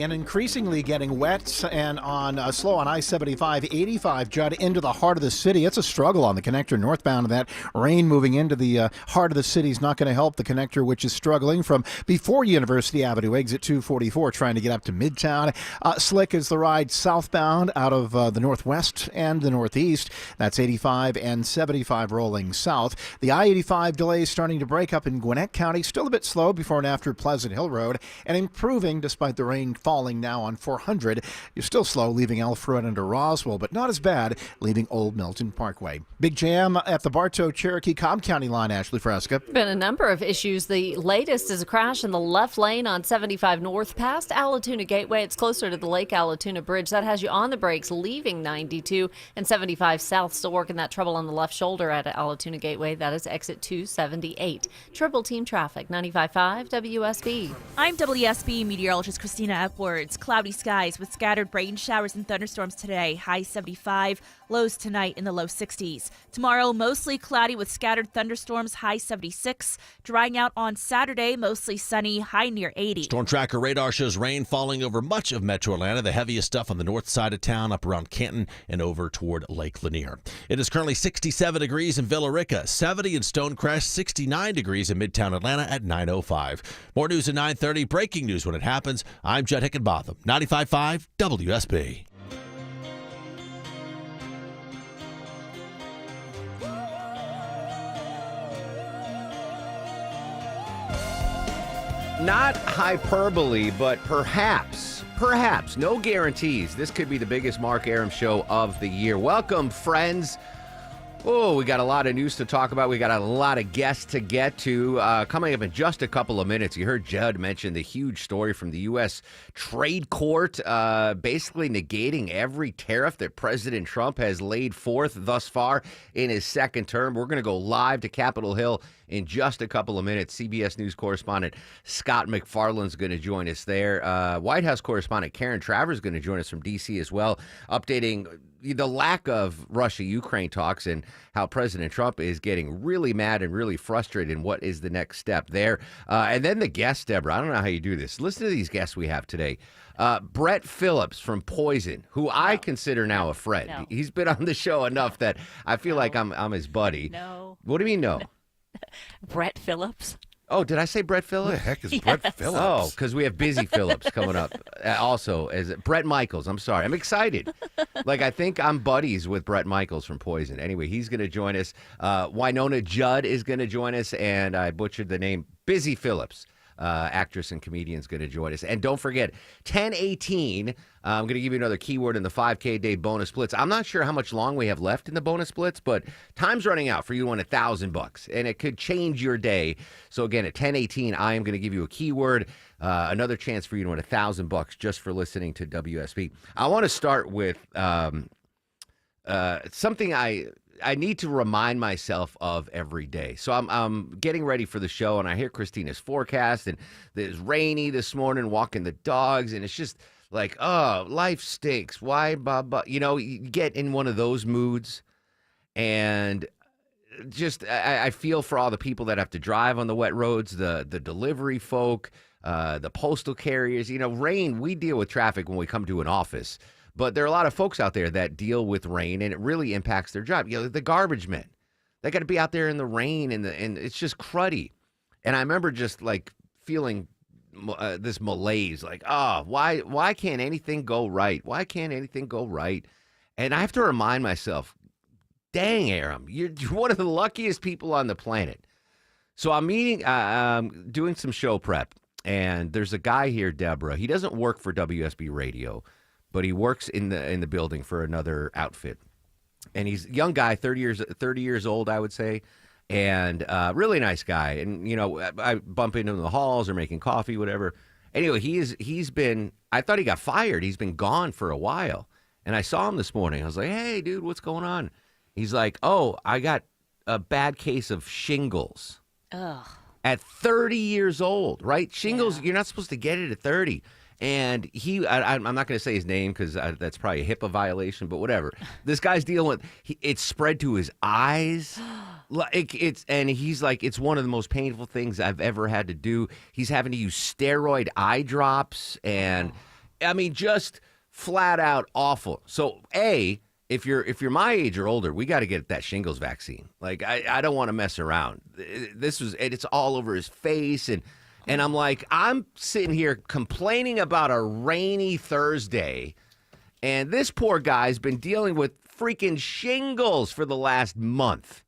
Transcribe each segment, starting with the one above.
And increasingly getting wet and on slow on I-75, 85, Judd, into the heart of the city. It's a struggle on the connector northbound. That rain moving into the heart of the city is not going to help the connector, which is struggling from before University Avenue, exit 244, trying to get up to Midtown. Slick is the ride southbound out of the northwest and the northeast. That's 85 and 75 rolling south. The I-85 delays starting to break up in Gwinnett County. Still a bit slow before and after Pleasant Hill Road, and improving despite the rain falling now on 400. You're still slow leaving Alfred into Roswell, but not as bad leaving Old Milton Parkway. Big jam at the Bartow Cherokee Cobb County line, Ashley Fresca. Been a number of issues. The latest is a crash in the left lane on 75 north past Allatoona Gateway. It's closer to the Lake Allatoona Bridge. That has you on the brakes leaving 92 and 75 south. Still working that trouble on the left shoulder at Allatoona Gateway. That is exit 278. Triple team traffic, 95.5 WSB. I'm WSB meteorologist Christina Epwords. Cloudy skies with scattered rain showers and thunderstorms today. High 75, lows tonight in the low 60s. Tomorrow, mostly cloudy with scattered thunderstorms. High 76. Drying out on Saturday, mostly sunny. High near 80. Storm Tracker radar shows rain falling over much of metro Atlanta. The heaviest stuff on the north side of town, up around Canton and over toward Lake Lanier. It is currently 67 degrees in Villa Rica, 70 in Stonecrest, 69 degrees in Midtown Atlanta at 9:05. More news at 9:30. Breaking news when it happens. I'm Judd Hickenbotham, 95.5 WSB. Not hyperbole, but perhaps, no guarantees. This could be the biggest Mark Arum show of the year. Welcome, friends. Oh, we got a lot of news to talk about. We got a lot of guests to get to. Coming up in just a couple of minutes, you heard Judd mention the huge story from the U.S. Trade Court, basically negating every tariff that President Trump has laid forth thus far in his second term. We're going to go live to Capitol Hill in just a couple of minutes. CBS News correspondent Scott McFarland's going to join us there. White House correspondent Karen Travers is going to join us from D.C. as well, updating the lack of Russia-Ukraine talks and how President Trump is getting really mad and really frustrated in what is the next step there. And then the guest, Deborah, I don't know how you do this. Listen to these guests we have today. Brett Phillips from Poison, who I consider now a friend. No. He's been on the show enough that I feel like I'm his buddy. No. What do you mean no? Brett Phillips. Oh, did I say Brett Phillips? Who the heck is Brett Phillips? Oh, because we have Busy Phillips coming up. Also, as Brett Michaels. I'm sorry. I'm excited. I think I'm buddies with Brett Michaels from Poison. Anyway, he's going to join us. Winona Judd is going to join us, and I butchered the name. Busy Phillips, actress and comedian, is going to join us. And don't forget, 10:18. I'm going to give you another keyword in the 5K day bonus splits. I'm not sure how much long we have left in the bonus splits, but time's running out for you to win $1,000, and it could change your day. So again, at 10:18, I am going to give you a keyword, another chance for you to win $1,000 just for listening to WSB. I want to start with something I need to remind myself of every day. So I'm getting ready for the show, and I hear Christina's forecast, and it's rainy this morning, walking the dogs, and it's just like, oh, life stinks. Why, Bob? You get in one of those moods, and just I feel for all the people that have to drive on the wet roads, the delivery folk, the postal carriers. Rain, we deal with traffic when we come to an office. But there are a lot of folks out there that deal with rain, and it really impacts their job. The garbage men, they got to be out there in the rain, and it's just cruddy. And I remember just feeling this malaise, why can't anything go right? Why can't anything go right? And I have to remind myself, dang, Arum, you're one of the luckiest people on the planet. So I'm doing some show prep, and there's a guy here, Deborah. He doesn't work for WSB Radio, but he works in the building for another outfit. And he's a young guy, 30 years old, I would say, and really nice guy. And, I bump into him in the halls or making coffee, whatever. Anyway, he's been, I thought he got fired. He's been gone for a while. And I saw him this morning. I was like, hey, dude, what's going on? He's like, oh, I got a bad case of shingles. Ugh. At 30 years old, right? Shingles, Yeah. You're not supposed to get it at 30. And I'm not going to say his name because that's probably a HIPAA violation, but whatever. This guy's dealing with, it's spread to his eyes. And he's like, it's one of the most painful things I've ever had to do. He's having to use steroid eye drops, and I mean, just flat out awful. So, if you're my age or older, we got to get that shingles vaccine. Like, I don't want to mess around. It's all over his face, and I'm like, I'm sitting here complaining about a rainy Thursday, and this poor guy's been dealing with freaking shingles for the last month.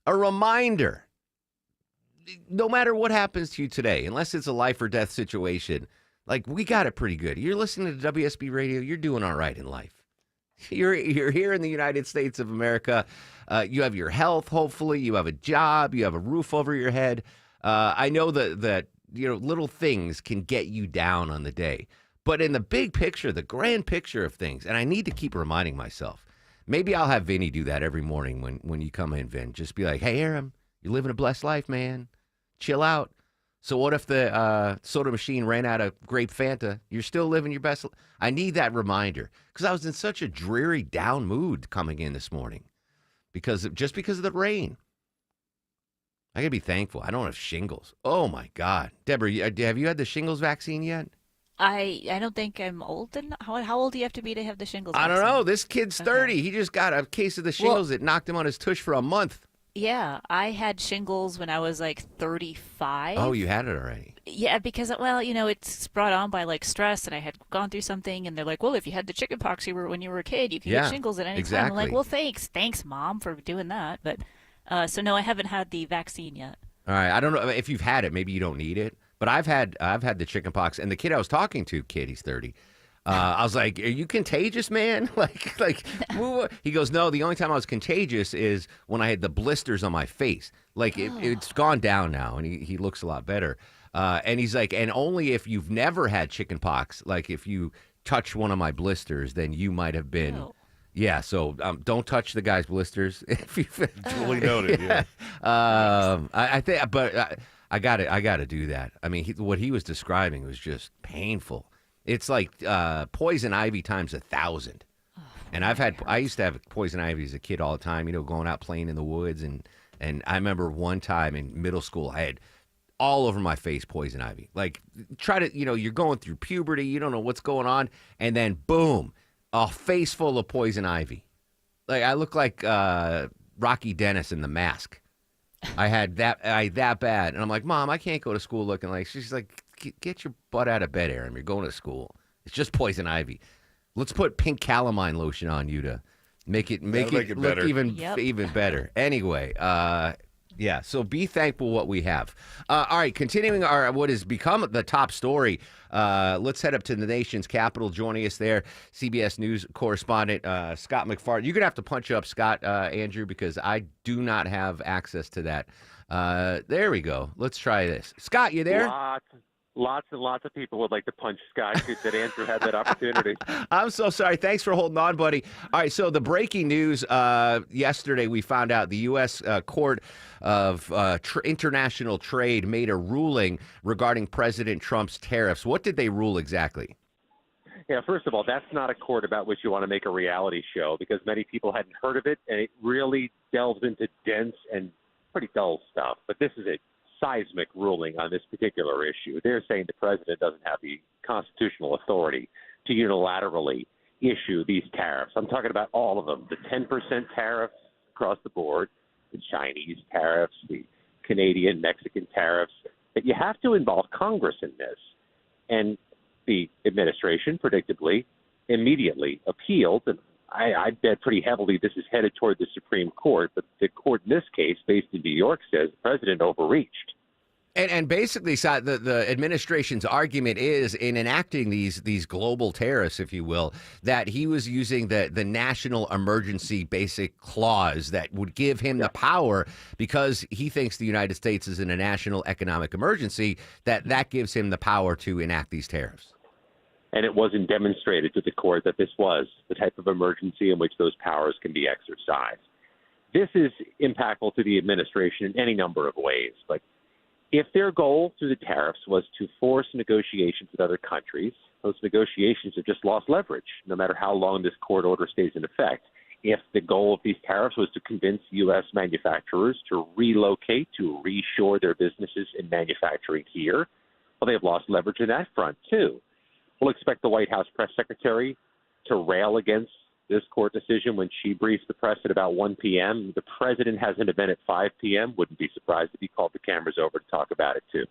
A reminder, no matter what happens to you today, unless it's a life or death situation, like, we got it pretty good. You're listening to WSB Radio, you're doing all right in life. You're here in the United States of America. You have your health, hopefully. You have a job. You have a roof over your head. I know that little things can get you down on the day. But in the big picture, the grand picture of things, and I need to keep reminding myself, maybe I'll have Vinny do that every morning when you come in, Vin. Just be like, hey, Aram, you're living a blessed life, man. Chill out. So what if the soda machine ran out of grape Fanta? You're still living your best. I need that reminder because I was in such a dreary down mood coming in this morning because of the rain. I gotta be thankful. I don't have shingles. Oh my God, Deborah, have you had the shingles vaccine yet? I don't think I'm old enough. How old do you have to be to have the shingles I don't vaccine? know. This kid's 30. He just got a case of the shingles that knocked him on his tush for a month. Yeah, I had shingles when I was like 35. Oh, you had it already. Yeah, because, well, it's brought on by like stress, and I had gone through something, and they're like, well, if you had the chicken pox when you were a kid, you can Yeah, get shingles at any time. exactly. I'm like, well, thanks, Mom, for doing that. But so no, I haven't had the vaccine yet. All right. I don't know if you've had it. Maybe you don't need it. But I've had the chicken pox, and the kid I was talking to, he's 30. I was like, "Are you contagious, man?" He goes, "No. The only time I was contagious is when I had the blisters on my face. Like it's gone down now, and he looks a lot better." And he's like, "And only if you've never had chicken pox, like if you touch one of my blisters, then you might have been." Oh. Yeah, so don't touch the guy's blisters. If you Duly noted. Yeah. I think, but I got to do that. I mean, what he was describing was just painful. It's like poison ivy times 1,000. And I used to have poison ivy as a kid all the time. Going out playing in the woods, and I remember one time in middle school, I had all over my face poison ivy. Like, you're going through puberty, you don't know what's going on, and then boom, a face full of poison ivy. Like, I look like Rocky Dennis in The Mask. I had that bad, and I'm like, Mom, I can't go to school looking like. She's like, get your butt out of bed, Aaron. You're going to school. It's just poison ivy. Let's put pink calamine lotion on you to make it look better. even better. Anyway, yeah. So be thankful what we have. All right, continuing what has become the top story. Let's head up to the nation's capital. Joining us there, CBS News correspondent Scott McFarland. You're gonna have to punch up Scott, Andrew, because I do not have access to that. There we go. Let's try this. Scott, you there? Lots and lots of people would like to punch Scott. Good that Andrew had that opportunity. I'm so sorry. Thanks for holding on, buddy. All right, so the breaking news yesterday, we found out the U.S. Court of International Trade made a ruling regarding President Trump's tariffs. What did they rule exactly? Yeah, first of all, that's not a court about which you want to make a reality show because many people hadn't heard of it, and it really delves into dense and pretty dull stuff. But this is a seismic ruling on this particular issue. They're saying the president doesn't have the constitutional authority to unilaterally issue these tariffs. I'm talking about all of them, the 10% tariffs across the board, the Chinese tariffs, the Canadian, Mexican tariffs, that you have to involve Congress in this. And the administration, predictably, immediately appealed, and I bet pretty heavily this is headed toward the Supreme Court, but the court in this case, based in New York, says the president overreached. And basically, the administration's argument is in enacting these global tariffs, if you will, that he was using the national emergency basic clause that would give him the power because he thinks the United States is in a national economic emergency, that gives him the power to enact these tariffs. And it wasn't demonstrated to the court that this was the type of emergency in which those powers can be exercised. This is impactful to the administration in any number of ways. But if their goal through the tariffs was to force negotiations with other countries, those negotiations have just lost leverage, no matter how long this court order stays in effect. If the goal of these tariffs was to convince U.S. manufacturers to relocate, to reshore their businesses in manufacturing here, well, they've lost leverage in that front, too. We'll expect the White House press secretary to rail against this court decision when she briefs the press at about 1 p.m. The president has an event at 5 p.m. Wouldn't be surprised if he called the cameras over to talk about it, too.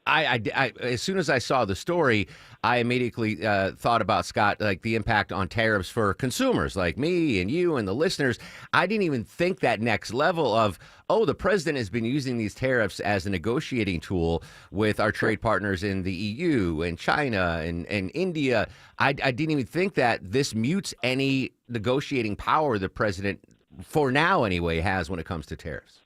I as soon as I saw the story, I immediately thought about, Scott, like the impact on tariffs for consumers like me and you and the listeners. I didn't even think that next level of, the president has been using these tariffs as a negotiating tool with our trade partners in the EU and China and India. I didn't even think that this mutes any negotiating power the president, for now anyway, has when it comes to tariffs.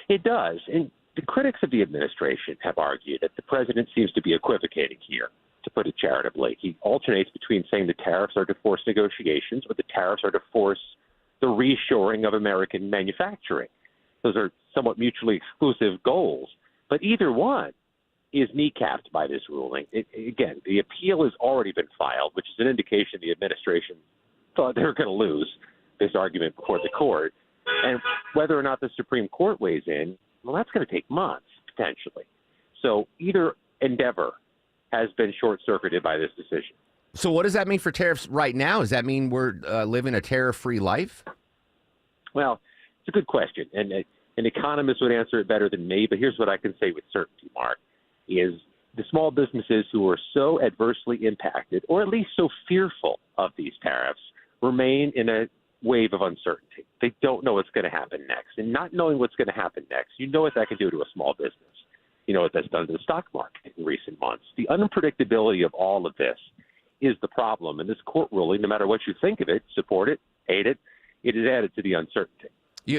It does. And the critics of the administration have argued that the president seems to be equivocating here, to put it charitably. He alternates between saying the tariffs are to force negotiations or the tariffs are to force the reshoring of American manufacturing. Those are somewhat mutually exclusive goals. But either one is kneecapped by this ruling. Again, the appeal has already been filed, which is an indication the administration thought they were going to lose this argument before the court. And whether or not the Supreme Court weighs in, well, that's going to take months, potentially. So either endeavor has been short-circuited by this decision. So what does that mean for tariffs right now? Does that mean we're living a tariff-free life? Well, it's a good question, and an economist would answer it better than me, but here's what I can say with certainty, Mark, is the small businesses who are so adversely impacted, or at least so fearful of these tariffs, remain in a wave of uncertainty. They don't know what's going to happen next. And not knowing what's going to happen next, you know what that can do to a small business. You know what that's done to the stock market in recent months. The unpredictability of all of this is the problem. And this court ruling, no matter what you think of it, support it, hate it, it is added to the uncertainty.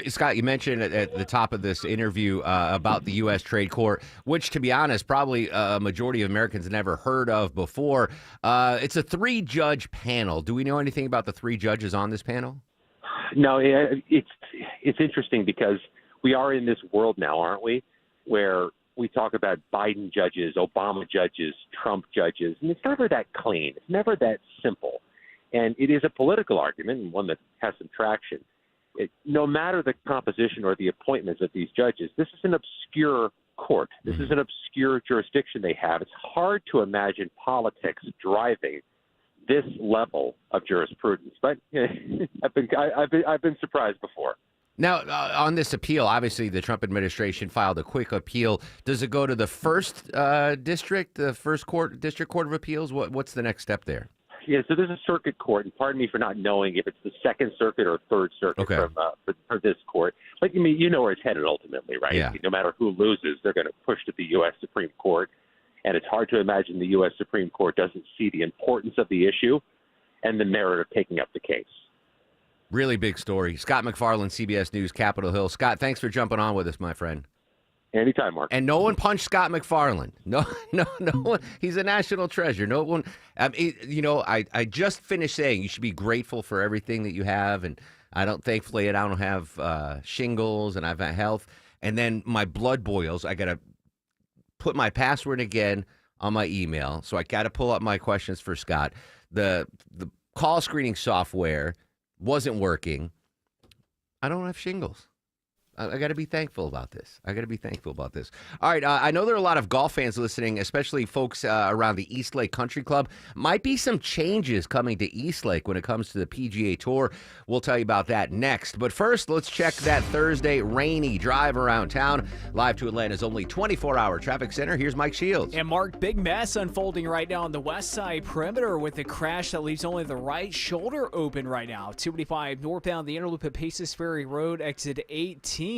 Scott, you mentioned at the top of this interview about the U.S. Trade Court, which, to be honest, probably a majority of Americans never heard of before. It's a 3-judge panel. Do we know anything about the 3 judges on this panel? No, it's interesting because we are in this world now, aren't we, where we talk about Biden judges, Obama judges, Trump judges, and it's never that clean. It's never that simple. And it is a political argument and one that has some traction. No matter the composition or the appointments of these judges, this is an obscure court. This is an obscure jurisdiction they have. It's hard to imagine politics driving this level of jurisprudence. But I've been surprised before. Now, on this appeal, obviously the Trump administration filed a quick appeal. Does it go to the first district, the first district court of appeals? What's the next step there? Yeah, so there's a circuit court, and pardon me for not knowing if it's the Second Circuit or Third Circuit for this court. But you know where it's headed ultimately, right? Yeah. No matter who loses, they're going to push to the U.S. Supreme Court, and it's hard to imagine the U.S. Supreme Court doesn't see the importance of the issue and the merit of taking up the case. Really big story. Scott MacFarlane, CBS News, Capitol Hill. Scott, thanks for jumping on with us, my friend. Anytime, Mark. And no one punched Scott MacFarlane. No one. He's a national treasure. No one. I just finished saying you should be grateful for everything that you have, and thankfully, I don't have shingles, and I've had health. And then my blood boils. I got to put my password again on my email, so I got to pull up my questions for Scott. The call screening software wasn't working. I don't have shingles. I got to be thankful about this. All right. I know there are a lot of golf fans listening, especially folks around the East Lake Country Club. Might be some changes coming to East Lake when it comes to the PGA Tour. We'll tell you about that next. But first, let's check that Thursday rainy drive around town. Live to Atlanta's only 24-hour traffic center. Here's Mike Shields. And Mark, big mess unfolding right now on the west side perimeter with a crash that leaves only the right shoulder open right now. 285 northbound, the inner loop at Paces Ferry Road, exit 18.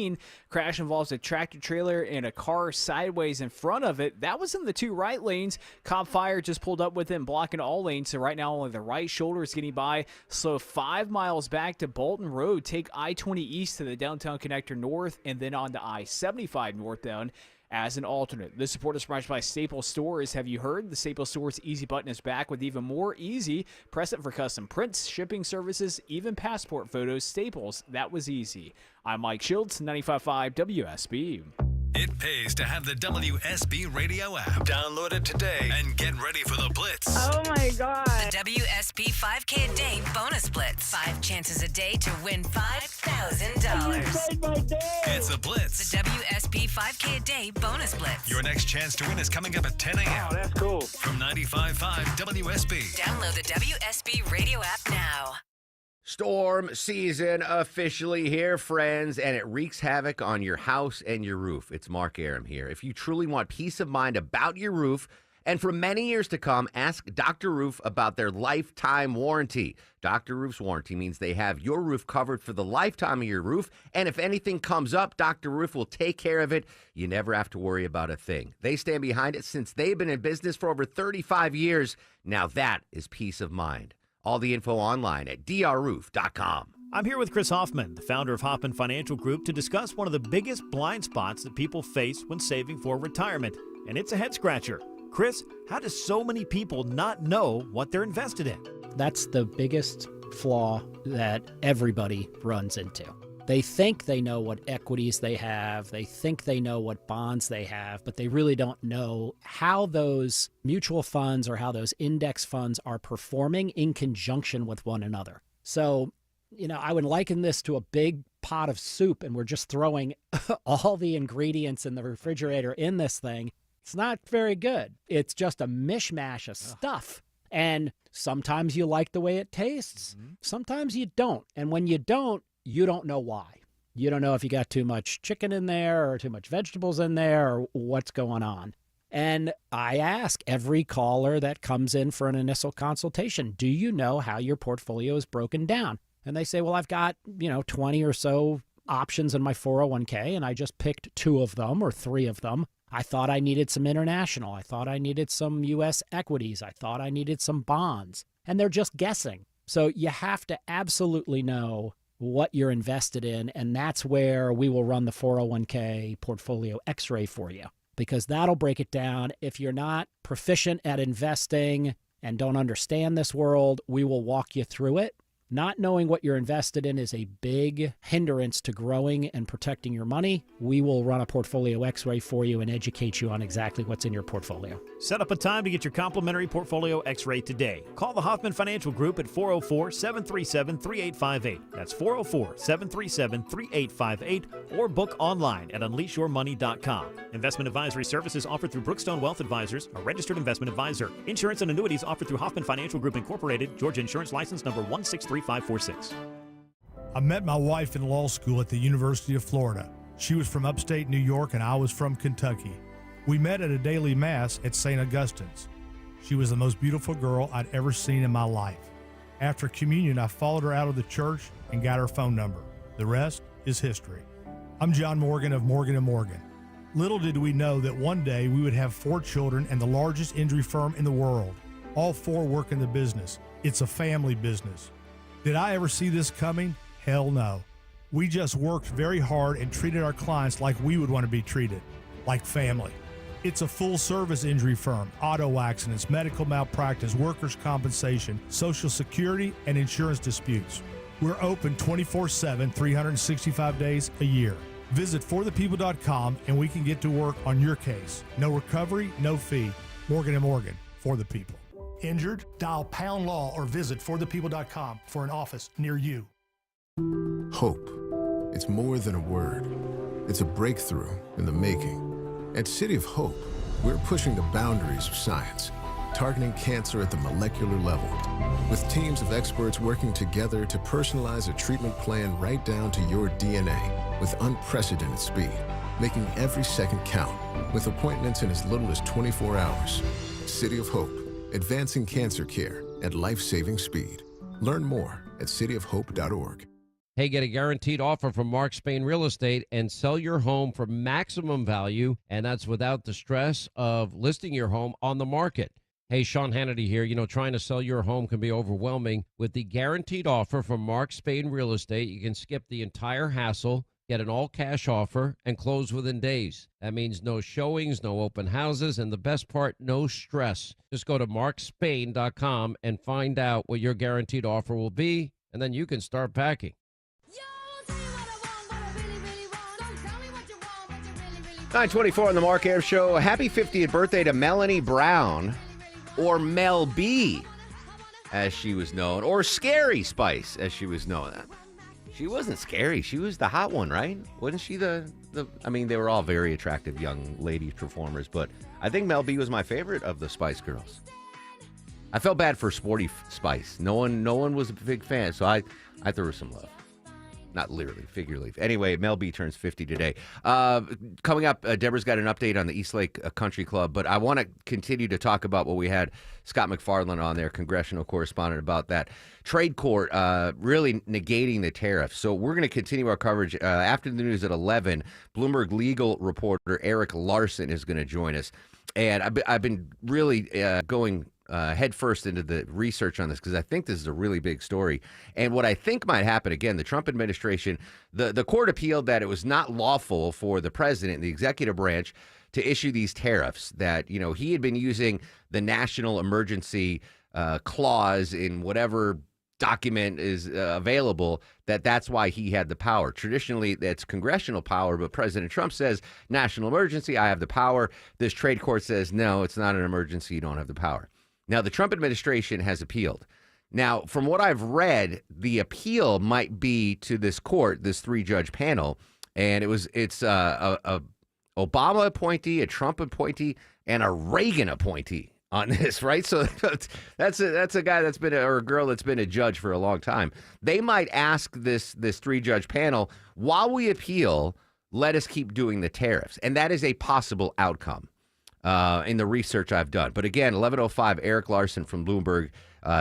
Crash involves a tractor trailer and a car sideways in front of it. That was in the 2 right lanes. Cop Fire just pulled up with him, blocking all lanes. So right now only the right shoulder is getting by. Slow 5 miles back to Bolton Road. Take I-20 east to the downtown connector north and then on to I-75 northbound as an alternate. This support is provided by Staples Stores. Have you heard? The Staples Stores Easy button is back with even more easy. Press it for custom prints, shipping services, even passport photos. Staples, that was easy. I'm Mike Shields, 95.5 WSB. It pays to have the WSB radio app. Download it today and get ready for the Blitz. Oh my God. The WSB WSP 5K a day bonus blitz. 5 chances a day to win $5,000. It's a Blitz. The WSP 5K a day bonus blitz. Your next chance to win is coming up at 10 a.m. Oh, that's cool. From 95.5 WSB. Download the WSP radio app now. Storm season officially here, friends, and it wreaks havoc on your house and your roof. It's Mark Aram here. If you truly want peace of mind about your roof, and for many years to come, ask Dr. Roof about their lifetime warranty. Dr. Roof's warranty means they have your roof covered for the lifetime of your roof, and if anything comes up, Dr. Roof will take care of it. You never have to worry about a thing. They stand behind it since they've been in business for over 35 years. Now that is peace of mind. All the info online at drroof.com. I'm here with Chris Hoffman, the founder of Hoffman Financial Group, to discuss one of the biggest blind spots that people face when saving for retirement, and it's a head scratcher. Chris, how do so many people not know what they're invested in? That's the biggest flaw that everybody runs into. They think they know what equities they have, they think they know what bonds they have, but they really don't know how those mutual funds or how those index funds are performing in conjunction with one another. So, I would liken this to a big pot of soup, and we're just throwing all the ingredients in the refrigerator in this thing. It's not very good. It's just a mishmash of stuff. And sometimes you like the way it tastes. Sometimes you don't. And when you don't know why. You don't know if you got too much chicken in there or too much vegetables in there or what's going on. And I ask every caller that comes in for an initial consultation, do you know how your portfolio is broken down? And they say, well, I've got, 20 or so options in my 401k, and I just picked 2 of them or 3 of them. I thought I needed some international. I thought I needed some U.S. equities. I thought I needed some bonds. And they're just guessing. So you have to absolutely know what you're invested in, and that's where we will run the 401k portfolio x-ray for you, because that'll break it down. If you're not proficient at investing and don't understand this world, we will walk you through it. Not knowing what you're invested in is a big hindrance to growing and protecting your money. We will run a portfolio x-ray for you and educate you on exactly what's in your portfolio. Set up a time to get your complimentary portfolio x-ray today. Call the Hoffman Financial Group at 404-737-3858. That's 404-737-3858, or book online at unleashyourmoney.com. Investment advisory services offered through Brookstone Wealth Advisors, a registered investment advisor. Insurance and annuities offered through Hoffman Financial Group Incorporated, Georgia Insurance License number 163546. I met my wife in law school at the University of Florida. She was from upstate New York and I was from Kentucky. We met at a daily mass at St. Augustine's. She was the most beautiful girl I'd ever seen in my life. After communion, I followed her out of the church and got her phone number. The rest is history. I'm John Morgan of Morgan & Morgan. Little did we know that one day we would have 4 children and the largest injury firm in the world. All 4 work in the business. It's a family business. Did I ever see this coming? Hell no. We just worked very hard and treated our clients like we would want to be treated, like family. It's a full-service injury firm: auto accidents, medical malpractice, workers' compensation, Social Security, and insurance disputes. We're open 24/7, 365 days a year. Visit forthepeople.com and we can get to work on your case. No recovery, no fee. Morgan & Morgan, for the people. Injured? Dial Pound Law or visit forthepeople.com for an office near you. Hope. It's more than a word. It's a breakthrough in the making. At City of Hope, we're pushing the boundaries of science, targeting cancer at the molecular level, with teams of experts working together to personalize a treatment plan right down to your DNA with unprecedented speed, making every second count, with appointments in as little as 24 hours. City of Hope. Advancing cancer care at life-saving speed. Learn more at cityofhope.org. Hey, get a guaranteed offer from Mark Spain Real Estate and sell your home for maximum value, and that's without the stress of listing your home on the market. Hey, Sean Hannity here. Trying to sell your home can be overwhelming. With the guaranteed offer from Mark Spain Real Estate, you can skip the entire hassle, get an all-cash offer, and close within days. That means no showings, no open houses, and the best part, no stress. Just go to markspain.com and find out what your guaranteed offer will be, and then you can start packing. 9:24 on the Mark Air Show. Happy 50th birthday to Melanie Brown, or Mel B, as she was known, or Scary Spice, as she was known. She wasn't scary. She was the hot one, right? Wasn't she the I mean, they were all very attractive young lady performers, but I think Mel B was my favorite of the Spice Girls. I felt bad for Sporty Spice. No one was a big fan, so I threw her some love. Not literally, figuratively. Anyway, Mel B turns 50 today. Coming up, Deborah's got an update on the Eastlake Country Club, but I want to continue to talk about what we had Scott McFarland on there, congressional correspondent, about that trade court really negating the tariffs. So we're going to continue our coverage after the news at 11. Bloomberg legal reporter Eric Larson is going to join us. And I've been really going head first into the research on this because I think this is a really big story. And what I think might happen, again, the Trump administration, the court appealed that it was not lawful for the president and the executive branch to issue these tariffs, that, you know, he had been using the national emergency clause in whatever document is available, that's why he had the power. Traditionally, that's congressional power, but President Trump says, national emergency, I have the power. This trade court says, no, it's not an emergency, you don't have the power. Now, the Trump administration has appealed. Now, from what I've read, the appeal might be to this court, this 3-judge panel, and it's a Obama appointee, a Trump appointee, and a Reagan appointee on this, right? So that's a guy that's been or a girl that's been a judge for a long time. They might ask this 3-judge panel, while we appeal, let us keep doing the tariffs, and that is a possible outcome. In the research I've done. But again, 11:05, Eric Larson from Bloomberg.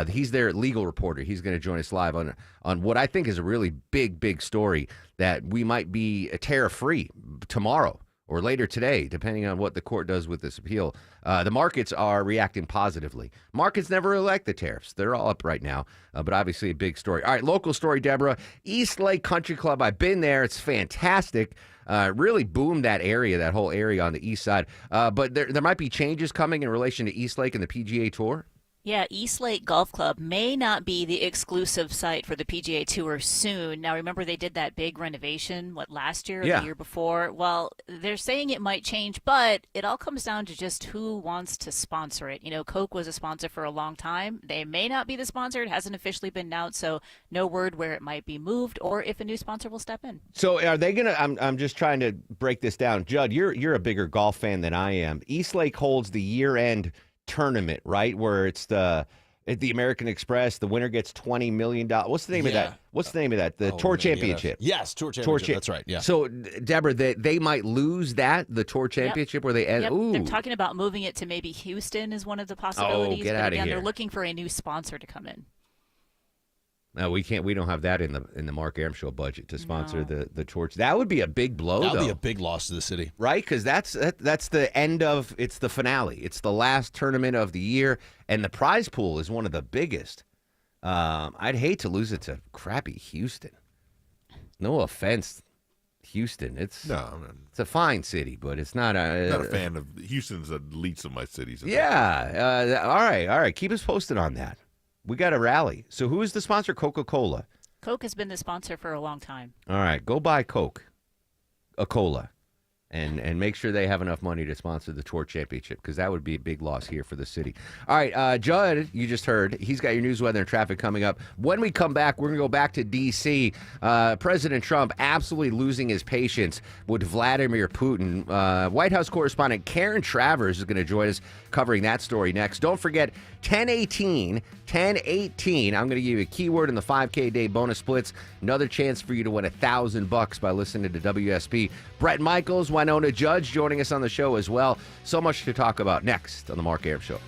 He's their legal reporter. He's going to join us live on what I think is a really big story, that we might be tariff-free tomorrow or later today, depending on what the court does with this appeal. The markets are reacting positively. Markets never like the tariffs. They're all up right now, but obviously a big story. All right, local story, Deborah. Eastlake Country Club. I've been there. It's fantastic. Really boomed that area, that whole area on the east side. But there might be changes coming in relation to Eastlake and the PGA Tour. Yeah, Eastlake Golf Club may not be the exclusive site for the PGA Tour soon. Now, remember they did that big renovation, last year or the year before? Well, they're saying it might change, but it all comes down to just who wants to sponsor it. You know, Coke was a sponsor for a long time. They may not be the sponsor. It hasn't officially been announced, so no word where it might be moved or if a new sponsor will step in. So are they going to, I'm just trying to break this down. Judd, you're a bigger golf fan than I am. Eastlake holds the year-end tournament, right? Where it's at the American Express, the winner gets $20 million. What's the name of that? What's the name of that? The Tour Championship. Yes, Tour Championship. That's right. Yeah. So, Deborah, they might lose the Tour Championship where they end. Yep. Ooh. They're talking about moving it to maybe Houston is one of the possibilities. Oh, get out of here. They're looking for a new sponsor to come in. No, we can't. We don't have that in the Mark Arum Show budget to sponsor the Tour. That would be a big blow. That would though. be a big loss to the city, right? Because that's the end of. It's the finale. It's the last tournament of the year, and the prize pool is one of the biggest. I'd hate to lose it to crappy Houston. No offense, Houston. It's a fine city, but it's not a. I'm not a fan of Houston's the least of my cities. Yeah. All right. Keep us posted on that. We got a rally. So who is the sponsor? Coca-Cola. Coke has been the sponsor for a long time. All right, go buy a cola, and make sure they have enough money to sponsor the Tour Championship, because that would be a big loss here for the city. All right, Judd, you just heard. He's got your news, weather, and traffic coming up. When we come back, we're going to go back to D.C. President Trump absolutely losing his patience with Vladimir Putin. White House correspondent Karen Travers is going to join us covering that story next. Don't forget, 1018, I'm going to give you a keyword in the 5K day bonus splits. Another chance for you to win $1,000 by listening to WSB. Brett Michaels, Winona Judge joining us on the show as well. So much to talk about next on the Mark Arum Show.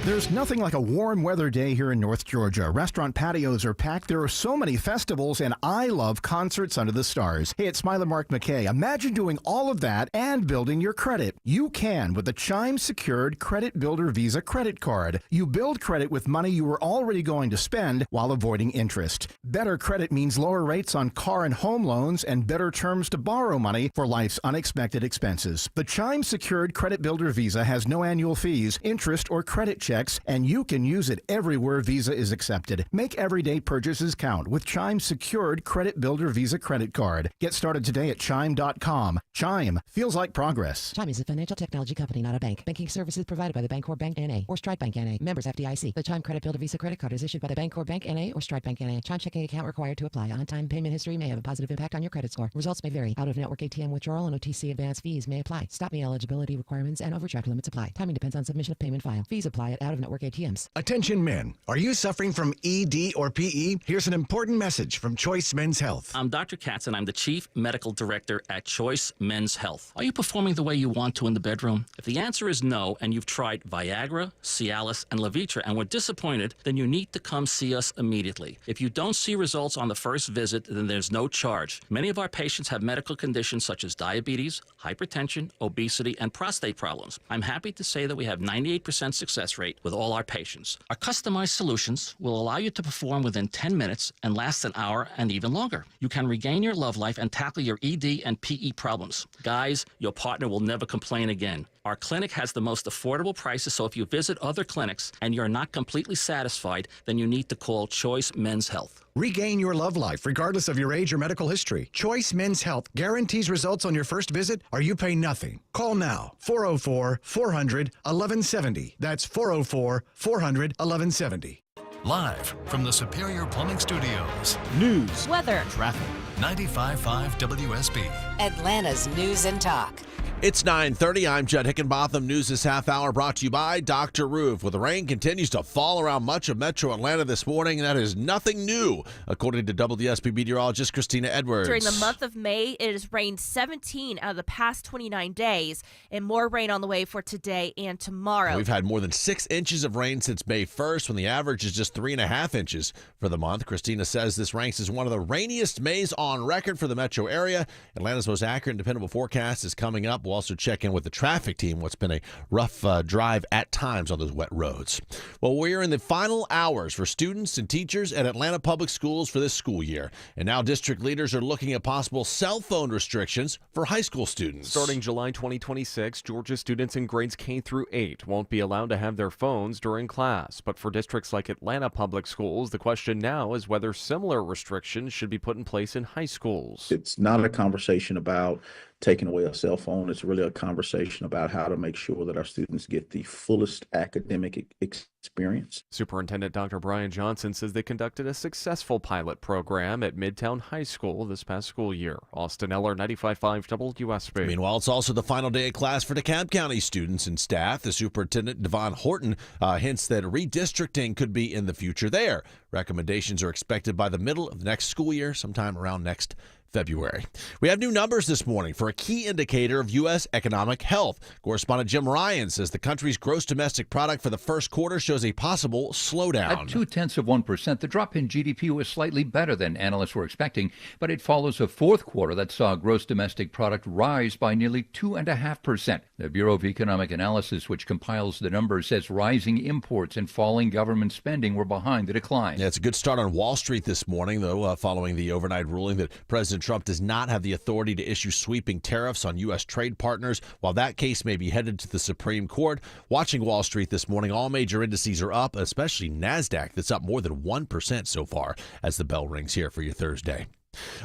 There's nothing like a warm weather day here in North Georgia. Restaurant patios are packed. There are so many festivals, and I love concerts under the stars. Hey, it's Smiler Mark McKay. Imagine doing all of that and building your credit. You can with the Chime Secured Credit Builder Visa credit card. You build credit with money you were already going to spend while avoiding interest. Better credit means lower rates on car and home loans and better terms to borrow money for life's unexpected expenses. The Chime Secured Credit Builder Visa has no annual fees, interest, or credit check checks, and you can use it everywhere Visa is accepted. Make everyday purchases count with Chime's secured Credit Builder Visa credit card. Get started today at Chime.com. Chime feels like progress. Chime is a financial technology company, not a bank. Banking services provided by the Bancorp Bank N.A. or Stride Bank N.A. Members FDIC. The Chime Credit Builder Visa credit card is issued by the Bancorp Bank N.A. or Stride Bank N.A. Chime checking account required to apply. On-time payment history may have a positive impact on your credit score. Results may vary. Out-of-network ATM withdrawal and OTC advance fees may apply. Stop me eligibility requirements and overdraft limits apply. Timing depends on submission of payment file. Fees apply at out-of-network ATMs. Attention men. Are you suffering from ED or PE? Here's an important message from Choice Men's Health. I'm Dr. Katz, and I'm the Chief Medical Director at Choice Men's Health. Are you performing the way you want to in the bedroom? If the answer is no, and you've tried Viagra, Cialis, and Levitra and were disappointed, then you need to come see us immediately. If you don't see results on the first visit, then there's no charge. Many of our patients have medical conditions such as diabetes, hypertension, obesity, and prostate problems. I'm happy to say that we have 98% success rate with all our patients. Our customized solutions will allow you to perform within 10 minutes and last an hour and even longer. You can regain your love life and tackle your ED and PE problems. Guys, your partner will never complain again. Our clinic has the most affordable prices, so if you visit other clinics and you're not completely satisfied, then you need to call Choice Men's Health. Regain your love life regardless of your age or medical history. Choice Men's Health guarantees results on your first visit or you pay nothing. Call now. 404-400-1170. That's 404-400-1170. Live from the Superior Plumbing Studios. News, weather, traffic. 95.5 WSB. Atlanta's News and Talk. It's 9:30. I'm Judd Hickenbotham. News this half hour brought to you by Dr. Roof. Well, the rain continues to fall around much of metro Atlanta this morning, and that is nothing new, according to WSB meteorologist Christina Edwards. During the month of May, it has rained 17 out of the past 29 days, and more rain on the way for today and tomorrow. We've had more than 6 inches of rain since May 1st, when the average is just 3.5 inches for the month. Christina says this ranks as one of the rainiest Mays on record for the metro area. Atlanta's most accurate and dependable forecast is coming up. We'll also check in with the traffic team. What's been a rough drive at times on those wet roads. Well, we're in the final hours for students and teachers at Atlanta Public Schools for this school year. And now district leaders are looking at possible cell phone restrictions for high school students. Starting July 2026, Georgia students in grades K through 8 won't be allowed to have their phones during class. But for districts like Atlanta Public Schools, the question now is whether similar restrictions should be put in place in high schools. It's not a conversation about taking away a cell phone. It's really a conversation about how to make sure that our students get the fullest academic experience. Superintendent Dr. Brian Johnson says they conducted a successful pilot program at Midtown High School this past school year. Austin Eller, 95.5 WSB. Meanwhile, it's also the final day of class for DeKalb County students and staff. The superintendent, Devon Horton, hints that redistricting could be in the future there. Recommendations are expected by the middle of the next school year, sometime around next February. We have new numbers this morning for a key indicator of U.S. economic health. Correspondent Jim Ryan says the country's gross domestic product for the first quarter shows a possible slowdown. At 0.2%, the drop in GDP was slightly better than analysts were expecting, but it follows a fourth quarter that saw gross domestic product rise by nearly 2.5%. The Bureau of Economic Analysis, which compiles the numbers, says rising imports and falling government spending were behind the decline. Yeah, it's a good start on Wall Street this morning, though, following the overnight ruling that President Trump does not have the authority to issue sweeping tariffs on U.S. trade partners. While that case may be headed to the Supreme Court, watching Wall Street this morning, all major indices are up, especially NASDAQ, that's up more than 1% so far as the bell rings here for your Thursday.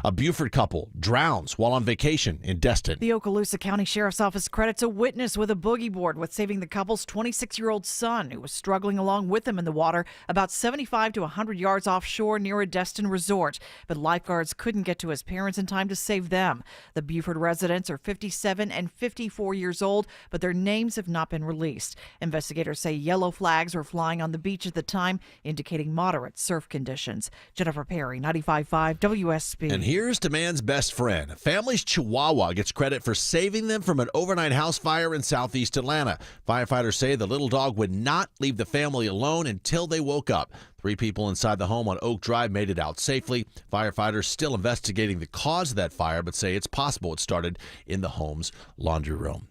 A Buford couple drowns while on vacation in Destin. The Okaloosa County Sheriff's Office credits a witness with a boogie board with saving the couple's 26-year-old son, who was struggling along with them in the water about 75 to 100 yards offshore near a Destin resort. But lifeguards couldn't get to his parents in time to save them. The Buford residents are 57 and 54 years old, but their names have not been released. Investigators say yellow flags were flying on the beach at the time, indicating moderate surf conditions. Jennifer Perry, 95.5 WSB. And here's to man's best friend. A family's Chihuahua gets credit for saving them from an overnight house fire in southeast Atlanta. Firefighters say the little dog would not leave the family alone until they woke up. 3 people inside the home on Oak Drive made it out safely. Firefighters still investigating the cause of that fire, but say it's possible it started in the home's laundry room.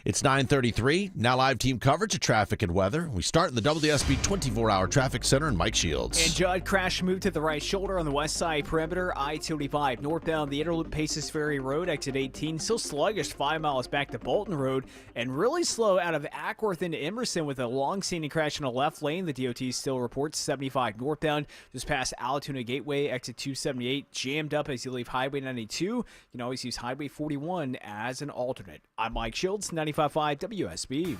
It's 9:33. Now live team coverage of traffic and weather. We start in the WSB 24-hour traffic center in Mike Shields. And Judd, crash moved to the right shoulder on the west side perimeter. I-25 northbound the Interloop Paces Ferry Road, exit 18. Still sluggish 5 miles back to Bolton Road. And really slow out of Ackworth into Emerson with a long-standing crash in the left lane. The DOT still reports 75 northbound just past Alatoona Gateway, exit 278. Jammed up as you leave Highway 92. You can always use Highway 41 as an alternate. I'm Mike Shields, 95.5 WSB.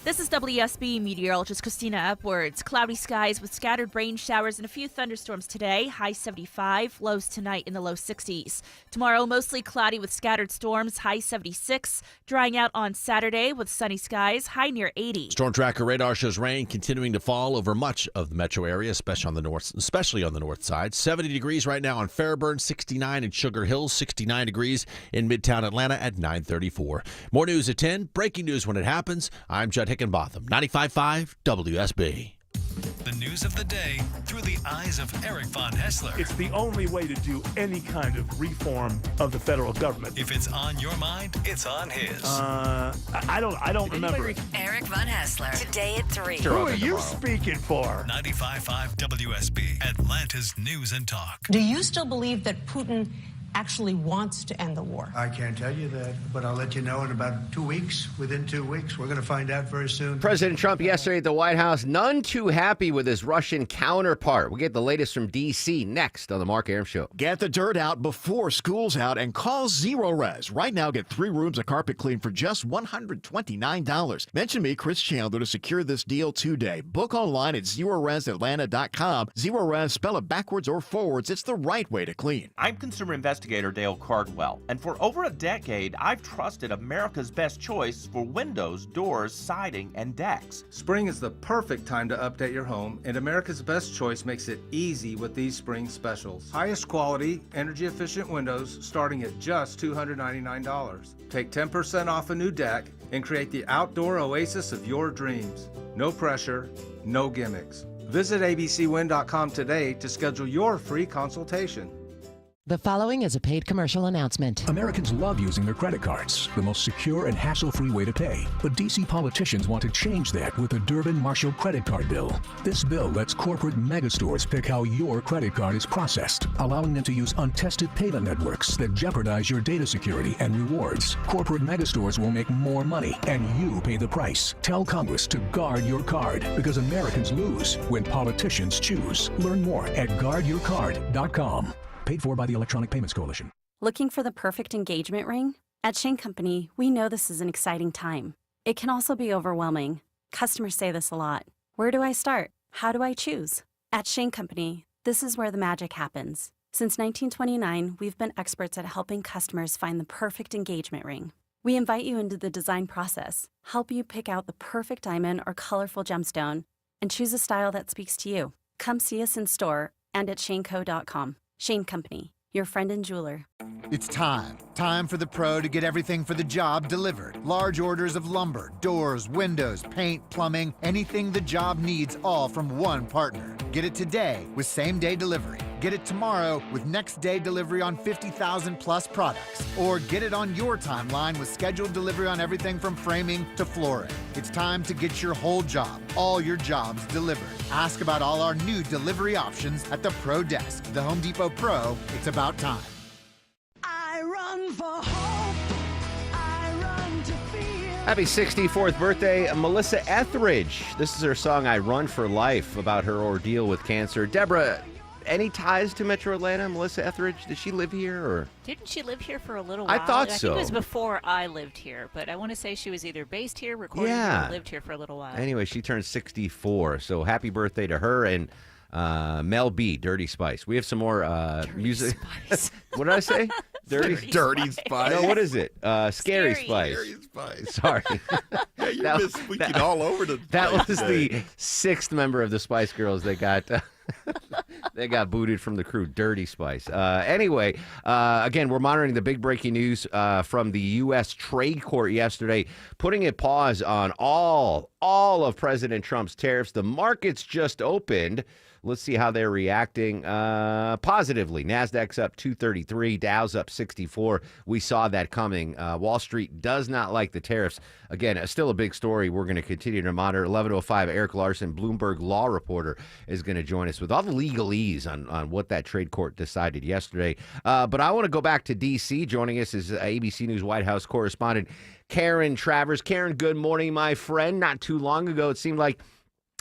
This is WSB meteorologist Christina Upwards. Cloudy skies with scattered rain showers and a few thunderstorms today. High 75, lows tonight in the low 60s. Tomorrow, mostly cloudy with scattered storms. High 76. Drying out on Saturday with sunny skies. High near 80. Storm tracker radar shows rain continuing to fall over much of the metro area, especially on the north side. 70 degrees right now on Fairburn, 69 in Sugar Hill, 69 degrees in Midtown Atlanta at 9:34. More news at 10. Breaking news when it happens. I'm Judd Hickenbotham, 95.5 WSB. The news of the day through the eyes of Eric Von Hessler. It's the only way to do any kind of reform of the federal government. If it's on your mind, it's on his. I don't remember it. Eric Von Hessler. Today at 3. Who are you speaking for? 95.5 WSB, Atlanta's News and Talk. Do you still believe that Putin actually wants to end the war? I can't tell you that, but I'll let you know in about 2 weeks. Within 2 weeks, we're going to find out very soon. President Trump yesterday at the White House, none too happy with his Russian counterpart. We'll get the latest from D.C. next on the Mark Arum Show. Get the dirt out before school's out and call Zero Res. Right now, get 3 rooms of carpet clean for just $129. Mention me, Chris Chandler, to secure this deal today. Book online at ZeroResAtlanta.com. Zero Res, spell it backwards or forwards. It's the right way to clean. I'm consumer investigator Dale Cardwell, and for over a decade, I've trusted America's best choice for windows, doors, siding, and decks. Spring is the perfect time to update your home, and America's Best Choice makes it easy with these spring specials. Highest quality, energy-efficient windows starting at just $299. Take 10% off a new deck and create the outdoor oasis of your dreams. No pressure, no gimmicks. Visit abcwin.com today to schedule your free consultation. The following is a paid commercial announcement. Americans love using their credit cards, the most secure and hassle-free way to pay. But D.C. politicians want to change that with the Durbin-Marshall credit card bill. This bill lets corporate megastores pick how your credit card is processed, allowing them to use untested payment networks that jeopardize your data security and rewards. Corporate megastores will make more money, and you pay the price. Tell Congress to guard your card, because Americans lose when politicians choose. Learn more at guardyourcard.com. Paid for by the Electronic Payments Coalition. Looking for the perfect engagement ring? At Shane Company, we know this is an exciting time. It can also be overwhelming. Customers say this a lot. Where do I start? How do I choose? At Shane Company, this is where the magic happens. Since 1929, we've been experts at helping customers find the perfect engagement ring. We invite you into the design process, help you pick out the perfect diamond or colorful gemstone, and choose a style that speaks to you. Come see us in store and at shaneco.com. Shane Company, your friend and jeweler. It's time. Time for the pro to get everything for the job delivered. Large orders of lumber, doors, windows, paint, plumbing, anything the job needs, all from one partner. Get it today with same-day delivery. Get it tomorrow with next-day delivery on 50,000 plus products. Or get it on your timeline with scheduled delivery on everything from framing to flooring. It's time to get your whole job, all your jobs delivered. Ask about all our new delivery options at the Pro Desk. The Home Depot Pro, it's about time. I run for hope. I run to feel. Happy 64th birthday, Melissa Etheridge. This is her song, I Run for Life, about her ordeal with cancer. Deborah, any ties to Metro Atlanta, Melissa Etheridge? Did she live here? Or didn't she live here for a little while? I thought so. I think it was before I lived here, but I want to say she was either based here, recorded here, or lived here for a little while. Anyway, she turned 64, so happy birthday to her and Mel B, Dirty Spice. We have some more music. What did I say? Dirty Spice. No, what is it? Scary Spice. Scary Spice. Sorry. Yeah, you're misspeaking all over the That place was today. the 6th member of the Spice Girls that got They got booted from the crew. Dirty Spice. Anyway, again, we're monitoring the big breaking news from the U.S. Trade Court yesterday, putting a pause on all of President Trump's tariffs. The markets just opened. Let's see how they're reacting positively. NASDAQ's up 233, Dow's up 64. We saw that coming. Wall Street does not like the tariffs. Again, still a big story we're going to continue to monitor. 11:05, Eric Larson, Bloomberg law reporter, is going to join us with all the legalese on what that trade court decided yesterday. But I want to go back to D.C. Joining us is ABC News White House correspondent Karen Travers. Karen, good morning, my friend. Not too long ago, it seemed like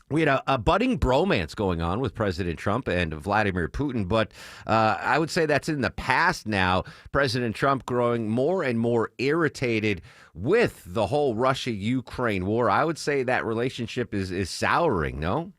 we had a budding bromance going on with President Trump and Vladimir Putin, but I would say that's in the past now. President Trump growing more and more irritated with the whole Russia-Ukraine war. I would say that relationship is souring, no?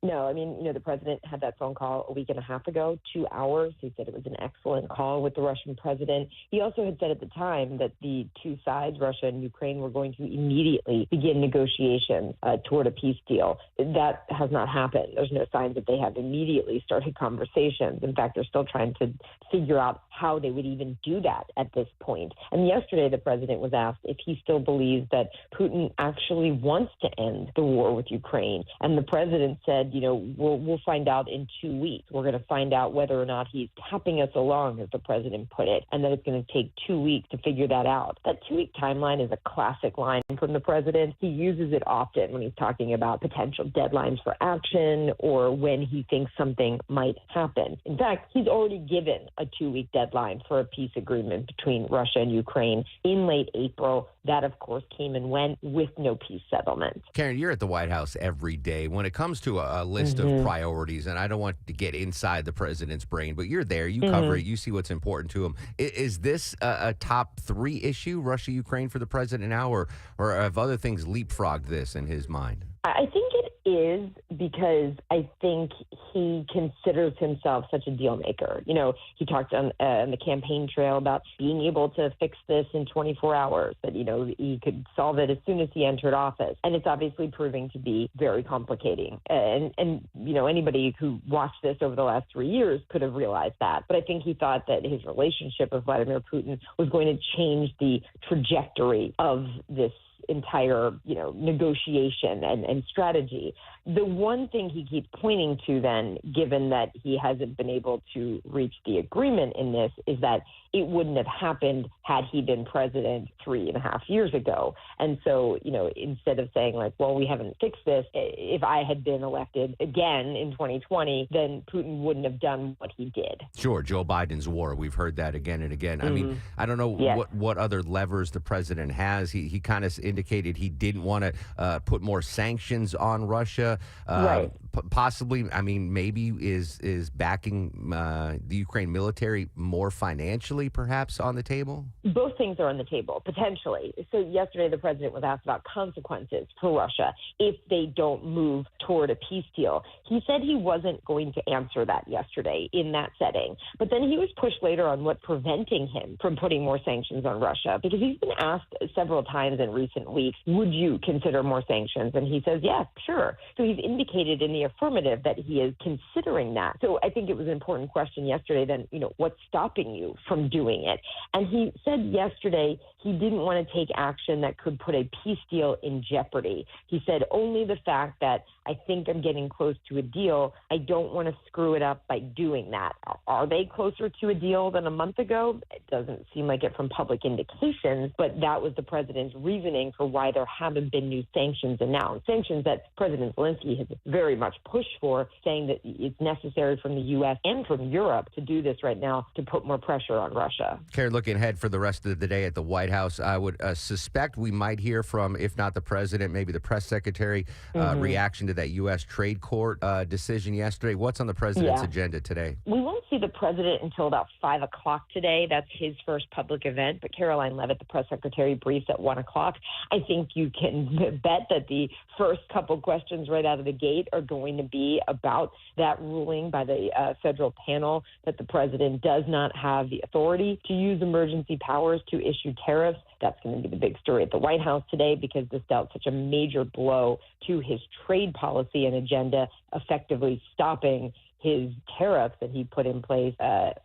No, I mean, the president had that phone call a week and a half ago, 2 hours. He said it was an excellent call with the Russian president. He also had said at the time that the two sides, Russia and Ukraine, were going to immediately begin negotiations toward a peace deal. That has not happened. There's no signs that they have immediately started conversations. In fact, they're still trying to figure out how they would even do that at this point. And yesterday, the president was asked if he still believes that Putin actually wants to end the war with Ukraine. And the president said, we'll find out in 2 weeks. We're going to find out whether or not he's tapping us along, as the president put it, and that it's going to take 2 weeks to figure that out. That 2-week timeline is a classic line from the president. He uses it often when he's talking about potential deadlines for action or when he thinks something might happen. In fact, he's already given a 2-week deadline for a peace agreement between Russia and Ukraine in late April. That, of course, came and went with no peace settlement. Karen, you're at the White House every day. When it comes to a list of priorities, and I don't want to get inside the president's brain, but you're there, you cover it, you see what's important to him. Is this a top 3 issue, Russia-Ukraine, for the president now, or have other things leapfrogged this in his mind? I think it is, because I think he considers himself such a deal maker. He talked on the campaign trail about being able to fix this in 24 hours, that, he could solve it as soon as he entered office. And it's obviously proving to be very complicating. And anybody who watched this over the last 3 years could have realized that. But I think he thought that his relationship with Vladimir Putin was going to change the trajectory of this entire, negotiation and strategy. The one thing he keeps pointing to then, given that he hasn't been able to reach the agreement in this, is that it wouldn't have happened had he been president 3.5 years ago. And so, instead of saying we haven't fixed this, if I had been elected again in 2020, then Putin wouldn't have done what he did. Sure, Joe Biden's war. We've heard that again and again. I mean, I don't know what other levers the president has. He kind of indicated he didn't want to put more sanctions on Russia. Right. Possibly, maybe is backing the Ukraine military more financially, perhaps, on the table? Both things are on the table, potentially. So yesterday, the president was asked about consequences for Russia if they don't move toward a peace deal. He said he wasn't going to answer that yesterday in that setting. But then he was pushed later on what's preventing him from putting more sanctions on Russia, because he's been asked several times in recent weeks, would you consider more sanctions? And he says, yes, sure. So he's indicated in the affirmative that he is considering that. So I think it was an important question yesterday then, what's stopping you from doing it? And he said yesterday he didn't want to take action that could put a peace deal in jeopardy. He said only the fact that I think I'm getting close to a deal, I don't want to screw it up by doing that. Are they closer to a deal than a month ago? It doesn't seem like it from public indications, but that was the president's reasoning for why there haven't been new sanctions announced. Sanctions that President Zelensky has very much pushed for, saying that it's necessary from the U.S. and from Europe to do this right now to put more pressure on Russia. Karen, looking ahead for the rest of the day at the White House, I would suspect we might hear from, if not the president, maybe the press secretary, reaction to that U.S. Trade Court decision yesterday. What's on the president's agenda today? We won't see the president until about 5 o'clock today. That's his first public event. But Caroline Leavitt, the press secretary, briefs at 1 o'clock. I think you can bet that the first couple questions right out of the gate are going to be about that ruling by the federal panel that the president does not have the authority to use emergency powers to issue tariffs tariffs. That's going to be the big story at the White House today because this dealt such a major blow to his trade policy and agenda, effectively stopping his tariffs that he put in place,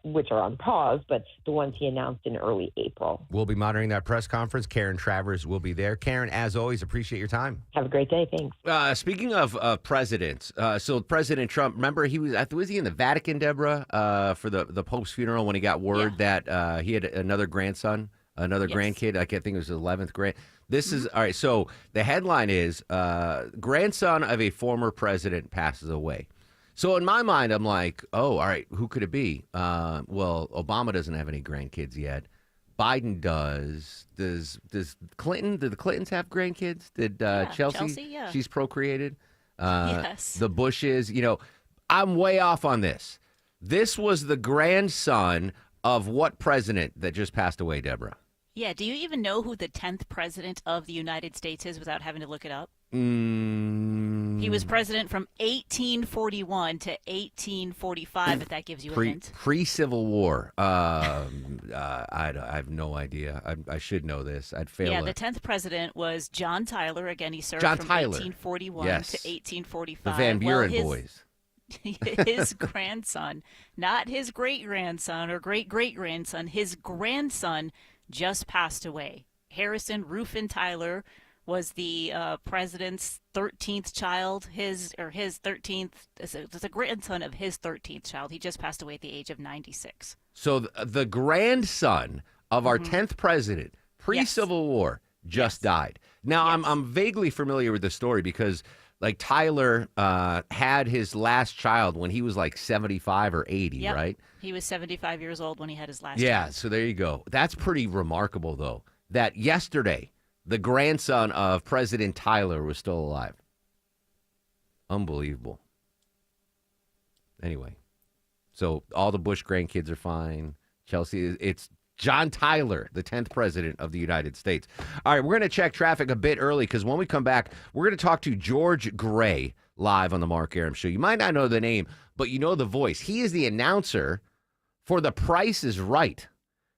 which are on pause, but the ones he announced in early April. We'll be monitoring that press conference. Karen Travers will be there. Karen, as always, appreciate your time. Have a great day. Thanks. Speaking of presidents, so President Trump, remember was he in the Vatican, Deborah, for the Pope's funeral when he got word that he had another grandson, another grandkid? I think it was his 11th grand. This is, all right, so the headline is, grandson of a former president passes away. So in my mind, I'm like, oh, all right, who could it be? Well, Obama doesn't have any grandkids yet. Biden does. Does Clinton? Did the Clintons have grandkids? Did Chelsea? Yeah. She's procreated. Yes. The Bushes. I'm way off on this. This was the grandson of what president that just passed away, Deborah? Yeah. Do you even know who the 10th president of the United States is without having to look it up? He was president from 1841 to 1845, if that gives you a hint. Pre-Civil War. I have no idea. I should know this. I'd fail. Yeah, the 10th president was John Tyler. Again, he served from 1841 to 1845. The Van Buren boys. His grandson, not his great-grandson or great-great-grandson, his grandson just passed away. Harrison Rufin Tyler was the president's 13th child. His 13th, it's a grandson of his 13th child. He just passed away at the age of 96. So the grandson of our 10th president, pre-Civil War, just died. Now, I'm vaguely familiar with the story because, like, Tyler had his last child when he was like 75 or 80, right? He was 75 years old when he had his last child. child. So there you go. That's pretty remarkable, though, that yesterday the grandson of President Tyler was still alive. Unbelievable. Anyway, so all the Bush grandkids are fine. Chelsea, it's John Tyler, the 10th president of the United States. All right, we're going to check traffic a bit early because when we come back, we're going to talk to George Gray live on the Mark Arum Show. You might not know the name, but you know the voice. He is the announcer for The Price is Right.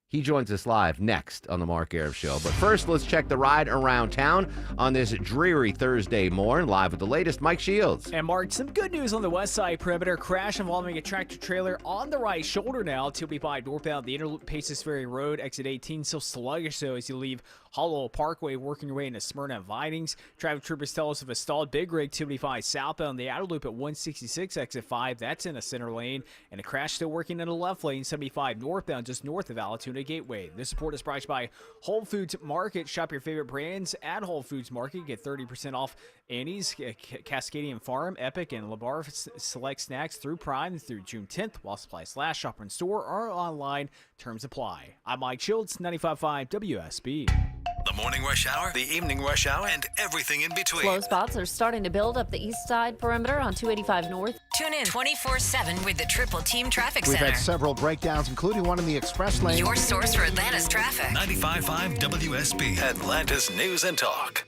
He joins us live next on the Mark Arum Show. But first, let's check the ride around town on this dreary Thursday morning. Live with the latest, Mike Shields. And Mark, some good news on the west side perimeter. Crash involving a tractor trailer on the right shoulder now. 285 northbound, the Interloop Paces Ferry Road, exit 18. Still sluggish, so as you leave Hollow Parkway, working your way into Smyrna and Vinings. Traffic troopers tell us of a stalled big rig 285 southbound, the outer loop at 166, exit 5. That's in a center lane. And a crash still working in the left lane, 75 northbound, just north of Alatoona Gateway. This report is brought to you by Whole Foods Market. Shop your favorite brands at Whole Foods Market. Get 30% off Annie's, Cascadian Farm, Epic, and LaBar Select Snacks through Prime through June 10th while supplies last. Shop in store or online. Terms apply. I'm Mike Shields, 95.5 WSB. The morning rush hour, the evening rush hour, and everything in between. Slow spots are starting to build up the east side perimeter on 285 North. Tune in 24/7 with the Triple Team Traffic We've Center. had several breakdowns, including one in the express lane. Your source for Atlanta's traffic. 95.5 WSB, Atlanta's News and Talk.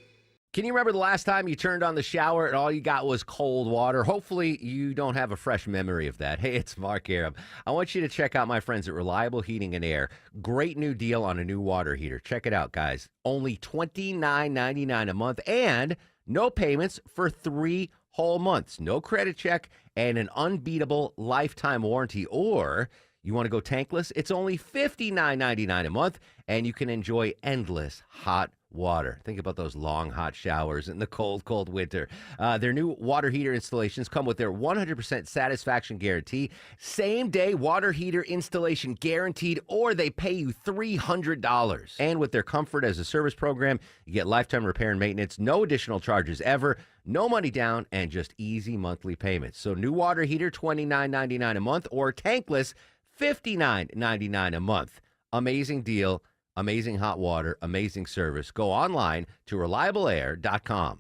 Can you remember the last time you turned on the shower and all you got was cold water? Hopefully you don't have a fresh memory of that. Hey, it's Mark Arum. I want you to check out my friends at Reliable Heating and Air. Great new deal on a new water heater. Check it out, guys. Only $29.99 a month and no payments for 3 whole months. No credit check and an unbeatable lifetime warranty. Or you want to go tankless? It's only $59.99 a month and you can enjoy endless hot water. Think about those long, hot showers in the cold, cold winter. Their new water heater installations come with their 100% satisfaction guarantee, same-day water heater installation guaranteed, or they pay you $300. And with their Comfort as a Service program, you get lifetime repair and maintenance, no additional charges ever, no money down, and just easy monthly payments. So new water heater, $29.99 a month, or tankless, $59.99 a month. Amazing deal. Amazing hot water, amazing service. Go online to reliableair.com.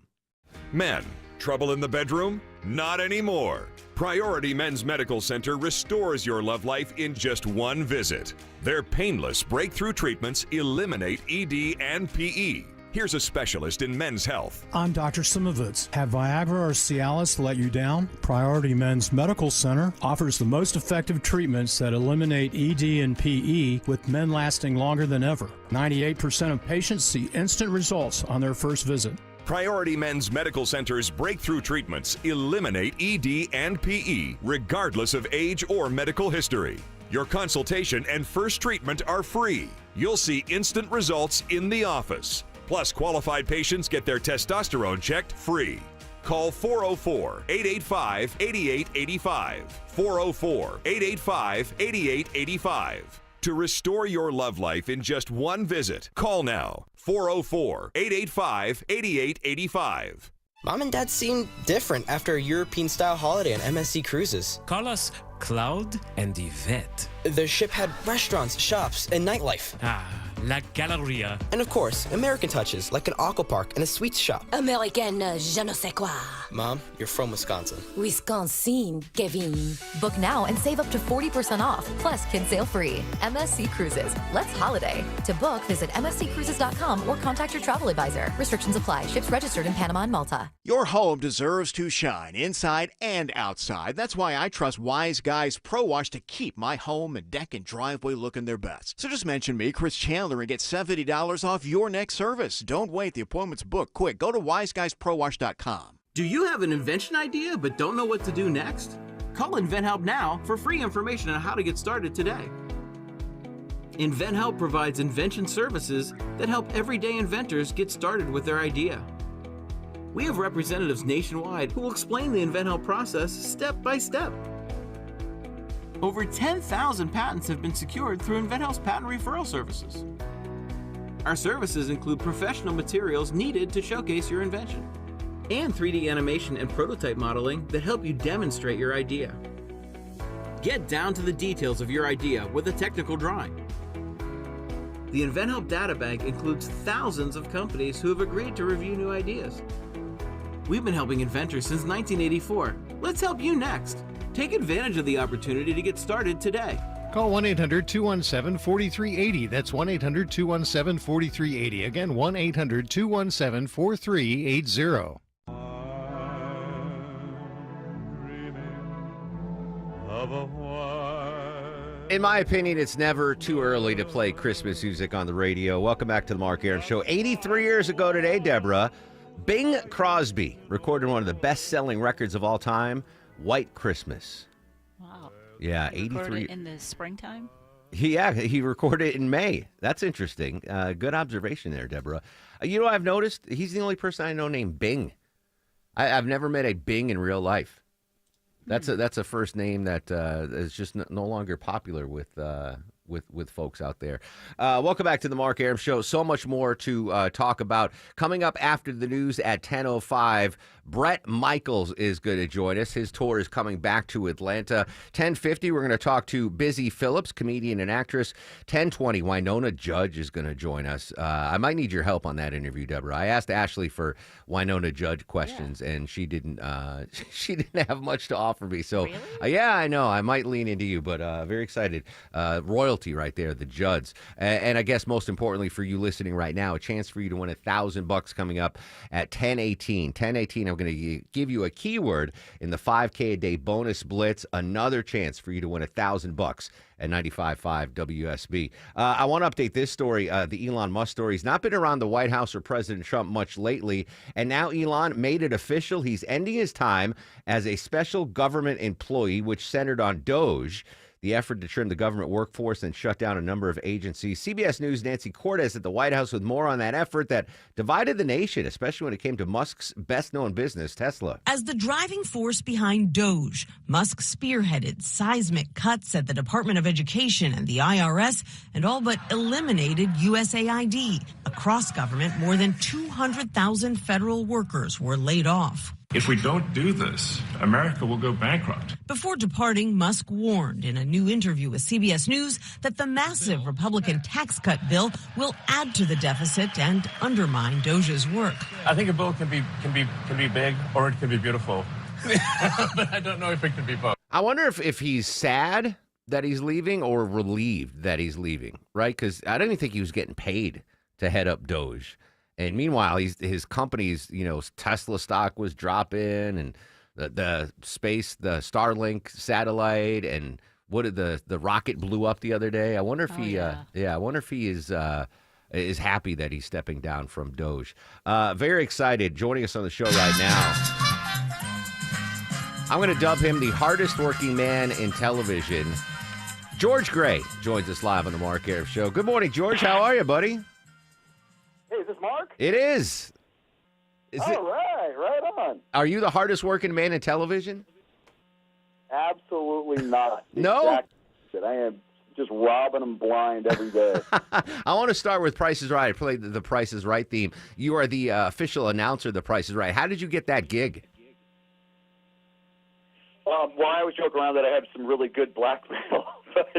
Men, trouble in the bedroom? Not anymore. Priority Men's Medical Center restores your love life in just one visit. Their painless breakthrough treatments eliminate ED and PE. Here's a specialist in men's health. I'm Dr. Simovitz. Have Viagra or Cialis let you down? Priority Men's Medical Center offers the most effective treatments that eliminate ED and PE, with men lasting longer than ever. 98% of patients see instant results on their first visit. Priority Men's Medical Center's breakthrough treatments eliminate ED and PE, regardless of age or medical history. Your consultation and first treatment are free. You'll see instant results in the office. Plus, qualified patients get their testosterone checked free. Call 404-885-8885. 404-885-8885. To restore your love life in just one visit, call now. 404-885-8885. Mom and Dad seem different after a European-style holiday on MSC Cruises. Call us Cloud and Yvette. The ship had restaurants, shops, and nightlife. La Galleria. And of course, American touches like an aqua park and a sweets shop. American je ne sais quoi. Mom, you're from Wisconsin. Wisconsin, Kevin. Book now and save up to 40% off, plus kids sail free. MSC Cruises. Let's holiday. To book, visit msccruises.com or contact your travel advisor. Restrictions apply. Ships registered in Panama and Malta. Your home deserves to shine inside and outside. That's why I trust Wise Guys Pro Wash to keep my home and deck and driveway looking their best. So just mention me, Chris Chandler, and get $70 off your next service. Don't wait. The appointment's booked. Quick, go to wiseguysprowash.com. Do you have an invention idea but don't know what to do next? Call InventHelp now for free information on how to get started today. InventHelp provides invention services that help everyday inventors get started with their idea. We have representatives nationwide who will explain the InventHelp process step by step. Over 10,000 patents have been secured through InventHelp's patent referral services. Our services include professional materials needed to showcase your invention, and 3D animation and prototype modeling that help you demonstrate your idea. Get down to the details of your idea with a technical drawing. The InventHelp Data Bank includes thousands of companies who have agreed to review new ideas. We've been helping inventors since 1984. Let's help you next. Take advantage of the opportunity to get started today. Call 1-800-217-4380. That's 1-800-217-4380. Again, 1-800-217-4380. In my opinion, it's never too early to play Christmas music on the radio. Welcome back to the Mark Arum Show. 83 years ago today, Deborah, Bing Crosby recorded one of the best-selling records of all time, White Christmas. Wow. Yeah, He 83. recorded it in the springtime? He recorded it in May. That's interesting. Good observation there, Deborah. You know what I've noticed? He's the only person I know named Bing. I've never met a Bing in real life. That's a first name that is just no longer popular with folks out there. Welcome back to the Mark Arum Show. So much more to talk about. Coming up after the news at 10:05, Bret Michaels is going to join us. His tour is coming back to Atlanta. 10:50, we're going to talk to Busy Phillips, comedian and actress. 10:20, Wynonna Judge is going to join us. I might need your help on that interview, Deborah. I asked Ashley for Wynonna Judge questions, and she didn't have much to offer me. So, really? Yeah, I know. I might lean into you, but very excited. Royalty right there, the Judds. And I guess most importantly for you listening right now, a chance for you to win $1,000 coming up at 10:18. 10:18, I'm going to give you a keyword in the 5K a day bonus blitz. Another chance for you to win $1,000 at 95.5 WSB. I want to update this story, the Elon Musk story. He's not been around the White House or President Trump much lately, and now Elon made it official. He's ending his time as a special government employee, which centered on Doge, the effort to trim the government workforce and shut down a number of agencies. CBS News' Nancy Cortez at the White House with more on that effort that divided the nation, especially when it came to Musk's best-known business, Tesla. As the driving force behind Doge, Musk spearheaded seismic cuts at the Department of Education and the IRS and all but eliminated USAID. Across government, more than 200,000 federal workers were laid off. If we don't do this, America will go bankrupt. Before departing, Musk warned in a new interview with CBS News that the massive Republican tax cut bill will add to the deficit and undermine Doge's work. I think a bill can be big or it can be beautiful. But I don't know if it can be both. I wonder if he's sad that he's leaving or relieved that he's leaving, right? Because I don't even think he was getting paid to head up Doge. And meanwhile, his company's, Tesla stock was dropping, and the Starlink satellite, and what did the rocket blew up the other day. I wonder if I wonder if he is happy that he's stepping down from Doge. Very excited. Joining us on the show right now, I'm going to dub him the hardest working man in television. George Gray joins us live on the Mark Arum Show. Good morning, George. How are you, buddy? Hey, is this Mark? It is. Right on. Are you the hardest working man in television? Absolutely not. No? Exactly. I am just robbing them blind every day. I want to start with Price is Right. I played the Price is Right theme. You are the official announcer of the Price is Right. How did you get that gig? Well, I always joke around that I have some really good blackmail, but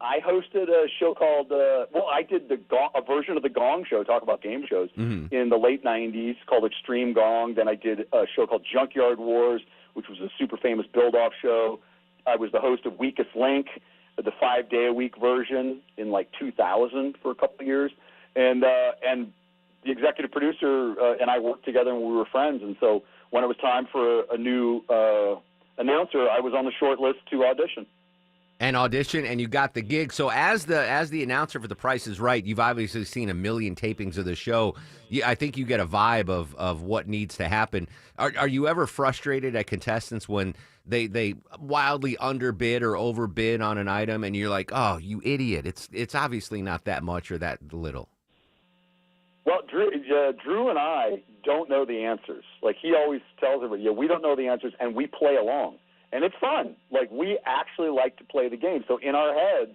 I hosted a show called, I did a version of the Gong Show, talk about game shows, in the late 90s called Extreme Gong. Then I did a show called Junkyard Wars, which was a super famous build-off show. I was the host of Weakest Link, the 5-day-a-week version in like 2000 for a couple of years. And the executive producer and I worked together and we were friends. And so when it was time for a new announcer, I was on the short list to audition. And you got the gig. So as the announcer for The Price is Right, you've obviously seen a million tapings of the show. I think you get a vibe of what needs to happen. Are you ever frustrated at contestants when they wildly underbid or overbid on an item, and you're like, oh, you idiot! It's obviously not that much or that little. Well, Drew and I don't know the answers. Like he always tells everybody, we don't know the answers, and we play along. And it's fun. Like, we actually like to play the game. So in our heads,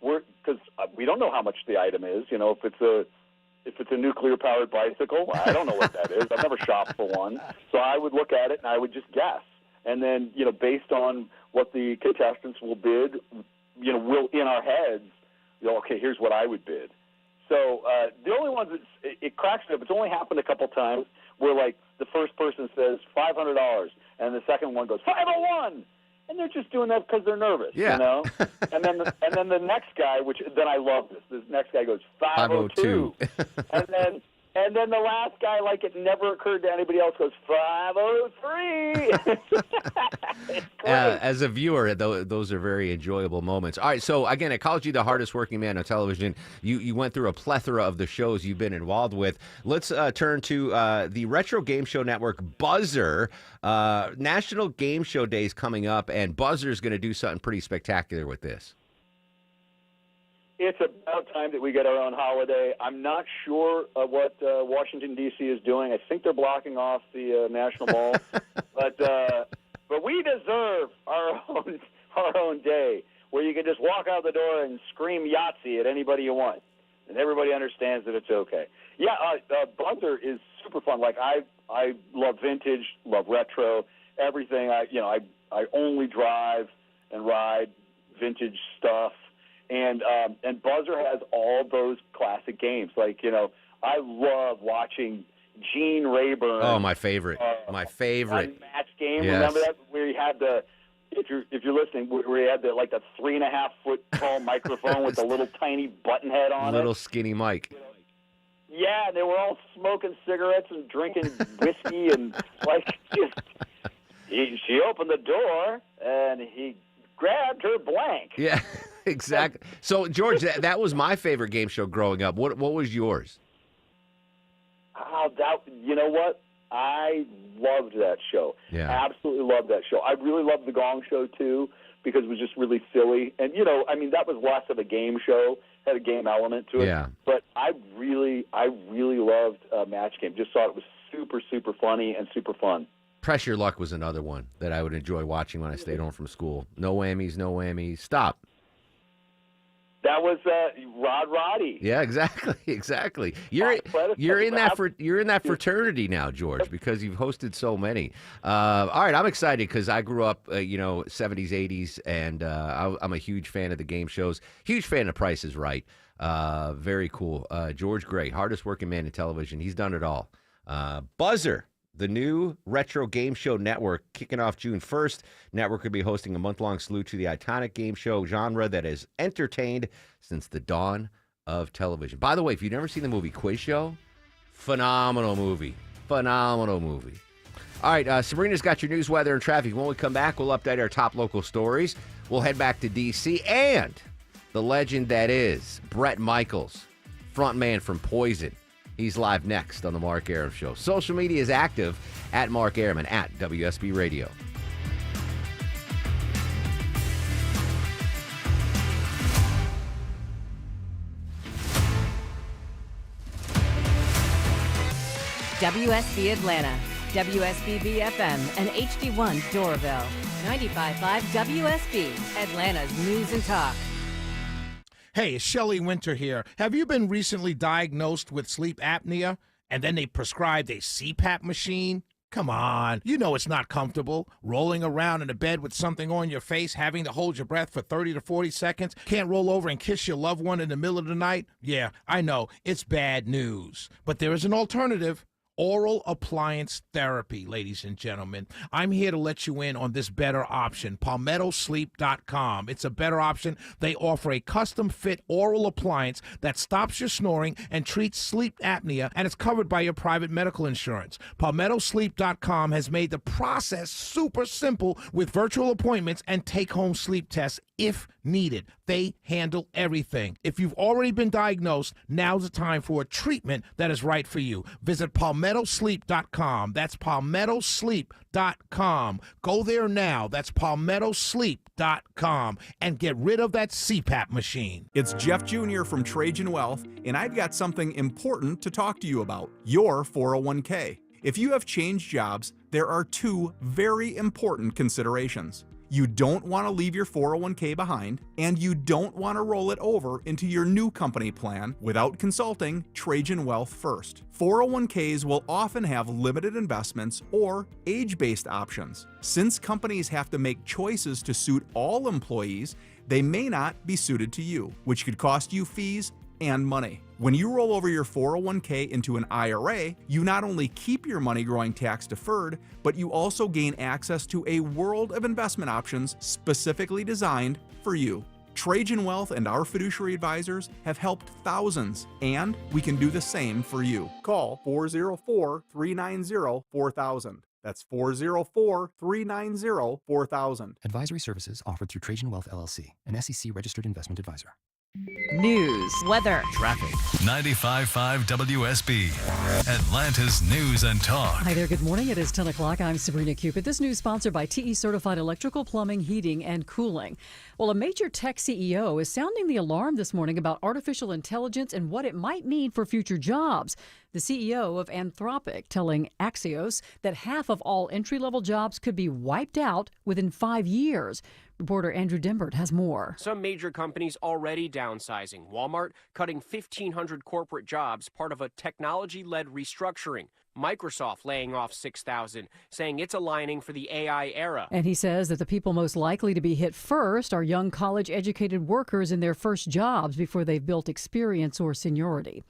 because we don't know how much the item is. If it's a nuclear-powered bicycle, I don't know what that is. I've never shopped for one. So I would look at it, and I would just guess. And then, based on what the contestants will bid, we'll, in our heads, okay, here's what I would bid. So the only ones that it cracks me up, it's only happened a couple times where, like, the first person says $500, and the second one goes $501, and they're just doing that because they're nervous, And then the next guy, then I love this. This next guy goes $502, and then the last guy, like it never occurred to anybody else, goes $503. It's great. As a viewer, those are very enjoyable moments. All right, so again, I called you the hardest working man on television. You went through a plethora of the shows you've been involved with. Let's turn to the Retro Game Show Network Buzzer. National Game Show Day is coming up, and Buzzer's going to do something pretty spectacular with this. It's about time that we get our own holiday. I'm not sure what Washington, D.C. is doing. I think they're blocking off the National Mall. But we deserve our own day where you can just walk out the door and scream Yahtzee at anybody you want. And everybody understands that it's okay. Yeah, Buzzer is super fun. Like, I love vintage, love retro, everything. I only drive and ride vintage stuff. And Buzzer has all those classic games. Like, I love watching Gene Rayburn. Oh, my favorite. My favorite. Match game. Yes. Remember that? Where he had if you're listening, where he had the 3.5-foot tall microphone with the little tiny button head on little skinny mic. Yeah, they were all smoking cigarettes and drinking whiskey and she opened the door and he grabbed her blank. Yeah, exactly. So, George, that was my favorite game show growing up. What was yours? You know what? I loved that show. Yeah. Absolutely loved that show. I really loved the Gong Show, too, because it was just really silly. And, that was less of a game show, had a game element to it. Yeah. But I really loved Match Game. Just thought it was super, super funny and super fun. Press Your Luck was another one that I would enjoy watching when I stayed home from school. No whammies. Stop. That was Rod Roddy. Yeah, exactly. You're in that fraternity now, George, because you've hosted so many. All right, I'm excited because I grew up, 70s, 80s, and I'm a huge fan of the game shows. Huge fan of Price is Right. Very cool. George Gray, hardest working man in television. He's done it all. Buzzer. The new Retro Game Show Network kicking off June 1st. Network will be hosting a month-long salute to the iconic game show genre that has entertained since the dawn of television. By the way, if you've never seen the movie Quiz Show, phenomenal movie. Phenomenal movie. All right, Sabrina's got your news, weather, and traffic. When we come back, we'll update our top local stories. We'll head back to D.C. and the legend that is Bret Michaels, frontman from Poison. He's live next on The Mark Arum Show. Social media is active at Mark Arum and at WSB Radio. WSB Atlanta, WSB FM, and HD1 Doraville. 95.5 WSB, Atlanta's News and Talk. Hey, it's Shelley Winter here. Have you been recently diagnosed with sleep apnea and then they prescribed a CPAP machine? Come on, you know it's not comfortable. Rolling around in a bed with something on your face, having to hold your breath for 30 to 40 seconds, can't roll over and kiss your loved one in the middle of the night? Yeah, I know, it's bad news. But there is an alternative. Oral appliance therapy, ladies and gentlemen. I'm here to let you in on this better option, PalmettoSleep.com. It's a better option. They offer a custom-fit oral appliance that stops your snoring and treats sleep apnea, and it's covered by your private medical insurance. PalmettoSleep.com has made the process super simple with virtual appointments and take-home sleep tests if needed. They handle everything. If you've already been diagnosed, now's the time for a treatment that is right for you. Visit PalmettoSleep.com. That's PalmettoSleep.com. Go there now. That's PalmettoSleep.com and get rid of that CPAP machine. It's Jeff Jr. from Trajan Wealth, and I've got something important to talk to you about, your 401k. If you have changed jobs, there are two very important considerations. You don't want to leave your 401k behind, and you don't want to roll it over into your new company plan without consulting Trajan Wealth first. 401ks will often have limited investments or age-based options. Since companies have to make choices to suit all employees, they may not be suited to you, which could cost you fees and money. When you roll over your 401k into an IRA, you not only keep your money growing tax deferred, but you also gain access to a world of investment options specifically designed for you. Trajan Wealth and our fiduciary advisors have helped thousands, and we can do the same for you. Call 404-390-4000. That's 404-390-4000. Advisory services offered through Trajan Wealth LLC, an SEC registered investment advisor. News, weather, traffic. 95.5 WSB, Atlanta's News and Talk. Hi there, good morning. It is 10 o'clock. I'm Sabrina Cupid. This news sponsored by TE Certified Electrical, Plumbing, Heating, and Cooling. Well, a major tech CEO is sounding the alarm this morning about artificial intelligence and what it might mean for future jobs. The CEO of Anthropic telling Axios that half of all entry-level jobs could be wiped out within 5 years. Reporter Andrew Dimbert has more. Some major companies already downsizing. Walmart cutting 1,500 corporate jobs, part of a technology-led restructuring. Microsoft laying off 6,000, saying it's aligning for the AI era. And he says that the people most likely to be hit first are young college-educated workers in their first jobs before they've built experience or seniority.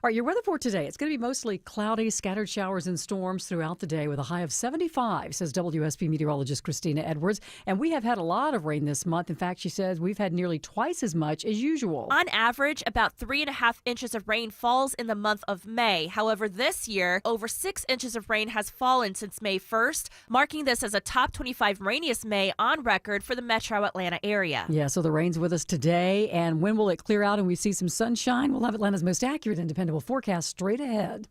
All right, your weather for today. It's going to be mostly cloudy, scattered showers and storms throughout the day with a high of 75, says WSB meteorologist Christina Edwards. And we have had a lot of rain this month. In fact, she says we've had nearly twice as much as usual. On average, about 3.5 inches of rain falls in the month of May. However, this year, over 6 inches of rain has fallen since May 1st, marking this as a top 25 rainiest May on record for the metro Atlanta area. Yeah, so the rain's with us today. And when will it clear out and we see some sunshine? We'll have Atlanta's most accurate and dependable forecast straight ahead.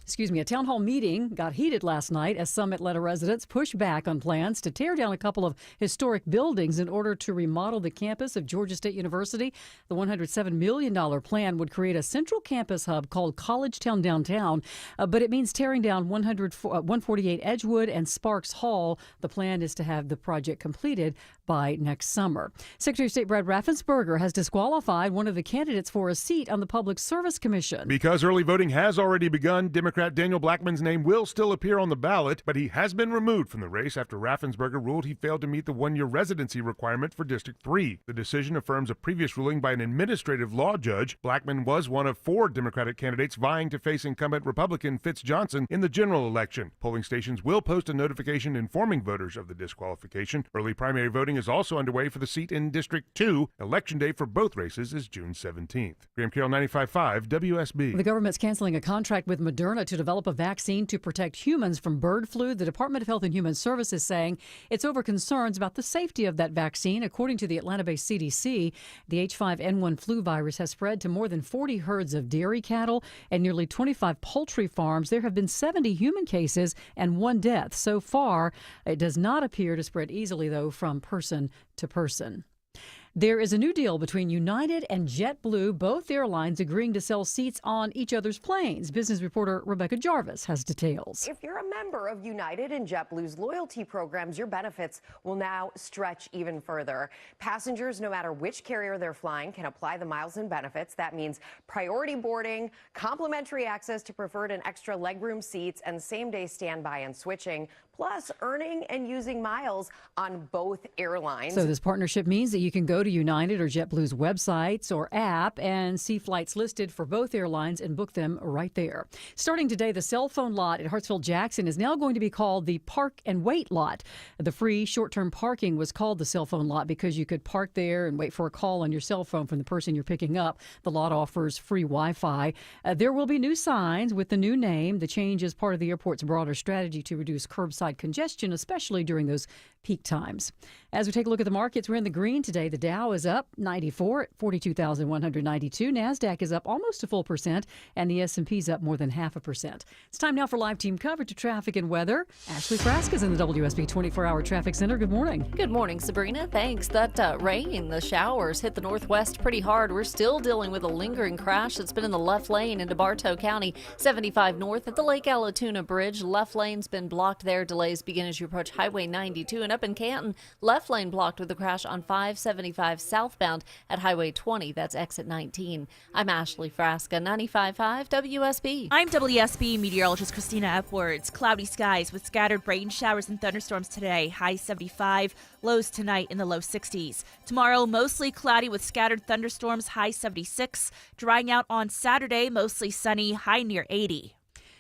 A town hall meeting got heated last night as some Atlanta residents pushed back on plans to tear down a couple of historic buildings in order to remodel the campus of Georgia State University. The $107 million plan would create a central campus hub called College Town Downtown, but it means tearing down 148 Edgewood and Sparks Hall. The plan is to have the project completed by next summer. Secretary of State Brad Raffensperger has disqualified one of the candidates for a seat on the Public Service Commission. Because early voting has already begun, Democrats Democrat Daniel Blackman's name will still appear on the ballot, but he has been removed from the race after Raffensperger ruled he failed to meet the one-year residency requirement for District 3. The decision affirms a previous ruling by an administrative law judge. Blackman was one of 4 Democratic candidates vying to face incumbent Republican Fitz Johnson in the general election. Polling stations will post a notification informing voters of the disqualification. Early primary voting is also underway for the seat in District 2. Election day for both races is June 17th. Graham Carroll, 95.5 WSB. The government's canceling a contract with Moderna to develop a vaccine to protect humans from bird flu. The Department of Health and Human Services saying it's over concerns about the safety of that vaccine. According to the Atlanta-based CDC, the H5N1 flu virus has spread to more than 40 herds of dairy cattle and nearly 25 poultry farms. There have been 70 human cases and 1 death. So far, it does not appear to spread easily, though, from person to person. There is a new deal between United and JetBlue, both airlines agreeing to sell seats on each other's planes. Business reporter Rebecca Jarvis has details. If you're a member of United and JetBlue's loyalty programs, your benefits will now stretch even further. Passengers, no matter which carrier they're flying, can apply the miles and benefits. That means priority boarding, complimentary access to preferred and extra legroom seats, and same-day standby and switching, plus earning and using miles on both airlines. So this partnership means that you can go to United or JetBlue's websites or app and see flights listed for both airlines and book them right there. Starting today, the cell phone lot at Hartsfield-Jackson is now going to be called the Park and Wait lot. The free short-term parking was called the cell phone lot because you could park there and wait for a call on your cell phone from the person you're picking up. The lot offers free Wi-Fi. There will be new signs with the new name. The change is part of the airport's broader strategy to reduce curbside congestion, especially during those peak times. As we take a look at the markets, we're in the green today. The Dow is up 94 at 42,192. NASDAQ is up almost a full percent, and the S&P is up more than 0.5%. It's time now for live team coverage of traffic and weather. Ashley Frasca is in the WSB 24-hour traffic center. Good morning. Good morning, Sabrina. Thanks. That rain, the showers hit the northwest pretty hard. We're still dealing with a lingering crash that's been in the left lane into Bartow County, 75 north at the Lake Allatoona Bridge. Left lane's been blocked there. Delays begin as you approach Highway 92. And up in Canton, left lane blocked with a crash on 575 southbound at Highway 20. That's exit 19. I'm Ashley Frasca, 95.5 WSB. I'm WSB meteorologist Christina Epwards. Cloudy skies with scattered rain showers and thunderstorms today. High 75, lows tonight in the low 60s. Tomorrow, mostly cloudy with scattered thunderstorms. High 76. Drying out on Saturday, mostly sunny. High near 80.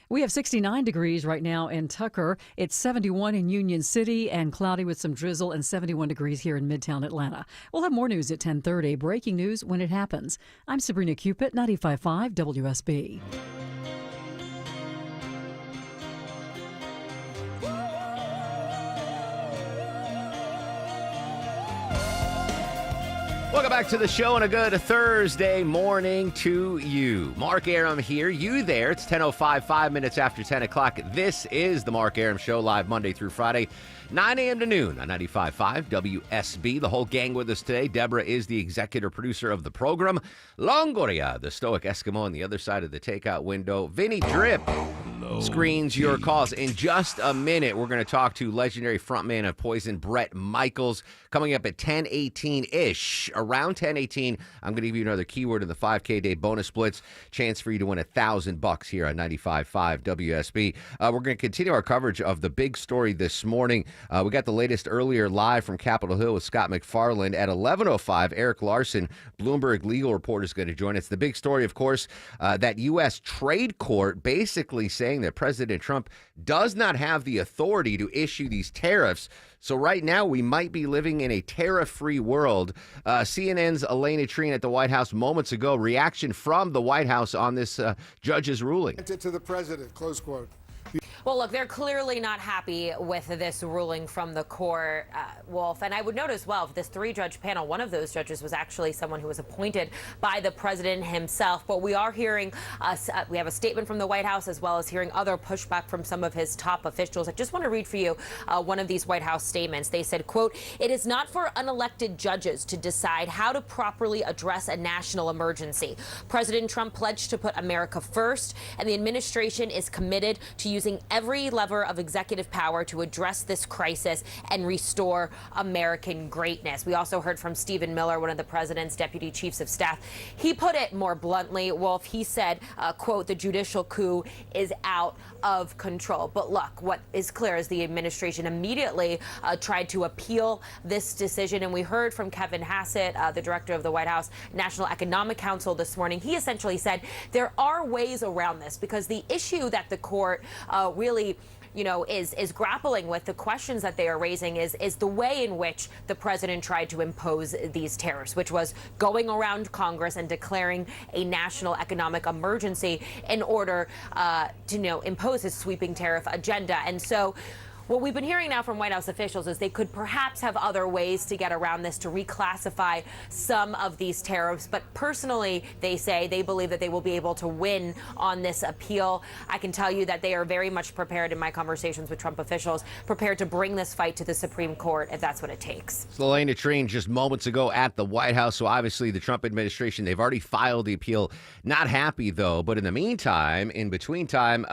We have 69 degrees right now in Tucker. It's 71 in Union City and cloudy with some drizzle, and 71 degrees here in Midtown Atlanta. We'll have more news at 10:30. Breaking news when it happens. I'm Sabrina Cupid, 95.5 WSB. Welcome back to the show and a good Thursday morning to you. Mark Arum here, you there. It's 10:05, 5 minutes after 10 o'clock. This is the Mark Arum Show, live Monday through Friday, 9 a.m. to noon on 95.5 WSB. The whole gang with us today. Deborah is the executive producer of the program. Longoria, the stoic Eskimo on the other side of the takeout window. Vinny Drip screens your calls. In just a minute, we're going to talk to legendary frontman of Poison, Bret Michaels, coming up at 10:18-ish. Around 10:18, I'm going to give you another keyword in the 5K day bonus splits. Chance for you to win $1,000 here on 95.5 WSB. We're going to continue our coverage of the big story this morning. We got the latest earlier live from Capitol Hill with Scott McFarland. At 11:05, Eric Larson, Bloomberg legal reporter, is going to join us. The big story, of course, that U.S. trade court basically saying that President Trump does not have the authority to issue these tariffs. So right now, we might be living in a tariff-free world. CNN's Elena Trine at the White House moments ago. Reaction from the White House on this judge's ruling. To the president, close quote. Well, look, they're clearly not happy with this ruling from the court, Wolf. And I would note as well, this 3-judge panel, one of those judges was actually someone who was appointed by the president himself. But we are hearing, we have a statement from the White House as well as hearing other pushback from some of his top officials. I just want to read for you one of these White House statements. They said, quote, "It is not for unelected judges to decide how to properly address a national emergency. President Trump pledged to put America first, and the administration is committed to using every lever of executive power to address this crisis and restore American greatness. We also heard from Stephen Miller, one of the president's deputy chiefs of staff. He put it more bluntly, Wolf. He said, quote, the judicial coup is out of control. But look, what is clear is the administration immediately tried to appeal this decision. And we heard from Kevin Hassett, the director of the White House National Economic Council this morning. He essentially said there are ways around this because the issue that the court really is grappling with, the questions that they are raising is the way in which the president tried to impose these tariffs, which was going around Congress and declaring a national economic emergency in order to impose his sweeping tariff agenda. And so what we've been hearing now from White House officials is they could perhaps have other ways to get around this, to reclassify some of these tariffs. But personally, they say they believe that they will be able to win on this appeal. I can tell you that they are very much prepared, in my conversations with Trump officials, prepared to bring this fight to the Supreme Court if that's what it takes. Elena Trian just moments ago at the White House. So obviously the Trump administration, they've already filed the appeal. Not happy, though. But in the meantime, in between time,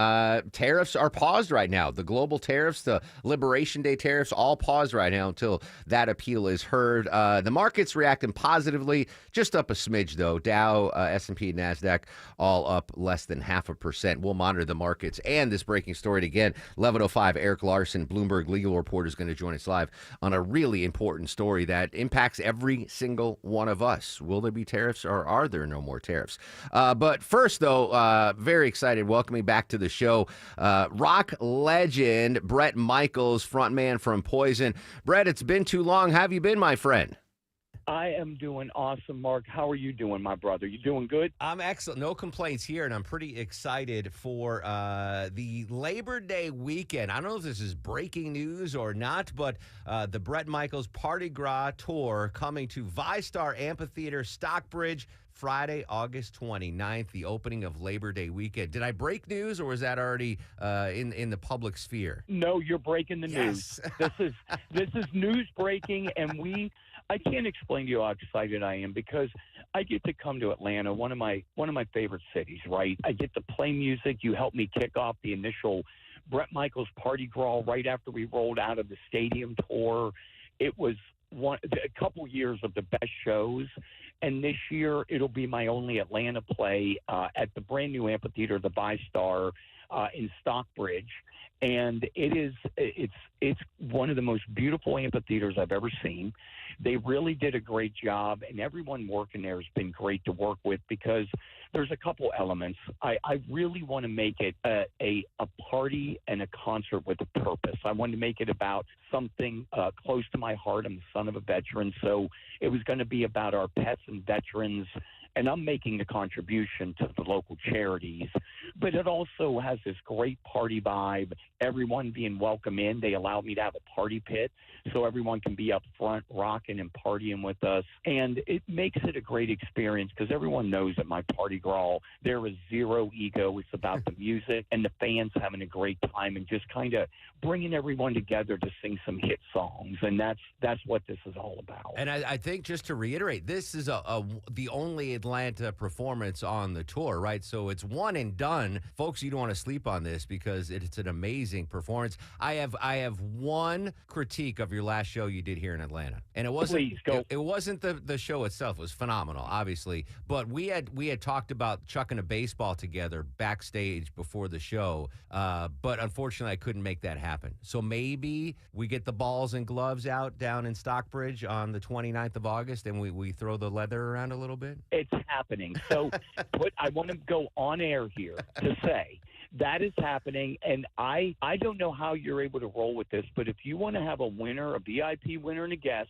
tariffs are paused right now. The global tariffs, the Liberation Day tariffs, all paused right now until that appeal is heard. The market's reacting positively, just up a smidge, though. Dow, S&P, and NASDAQ all up less than 0.5%. We'll monitor the markets and this breaking story again. 11:05, Eric Larson, Bloomberg legal reporter, is going to join us live on a really important story that impacts every single one of us. Will there be tariffs or are there no more tariffs? But first, though, very excited welcoming back to the show rock legend Bret Michaels, frontman from Poison. Bret, it's been too long. How have you been, my friend? I am doing awesome, Mark. How are you doing, my brother? You doing good? I'm excellent. No complaints here, and I'm pretty excited for the Labor Day weekend. I don't know if this is breaking news or not, but the Bret Michaels Party Gras Tour coming to VyStar Amphitheater, Stockbridge, Friday, August 29th, the opening of Labor Day weekend. Did I break news, or was that already in the public sphere? No, you're breaking the news. This is news breaking, and I can't explain to you how excited I am because I get to come to Atlanta, one of my favorite cities, right? I get to play music. You helped me kick off the initial Bret Michaels Party Gras right after we rolled out of the stadium tour. It was a couple years of the best shows. And this year, it'll be my only Atlanta play at the brand new amphitheater, the VyStar, in Stockbridge. And it's one of the most beautiful amphitheaters I've ever seen. They really did a great job, and everyone working there has been great to work with because there's a couple elements. I really want to make it a party and a concert with a purpose. I wanted to make it about something close to my heart. I'm the son of a veteran, so it was going to be about our pets and veterans. And I'm making the contribution to the local charities. But it also has this great party vibe, everyone being welcome in. They allowed me to have a party pit so everyone can be up front rocking and partying with us. And it makes it a great experience because everyone knows at my Party Gras, there is zero ego. It's about the music and the fans having a great time and just kind of bringing everyone together to sing some hit songs. And that's what this is all about. And I think just to reiterate, this is the only Atlanta performance on the tour, right? So it's one and done. Folks, you don't want to sleep on this because it's an amazing performance. I have one critique of your last show you did here in Atlanta. And it wasn't it wasn't the show itself. It was phenomenal, obviously. But we had talked about chucking a baseball together backstage before the show. But unfortunately I couldn't make that happen. So maybe we get the balls and gloves out down in Stockbridge on the 29th of August and we throw the leather around a little bit. It's happening. So I want to go on air here to say that is happening, and I don't know how you're able to roll with this, but if you want to have a winner, a VIP winner, and a guest,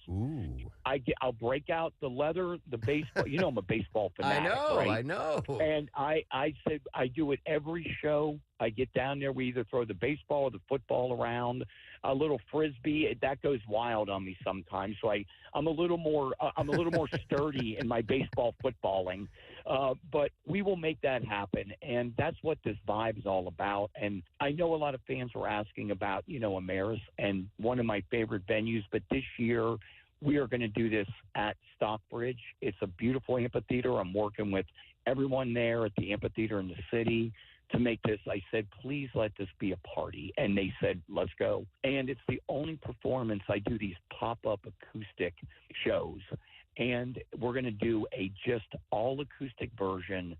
I'll break out the leather, the baseball. You know I'm a baseball fanatic, I know. And I said I do it every show. I get down there, we either throw the baseball or the football around, a little frisbee. That goes wild on me sometimes. So I'm a little more sturdy in my baseball footballing. But we will make that happen, and that's what this vibe is all about. And I know a lot of fans were asking about, Ameris and one of my favorite venues, but this year we are going to do this at Stockbridge. It's a beautiful amphitheater. I'm working with everyone there at the amphitheater in the city to make this. I said, please let this be a party. And they said, let's go. And it's the only performance. I do these pop-up acoustic shows. And we're going to do a just all-acoustic version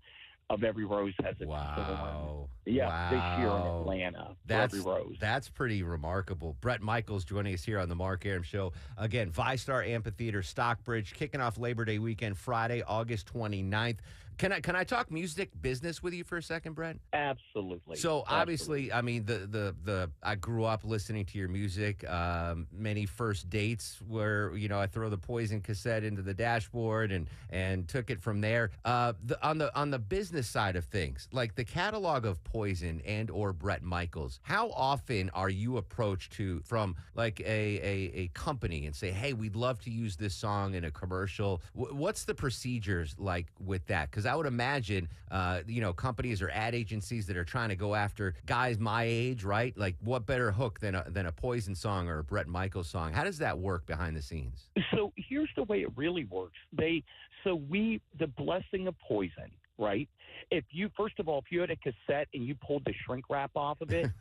of Every Rose Has its Thorn. Yeah, this year in Atlanta. Every Rose. That's pretty remarkable. Bret Michaels joining us here on the Mark Arum Show. Again, VyStar Amphitheater, Stockbridge, kicking off Labor Day weekend, Friday, August 29th. Can I talk music business with you for a second, Bret? Absolutely. So obviously, I mean, I grew up listening to your music. Many first dates where I throw the Poison cassette into the dashboard and took it from there. On the business side of things, like the catalog of Poison and or Bret Michaels, how often are you approached from like a company and say, hey, we'd love to use this song in a commercial? What's the procedures like with that? Because I would imagine, companies or ad agencies that are trying to go after guys my age, right? Like, what better hook than a Poison song or a Bret Michaels song? How does that work behind the scenes? So here's the way it really works. The blessing of Poison, right? If you had a cassette and you pulled the shrink wrap off of it,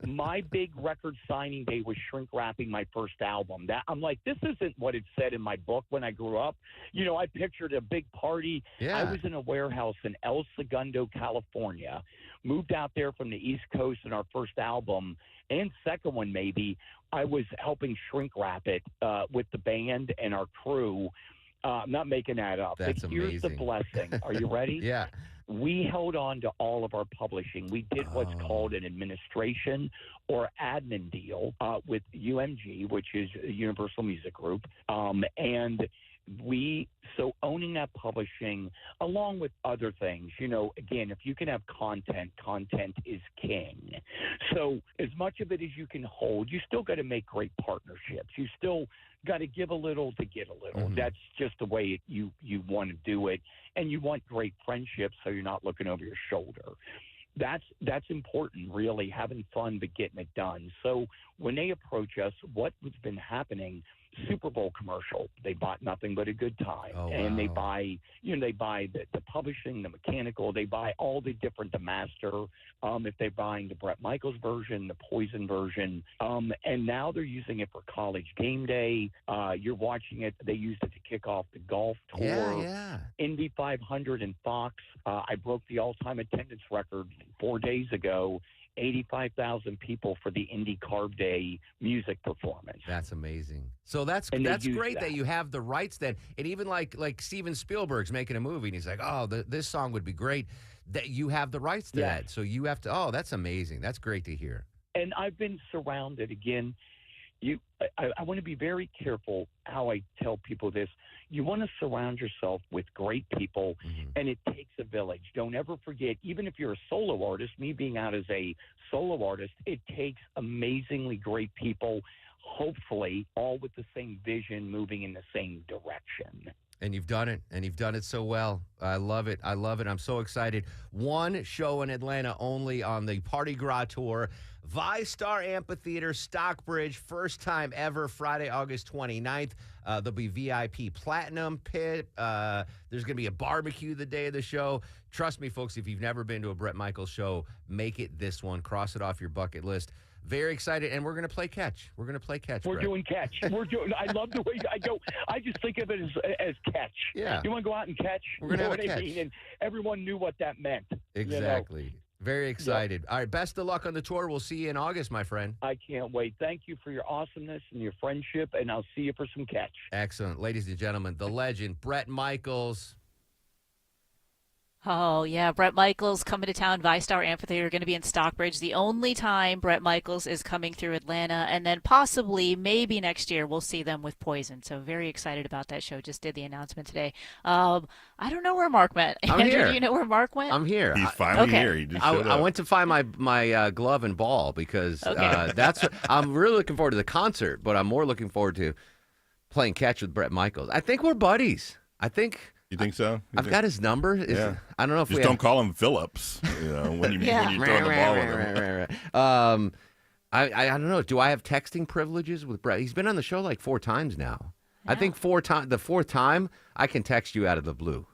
my big record signing day was shrink wrapping my first album. I'm like, this isn't what it said in my book when I grew up. I pictured a big party. Yeah. I was in a warehouse in El Segundo, California, moved out there from the East Coast in our first album and second one maybe. I was helping shrink wrap it with the band and our crew. I'm not making that up. That's but here's the amazing. blessing. Are you ready? Yeah. We held on to all of our publishing. We did what's called an administration or admin deal with UMG, which is Universal Music Group. So owning that publishing, along with other things, again, if you can have content is king. So as much of it as you can hold, you still got to make great partnerships. You still got to give a little to get a little. Mm-hmm. That's just the way you want to do it. And you want great friendships so you're not looking over your shoulder. That's important, really, having fun but getting it done. So when they approach us, what's been happening, Super Bowl commercial, they bought Nothing But a Good Time. Oh, and they wow. buy, they buy the publishing, the mechanical, they buy all the different, the master, if they're buying the Bret Michaels version, the Poison version. And now they're using it for College Game Day. You're watching it. They used it to kick off the golf tour. Yeah. Indy 500 and Fox. I broke the all-time attendance record 4 days ago. 85,000 people for the Indy Carb Day music performance. That's amazing. So that's And they use great that you have the rights then. And even like Steven Spielberg's making a movie and he's like, this song would be great. That you have the rights to that. So you have to, that's amazing. That's great to hear. And I've been surrounded again. I want to be very careful how I tell people this. You want to surround yourself with great people, and it takes a village. Don't ever forget, even if you're a solo artist, me being out as a solo artist, it takes amazingly great people, hopefully all with the same vision, moving in the same direction. And you've done it, and you've done it so well. I love it. I love it. I'm so excited. One show in Atlanta only on the Party Gras Tour. VyStar Amphitheater, Stockbridge, first time ever, Friday, August 29th. There'll be VIP Platinum Pit. There's going to be a barbecue the day of the show. Trust me, folks, if you've never been to a Bret Michaels show, make it this one. Cross it off your bucket list. Very excited, and we're going to play catch. We're going to play catch. We're Bret. doing catch. I love the way I go. I just think of it as catch. Yeah. You want to go out and catch? We're gonna have a what I catch. mean? And everyone knew what that meant. Exactly. Very excited. All right, best of luck on the tour. We'll see you in August, my friend. I can't wait. Thank you for your awesomeness and your friendship, and I'll see you for some catch. Excellent. Ladies and gentlemen, the legend, Bret Michaels. Oh, yeah. Bret Michaels coming to town. VyStar Amphitheater going to be in Stockbridge. The only time Bret Michaels is coming through Atlanta. And then possibly, maybe next year, we'll see them with Poison. So very excited about that show. Just did the announcement today. I don't know where Mark went. I'm Andrew, here. do you know where Mark went? I'm here. He's finally Okay. here. He just showed I up. went to find my glove and ball because that's I'm really looking forward to the concert, but I'm more looking forward to playing catch with Bret Michaels. I think we're buddies. You think so? I've got his number. Yeah. I don't know if Just we don't call him Phillips. When you Yeah. when you throw the ball with him. I don't know. Do I have texting privileges with Bret? He's been on the show like 4 times now. I think the fourth time I can text you out of the blue.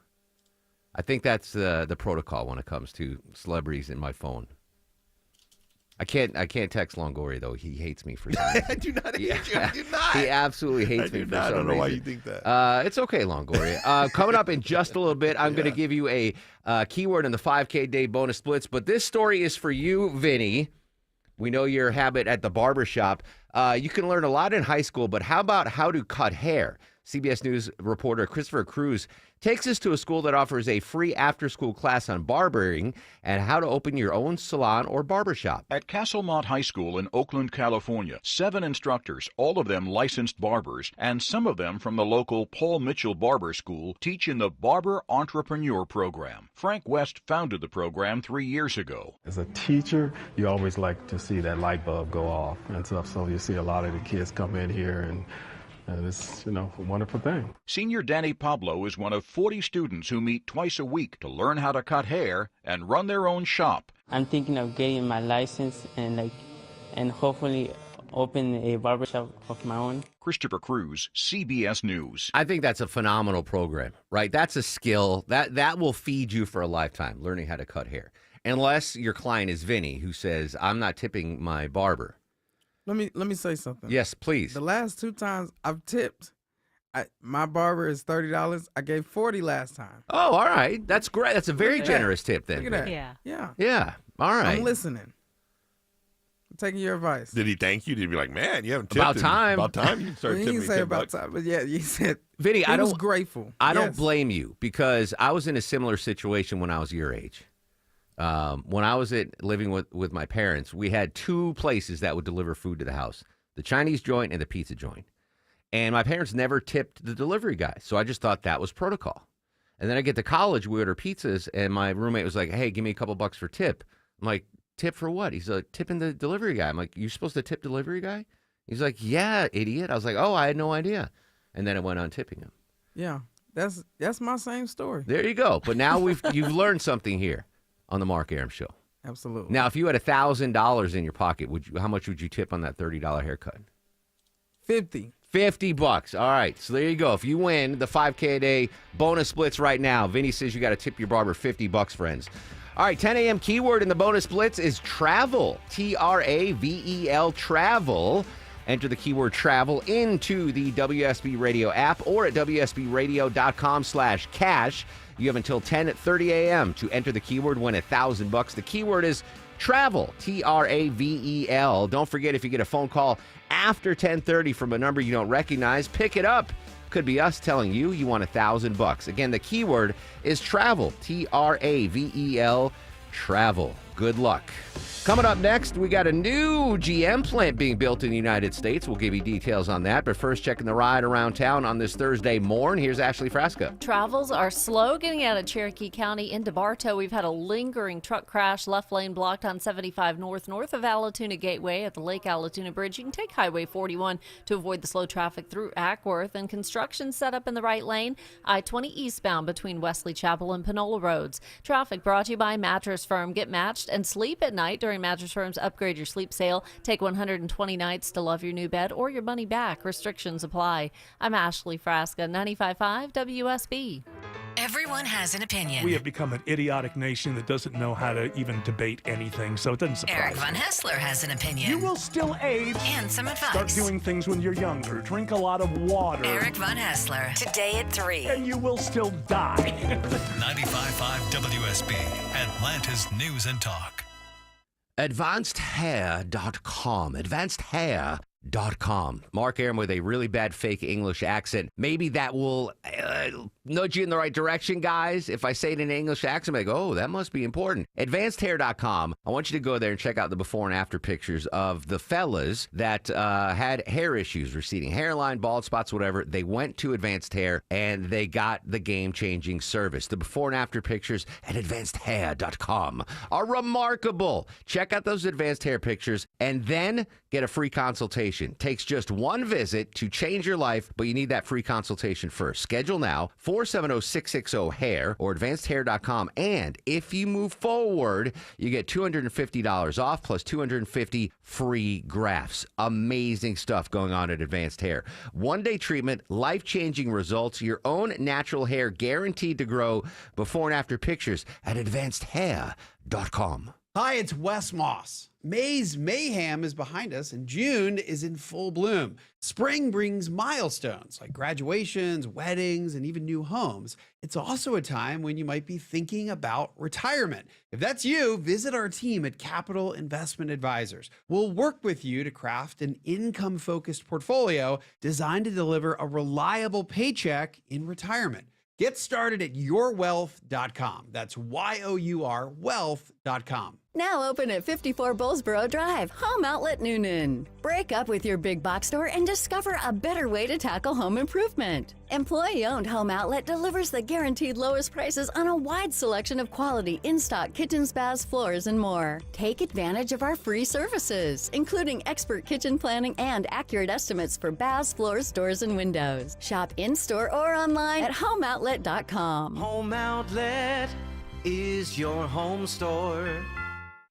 I think that's the protocol when it comes to celebrities in my phone. I can't text Longoria though. He hates me for some reason. I do not hate you. I do not. He absolutely hates me for some reason. I don't know why you think that. It's okay, Longoria. Coming up in just a little bit, I'm going to give you a keyword in the 5K day bonus splits. But this story is for you, Vinny. We know your habit at the barbershop. You can learn a lot in high school, but how about how to cut hair? CBS News reporter Christopher Cruz takes us to a school that offers a free after-school class on barbering and how to open your own salon or barbershop. At Castlemont High School in Oakland, California, 7 instructors, all of them licensed barbers, and some of them from the local Paul Mitchell Barber School, teach in the Barber Entrepreneur Program. Frank West founded the program 3 years ago. As a teacher, you always like to see that light bulb go off and stuff, so you see a lot of the kids come in here and it's, a wonderful thing. Senior Danny Pablo is one of 40 students who meet twice a week to learn how to cut hair and run their own shop. I'm thinking of getting my license and hopefully open a barbershop of my own. Christopher Cruz, CBS News. I think that's a phenomenal program, right? That's a skill that will feed you for a lifetime, learning how to cut hair. Unless your client is Vinny, who says, I'm not tipping my barber. Let me say something. Yes, please. The last 2 times I've tipped, my barber is $30. I gave $40 last time. Oh, all right. That's great. That's a very generous tip then. Look at that. Yeah. All right. I'm listening. I'm taking your advice. Did he thank you? Did he be like, man, you haven't tipped About time. About time you started tipping He me didn't say about $10. time, but yeah, you said Vinny, he was grateful. I don't blame you because I was in a similar situation when I was your age. When I was living with my parents, we had 2 places that would deliver food to the house. The Chinese joint and the pizza joint. And my parents never tipped the delivery guy. So I just thought that was protocol. And then I get to college, we order pizzas, and my roommate was like, hey, give me a couple bucks for tip. I'm like, tip for what? He's like, tipping the delivery guy. I'm like, you're supposed to tip delivery guy? He's like, yeah, idiot. I was like, oh, I had no idea. And then it went on tipping him. Yeah, that's my same story. There you go. But now you've learned something here on the Mark Arum Show. Absolutely. Now, if you had $1,000 in your pocket, how much would you tip on that $30 haircut? $50. $50. All right. So there you go. If you win the 5K a day bonus splits right now, Vinny says you got to tip your barber $50, friends. All right. 10 a.m. keyword in the bonus splits is travel. TRAVEL, travel. Enter the keyword travel into the WSB Radio app or at WSBradio.com/cash. You have until 10:30 a.m. to enter the keyword, win $1,000. The keyword is travel, TRAVEL. Don't forget, if you get a phone call after 10:30 from a number you don't recognize, pick it up. Could be us telling you you want $1,000. Again, the keyword is travel, TRAVEL, travel. Good luck. Coming up next, we got a new GM plant being built in the United States. We'll give you details on that. But first, checking the ride around town on this Thursday morning. Here's Ashley Frasca. Travels are slow getting out of Cherokee County into Bartow. We've had a lingering truck crash, left lane blocked on 75 north of Allatoona Gateway at the Lake Allatoona Bridge. You can take Highway 41 to avoid the slow traffic through Ackworth. And construction set up in the right lane, I-20 eastbound between Wesley Chapel and Panola Roads. Traffic brought to you by Mattress Firm. Get matched and sleep at night during Mattress Firm's Upgrade Your Sleep sale. Take 120 nights to love your new bed or your money back. Restrictions apply. I'm Ashley Frasca, 95.5 WSB. Everyone has an opinion. We have become an idiotic nation that doesn't know how to even debate anything, so it doesn't surprise Eric Von Hessler has an opinion. You will still age. And some advice. Start doing things when you're younger. Drink a lot of water. Eric Von Hessler, today at 3. And you will still die. 95.5 WSB, Atlanta's News and Talk. AdvancedHair.com. AdvancedHair.com. Mark Arum with a really bad fake English accent. Maybe that will nudge you in the right direction, guys. If I say it in an English accent, I go, oh, that must be important. AdvancedHair.com. I want you to go there and check out the before and after pictures of the fellas that had hair issues, receding hairline, bald spots, whatever. They went to Advanced Hair and they got the game-changing service. The before and after pictures at AdvancedHair.com are remarkable. Check out those Advanced Hair pictures and then get a free consultation. Takes just one visit to change your life, but you need that free consultation first. Schedule now, 470-660-HAIR or AdvancedHair.com. And if you move forward, you get $250 off plus 250 free grafts. Amazing stuff going on at Advanced Hair. One-day treatment, life-changing results, your own natural hair guaranteed to grow. Before and after pictures at AdvancedHair.com. Hi, it's Wes Moss. May's mayhem is behind us, and June is in full bloom. Spring brings milestones like graduations, weddings, and even new homes. It's also a time when you might be thinking about retirement. If that's you, visit our team at Capital Investment Advisors. We'll work with you to craft an income-focused portfolio designed to deliver a reliable paycheck in retirement. Get started at yourwealth.com. That's Y-O-U-R wealth.com. Now open at 54 Bullsboro Drive, Home Outlet Noonan. Break up with your big box store and discover a better way to tackle home improvement. Employee-owned Home Outlet delivers the guaranteed lowest prices on a wide selection of quality in-stock kitchens, baths, floors, and more. Take advantage of our free services, including expert kitchen planning and accurate estimates for baths, floors, doors, and windows. Shop in-store or online at homeoutlet.com. Home Outlet is your home store.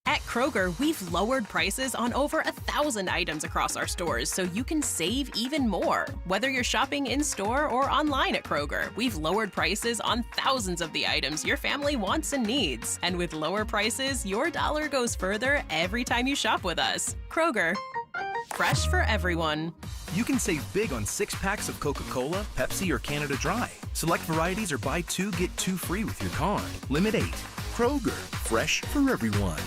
At Kroger, we've lowered prices on over 1,000 items across our stores so you can save even more. Whether you're shopping in-store or online at Kroger, we've lowered prices on thousands of the items your family wants and needs. And with lower prices, your dollar goes further every time you shop with us. Kroger, fresh for everyone. You can save big on 6-packs of Coca-Cola, Pepsi, or Canada Dry. Select varieties or buy 2, get 2 free with your card. Limit 8. Kroger, fresh for everyone.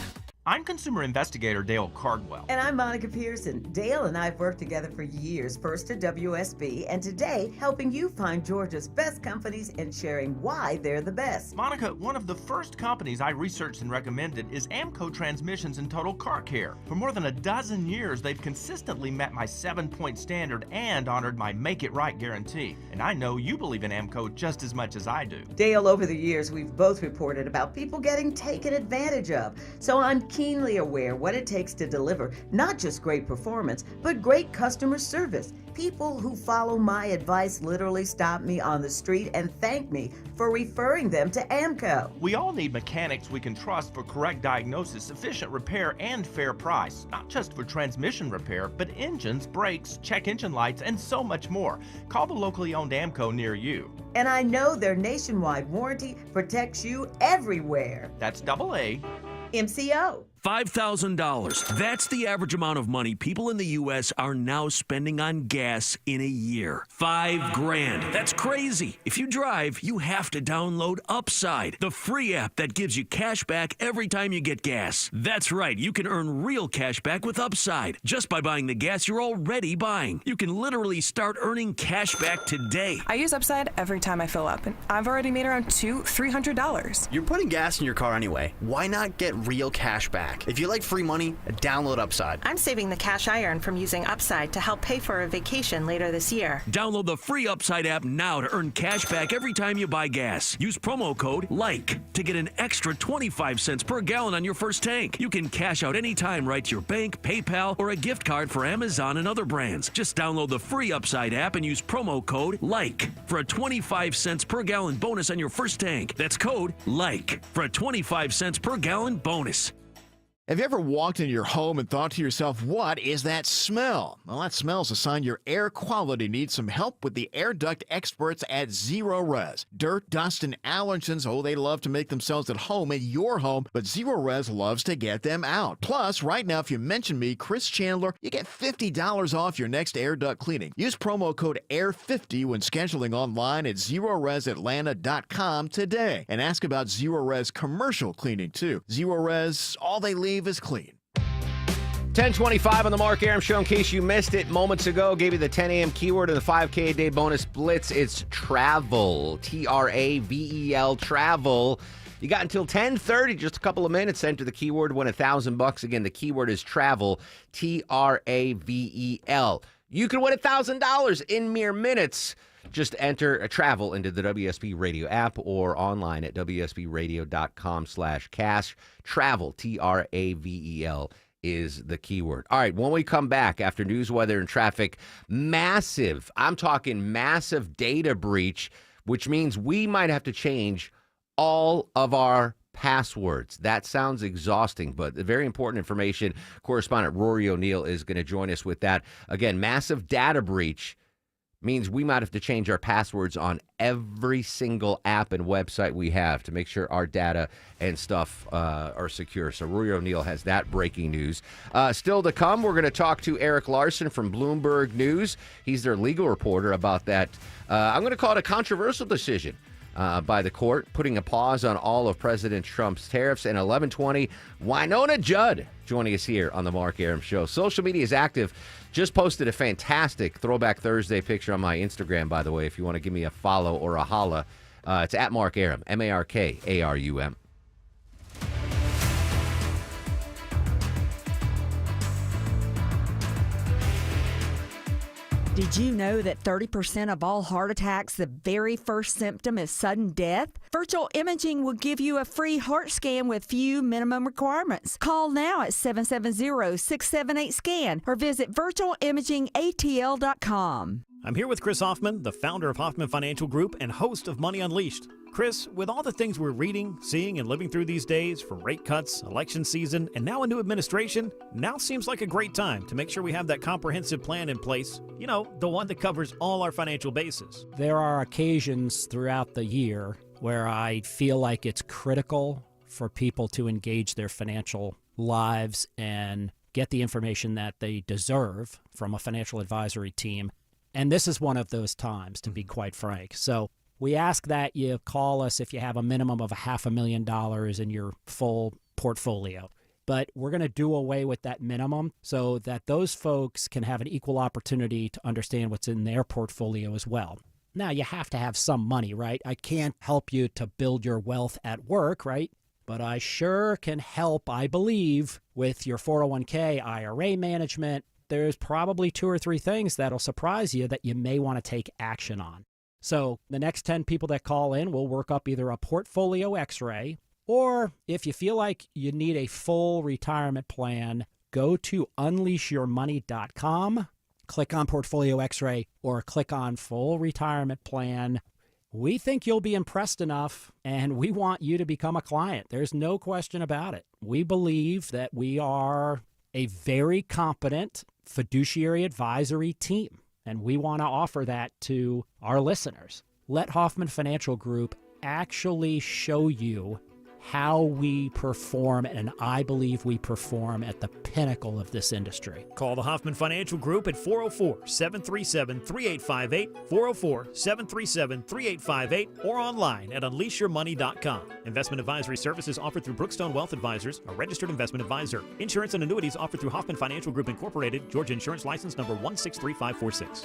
I'm consumer investigator Dale Cardwell. And I'm Monica Pearson. Dale and I have worked together for years, first at WSB, and today helping you find Georgia's best companies and sharing why they're the best. Monica, one of the first companies I researched and recommended is AMCO Transmissions and Total Car Care. For more than a dozen years, they've consistently met my 7-point standard and honored my Make It Right guarantee. And I know you believe in AMCO just as much as I do. Dale, over the years, we've both reported about people getting taken advantage of. So I'm keenly aware what it takes to deliver not just great performance, but great customer service. People who follow my advice literally stop me on the street and thank me for referring them to AMCO. We all need mechanics we can trust for correct diagnosis, efficient repair, and fair price. Not just for transmission repair, but engines, brakes, check engine lights, and so much more. Call the locally owned AMCO near you. And I know their nationwide warranty protects you everywhere. That's AA. MCO. $5,000. That's the average amount of money people in the U.S. are now spending on gas in a year. $5,000. That's crazy. If you drive, you have to download Upside, the free app that gives you cash back every time you get gas. That's right. You can earn real cash back with Upside just by buying the gas you're already buying. You can literally start earning cash back today. I use Upside every time I fill up, and I've already made around $300. You're putting gas in your car anyway. Why not get real cash back? If you like free money, download Upside. I'm saving the cash I earn from using Upside to help pay for a vacation later this year. Download the free Upside app now to earn cash back every time you buy gas. Use promo code LIKE to get an extra 25 cents per gallon on your first tank. You can cash out anytime right to your bank, PayPal, or a gift card for Amazon and other brands. Just download the free Upside app and use promo code LIKE for a 25 cents per gallon bonus on your first tank. That's code LIKE for a 25 cents per gallon bonus. Have you ever walked into your home and thought to yourself, what is that smell? Well, that smell's a sign your air quality needs some help with the air duct experts at Zero Res. Dirt, dust, and allergens, they love to make themselves at home in your home, but Zero Res loves to get them out. Plus, right now, if you mention me, Chris Chandler, you get $50 off your next air duct cleaning. Use promo code AIR50 when scheduling online at ZeroResAtlanta.com today. And ask about Zero Res commercial cleaning, too. Zero Res, all they leave is clean. 10:25 on the Mark Arum Show. In case you missed it moments ago, gave you the 10 a.m. keyword and the 5K a day bonus blitz. It's travel. Travel. Travel. You got until 10:30, just a couple of minutes. Enter the keyword, win $1,000. Again, the keyword is travel. Travel. You can win $1,000 in mere minutes. Just enter a travel into the WSB Radio app or online at WSBRadio.com/cash. Travel, Travel, is the keyword. All right, when we come back after news, weather, and traffic, I'm talking massive data breach, which means we might have to change all of our passwords. That sounds exhausting, but very important information. Correspondent Rory O'Neill is going to join us with that. Again, massive data breach. means we might have to change our passwords on every single app and website we have to make sure our data and stuff are secure. So Rory O'Neill has that breaking news. Still to come, we're going to talk to Eric Larson from Bloomberg News. He's their legal reporter about that. I'm going to call it a controversial decision by the court, putting a pause on all of President Trump's tariffs. And 11:20, Wynonna Judd joining us here on the Mark Arum Show. Social media is active. Just posted a fantastic Throwback Thursday picture on my Instagram, by the way, if you want to give me a follow or a holla. It's at Mark Arum, MarkArum. Did you know that 30% of all heart attacks, the very first symptom is sudden death? Virtual Imaging will give you a free heart scan with few minimum requirements. Call now at 770-678-SCAN or visit virtualimagingatl.com. I'm here with Chris Hoffman, the founder of Hoffman Financial Group and host of Money Unleashed. Chris, with all the things we're reading, seeing, and living through these days, from rate cuts, election season, and now a new administration, now seems like a great time to make sure we have that comprehensive plan in place. You know, the one that covers all our financial bases. There are occasions throughout the year where I feel like it's critical for people to engage their financial lives and get the information that they deserve from a financial advisory team. And this is one of those times, to be quite frank. So we ask that you call us if you have a minimum of $500,000 in your full portfolio. But we're going to do away with that minimum so that those folks can have an equal opportunity to understand what's in their portfolio as well. Now, you have to have some money, right? I can't help you to build your wealth at work, right? But I sure can help, I believe, with your 401k, IRA management. There's probably 2 or 3 things that'll surprise you that you may want to take action on. So the next 10 people that call in will work up either a portfolio x-ray, or if you feel like you need a full retirement plan, go to unleashyourmoney.com, click on portfolio x-ray, or click on full retirement plan. We think you'll be impressed enough, and we want you to become a client. There's no question about it. We believe that we are a very competent fiduciary advisory team, and we want to offer that to our listeners. Let Hoffman Financial Group actually show you how we perform, and I believe we perform at the pinnacle of this industry. Call the Hoffman Financial Group at 404-737-3858, 404-737-3858, or online at unleashyourmoney.com. Investment advisory services offered through Brookstone Wealth Advisors, a registered investment advisor. Insurance and annuities offered through Hoffman Financial Group Incorporated, Georgia Insurance License number 163546.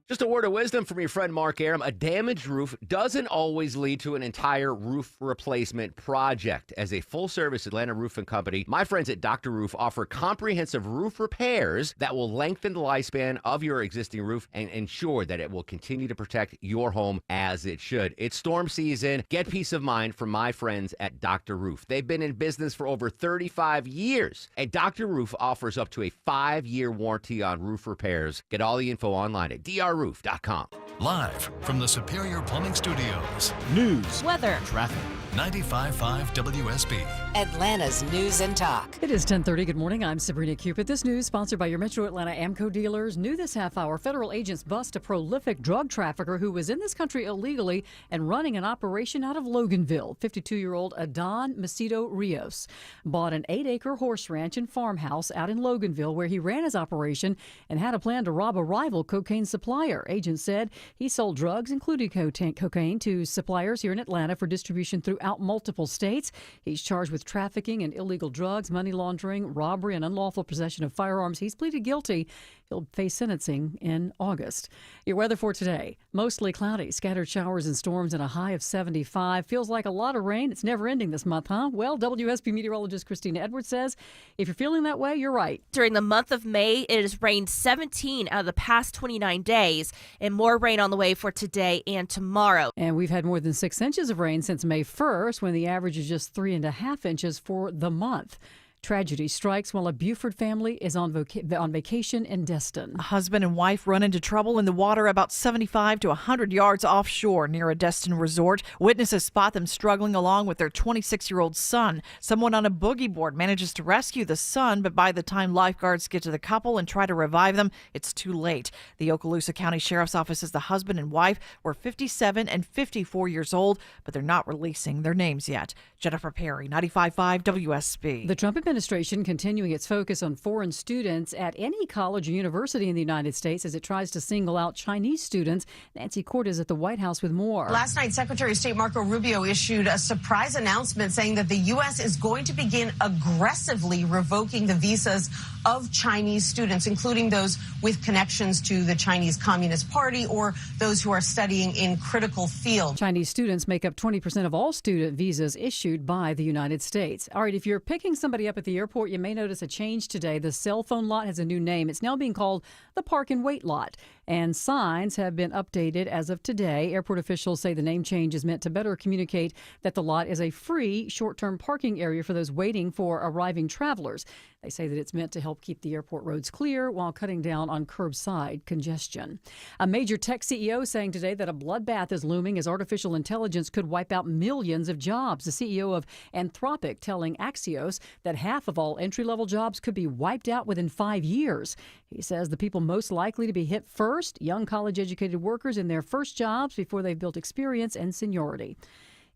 Just a word of wisdom from your friend Mark Arum. A damaged roof doesn't always lead to an entire roof replacement project. As a full-service Atlanta roofing company, my friends at Dr. Roof offer comprehensive roof repairs that will lengthen the lifespan of your existing roof and ensure that it will continue to protect your home as it should. It's storm season. Get peace of mind from my friends at Dr. Roof. They've been in business for over 35 years, and Dr. Roof offers up to a 5-year warranty on roof repairs. Get all the info online at drroof.com. Live from the Superior Plumbing Studios. News, weather, traffic. 95.5 WSB. Atlanta's News and Talk. It is 10:30. Good morning. I'm Sabrina Cupid. This news sponsored by your Metro Atlanta Amco dealers. New this half hour, federal agents bust a prolific drug trafficker who was in this country illegally and running an operation out of Loganville. 52-year-old Adon Macedo Rios bought an 8-acre horse ranch and farmhouse out in Loganville where he ran his operation and had a plan to rob a rival cocaine supplier. Agents said he sold drugs, including cocaine, to suppliers here in Atlanta for distribution throughout multiple states. He's charged with trafficking and illegal drugs, money laundering, robbery, and unlawful possession of firearms. He's pleaded guilty. He'll face sentencing in August. Your weather for today, mostly cloudy, scattered showers and storms, and a high of 75. Feels like a lot of rain. It's never ending this month, huh? Well, WSB meteorologist Christina Edwards says if you're feeling that way, you're right. During the month of May, it has rained 17 out of the past 29 days, and more rain on the way for today and tomorrow. And we've had more than 6 inches of rain since May 1st, when the average is just 3.5 inches for the month. Tragedy strikes while a Buford family is on vacation in Destin. A husband and wife run into trouble in the water about 75 to 100 yards offshore near a Destin resort. Witnesses spot them struggling along with their 26-year-old son. Someone on a boogie board manages to rescue the son, but by the time lifeguards get to the couple and try to revive them, it's too late. The Okaloosa County Sheriff's Office says the husband and wife were 57 and 54 years old, but they're not releasing their names yet. Jennifer Perry, 95.5 WSB. The Trump administration continuing its focus on foreign students at any college or university in the United States as it tries to single out Chinese students. Nancy Court is at the White House with more. Last night, Secretary of State Marco Rubio issued a surprise announcement saying that the U.S. is going to begin aggressively revoking the visas of Chinese students, including those with connections to the Chinese Communist Party or those who are studying in critical fields. Chinese students make up 20% of all student visas issued by the United States. All right, if you're picking somebody up at the airport, you may notice a change today. The cell phone lot has a new name. It's now being called the Park and Wait lot. And signs have been updated as of today. Airport officials say the name change is meant to better communicate that the lot is a free short-term parking area for those waiting for arriving travelers. They say that it's meant to help keep the airport roads clear while cutting down on curbside congestion. A major tech CEO saying today that a bloodbath is looming as artificial intelligence could wipe out millions of jobs. The CEO of Anthropic telling Axios that half of all entry-level jobs could be wiped out within 5 years. He says the people most likely to be hit first, young college-educated workers in their first jobs before they've built experience and seniority.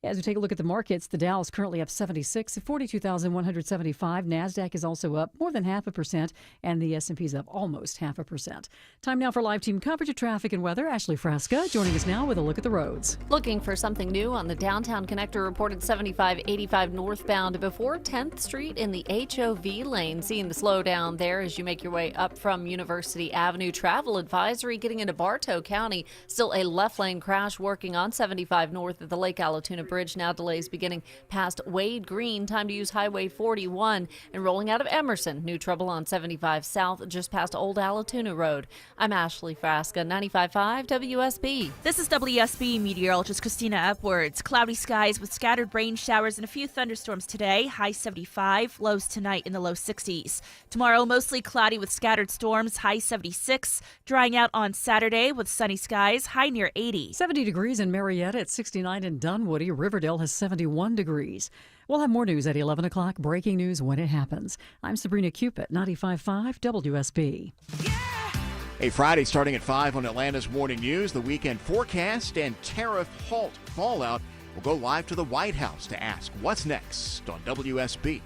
As we take a look at the markets, the Dow is currently up 76 at 42,175. NASDAQ is also up more than 0.5%, and the S&P is up almost 0.5%. Time now for live team coverage of traffic and weather. Ashley Frasca joining us now with a look at the roads. Looking for something new on the downtown connector, reported 7585 northbound before 10th Street in the HOV lane. Seeing the slowdown there as you make your way up from University Avenue. Travel advisory getting into Bartow County. Still a left lane crash working on 75 north at the Lake Allatoona Bridge. Now delays beginning past Wade Green. Time to use Highway 41. And rolling out of Emerson. New trouble on 75 south just past Old Allatoona Road. I'm Ashley Frasca, 95.5 WSB. This is WSB meteorologist Christina Upwards. Cloudy skies with scattered rain showers and a few thunderstorms today. High 75, lows tonight in the low 60s. Tomorrow, mostly cloudy with scattered storms. High 76. Drying out on Saturday with sunny skies. High near 80. 70 degrees in Marietta at 69 in Dunwoody. Riverdale has 71 degrees. We'll have more news at 11 o'clock. Breaking news when it happens. I'm Sabrina Cupid, 95.5 WSB. A Friday starting at 5 on Atlanta's Morning News. The weekend forecast and tariff halt fallout. We'll go live to the White House to ask what's next on WSB.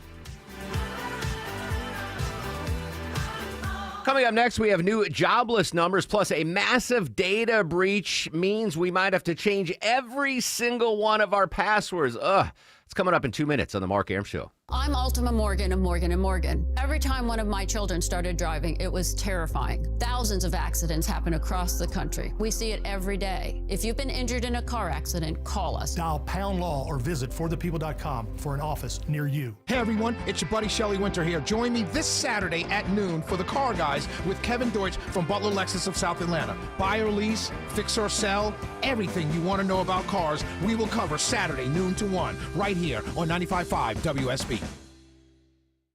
Coming up next, we have new jobless numbers, plus a massive data breach means we might have to change every single one of our passwords. It's coming up in 2 minutes on The Mark Arum Show. I'm Ultima Morgan of Morgan & Morgan. Every time one of my children started driving, it was terrifying. Thousands of accidents happen across the country. We see it every day. If you've been injured in a car accident, call us. Dial pound law or visit forthepeople.com for an office near you. Hey everyone, it's your buddy Shelly Winter here. Join me this Saturday at noon for the Car Guys with Kevin Deutsch from Butler Lexus of South Atlanta. Buy or lease, fix or sell, everything you want to know about cars, we will cover Saturday noon to 1 right here on 95.5 WSB.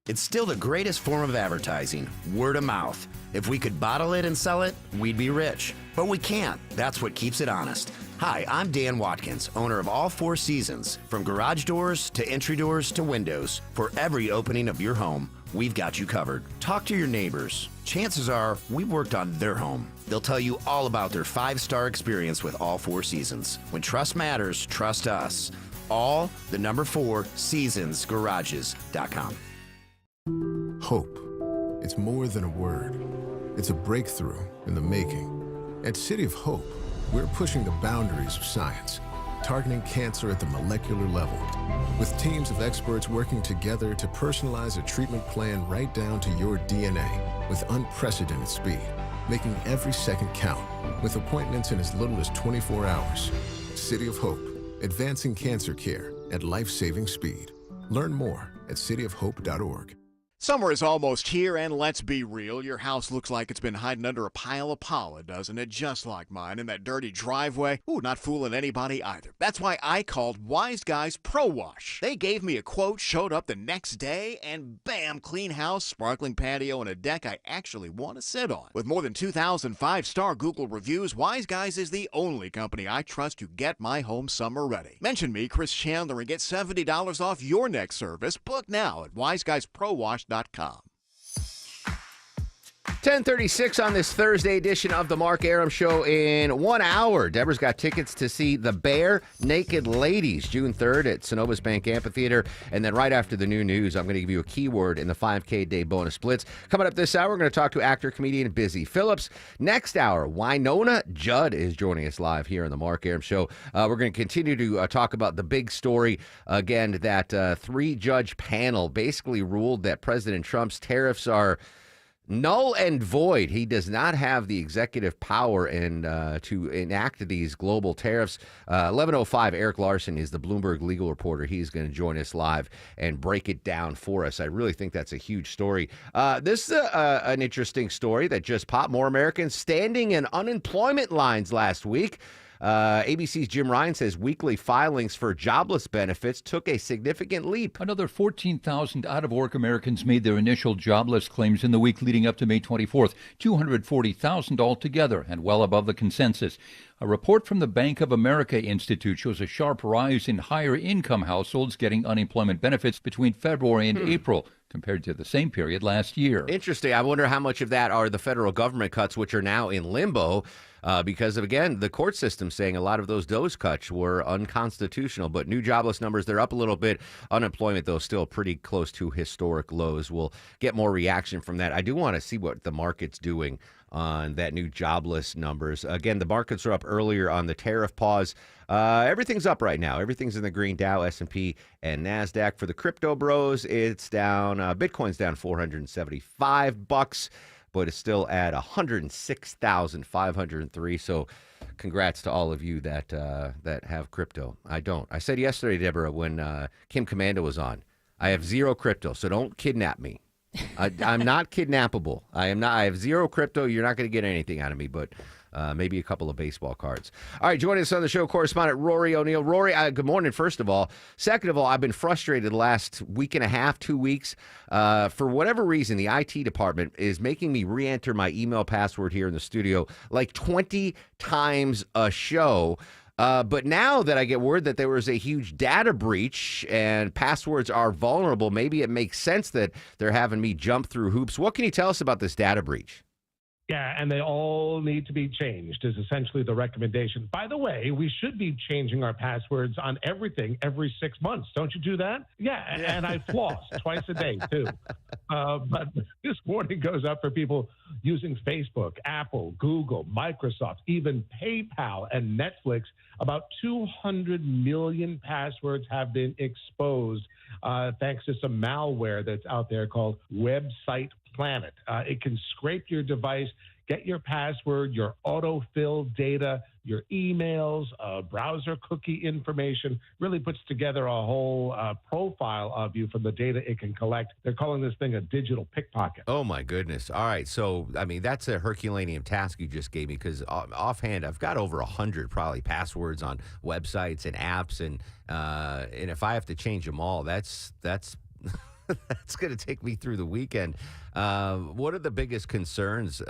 It's still the greatest form of advertising, word of mouth. If we could bottle it and sell it, we'd be rich. But we can't. That's what keeps it honest. Hi, I'm Dan Watkins, owner of All Four Seasons. From garage doors to entry doors to windows, for every opening of your home, we've got you covered. Talk to your neighbors. Chances are we've worked on their home. They'll tell you all about their 5-star experience with All Four Seasons. When trust matters, trust us. All, the number 4, seasonsgarages.com. Hope. It's more than a word. It's a breakthrough in the making. At City of Hope, we're pushing the boundaries of science, targeting cancer at the molecular level, with teams of experts working together to personalize a treatment plan right down to your DNA with unprecedented speed, making every second count, with appointments in as little as 24 hours. City of Hope, advancing cancer care at life-saving speed. Learn more at cityofhope.org. Summer is almost here, and let's be real. Your house looks like it's been hiding under a pile of pollen, doesn't it? Just like mine in that dirty driveway. Ooh, not fooling anybody either. That's why I called Wise Guys Pro Wash. They gave me a quote, showed up the next day, and bam, clean house, sparkling patio, and a deck I actually want to sit on. With more than 2,000 5-star Google reviews, Wise Guys is the only company I trust to get my home summer ready. Mention me, Chris Chandler, and get $70 off your next service. Book now at wiseguysprowash.com. 10:36 on this Thursday edition of the Mark Arum Show. In 1 hour, Deborah's got tickets to see the Bare Naked Ladies June 3rd at Synovus Bank Amphitheater. And then right after the new news, I'm going to give you a keyword in the 5K day bonus splits. Coming up this hour, we're going to talk to actor, comedian Busy Phillips. Next hour, Winona Judd is joining us live here on the Mark Arum Show. We're going to continue to talk about the big story. Again, that 3-judge panel basically ruled that President Trump's tariffs are null and void. He does not have the executive power to enact these global tariffs. 11:05, Eric Larson is the Bloomberg legal reporter. He's going to join us live and break it down for us. I really think that's a huge story. This is an interesting story that just popped. More Americans standing in unemployment lines last week. ABC's Jim Ryan says weekly filings for jobless benefits took a significant leap. Another 14,000 out-of-work Americans made their initial jobless claims in the week leading up to May 24th, 240,000 altogether, and well above the consensus. A report from the Bank of America Institute shows a sharp rise in higher-income households getting unemployment benefits between February and April, compared to the same period last year. Interesting. I wonder how much of that are the federal government cuts, which are now in limbo, because of, again, the court system saying a lot of those cuts were unconstitutional. But new jobless numbers, they're up a little bit. Unemployment, though, still pretty close to historic lows. We'll get more reaction from that. I do want to see what the market's doing on that new jobless numbers. Again, the markets are up earlier on the tariff pause. Everything's up right now. Everything's in the green. Dow, S&P, and NASDAQ. For the crypto bros, it's down. Bitcoin's down $475, but it's still at 106,503. So congrats to all of you that have crypto. I don't. I said yesterday, Deborah, when Kim Commando was on, I have zero crypto, so don't kidnap me. I'm not kidnappable. I am not. I have zero crypto. You're not going to get anything out of me, but maybe a couple of baseball cards. All right, joining us on the show, correspondent Rory O'Neill. Rory, good morning, first of all. Second of all, I've been frustrated the last week and a half, 2 weeks. For whatever reason, the IT department is making me re-enter my email password here in the studio like 20 times a show. But now that I get word that there was a huge data breach and passwords are vulnerable, maybe it makes sense that they're having me jump through hoops. What can you tell us about this data breach? Yeah, and they all need to be changed is essentially the recommendation. By the way, we should be changing our passwords on everything every 6 months. Don't you do that? Yeah, and I floss twice a day, too. But this warning goes up for people using Facebook, Apple, Google, Microsoft, even PayPal and Netflix. About 200 million passwords have been exposed thanks to some malware that's out there called Website Planet. It can scrape your device, get your password, your autofill data, your emails, browser cookie information, really puts together a whole profile of you from the data it can collect. They're calling this thing a digital pickpocket. Oh, my goodness. All right. So, I mean, that's a Herculaneum task you just gave me because offhand, I've got over 100 probably passwords on websites and apps. And if I have to change them all, that's that's going to take me through the weekend. What are the biggest concerns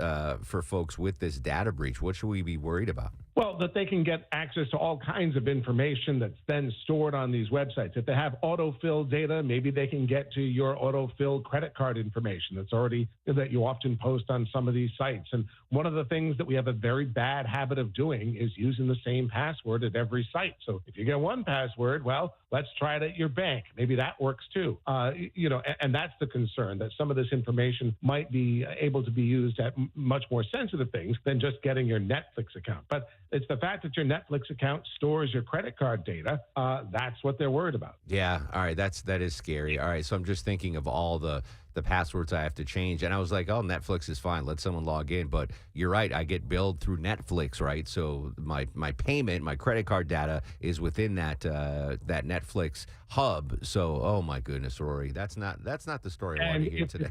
for folks with this data breach? What should we be worried about? Well, that they can get access to all kinds of information that's then stored on these websites. If they have autofill data, maybe they can get to your autofill credit card information that you often post on some of these sites. And one of the things that we have a very bad habit of doing is using the same password at every site. So if you get one password, well, let's try it at your bank. Maybe that works too. And that's the concern, that some of this information might be able to be used at much more sensitive things than just getting your Netflix account. But it's the fact that your Netflix account stores your credit card data. That's what they're worried about. Yeah. All right. That is scary. All right. So I'm just thinking of all the the passwords I have to change. And I was like, oh, Netflix is fine. Let someone log in. But you're right. I get billed through Netflix, right? So my payment, my credit card data is within that that Netflix hub. So, oh my goodness, Rory, that's not the story I want to hear today.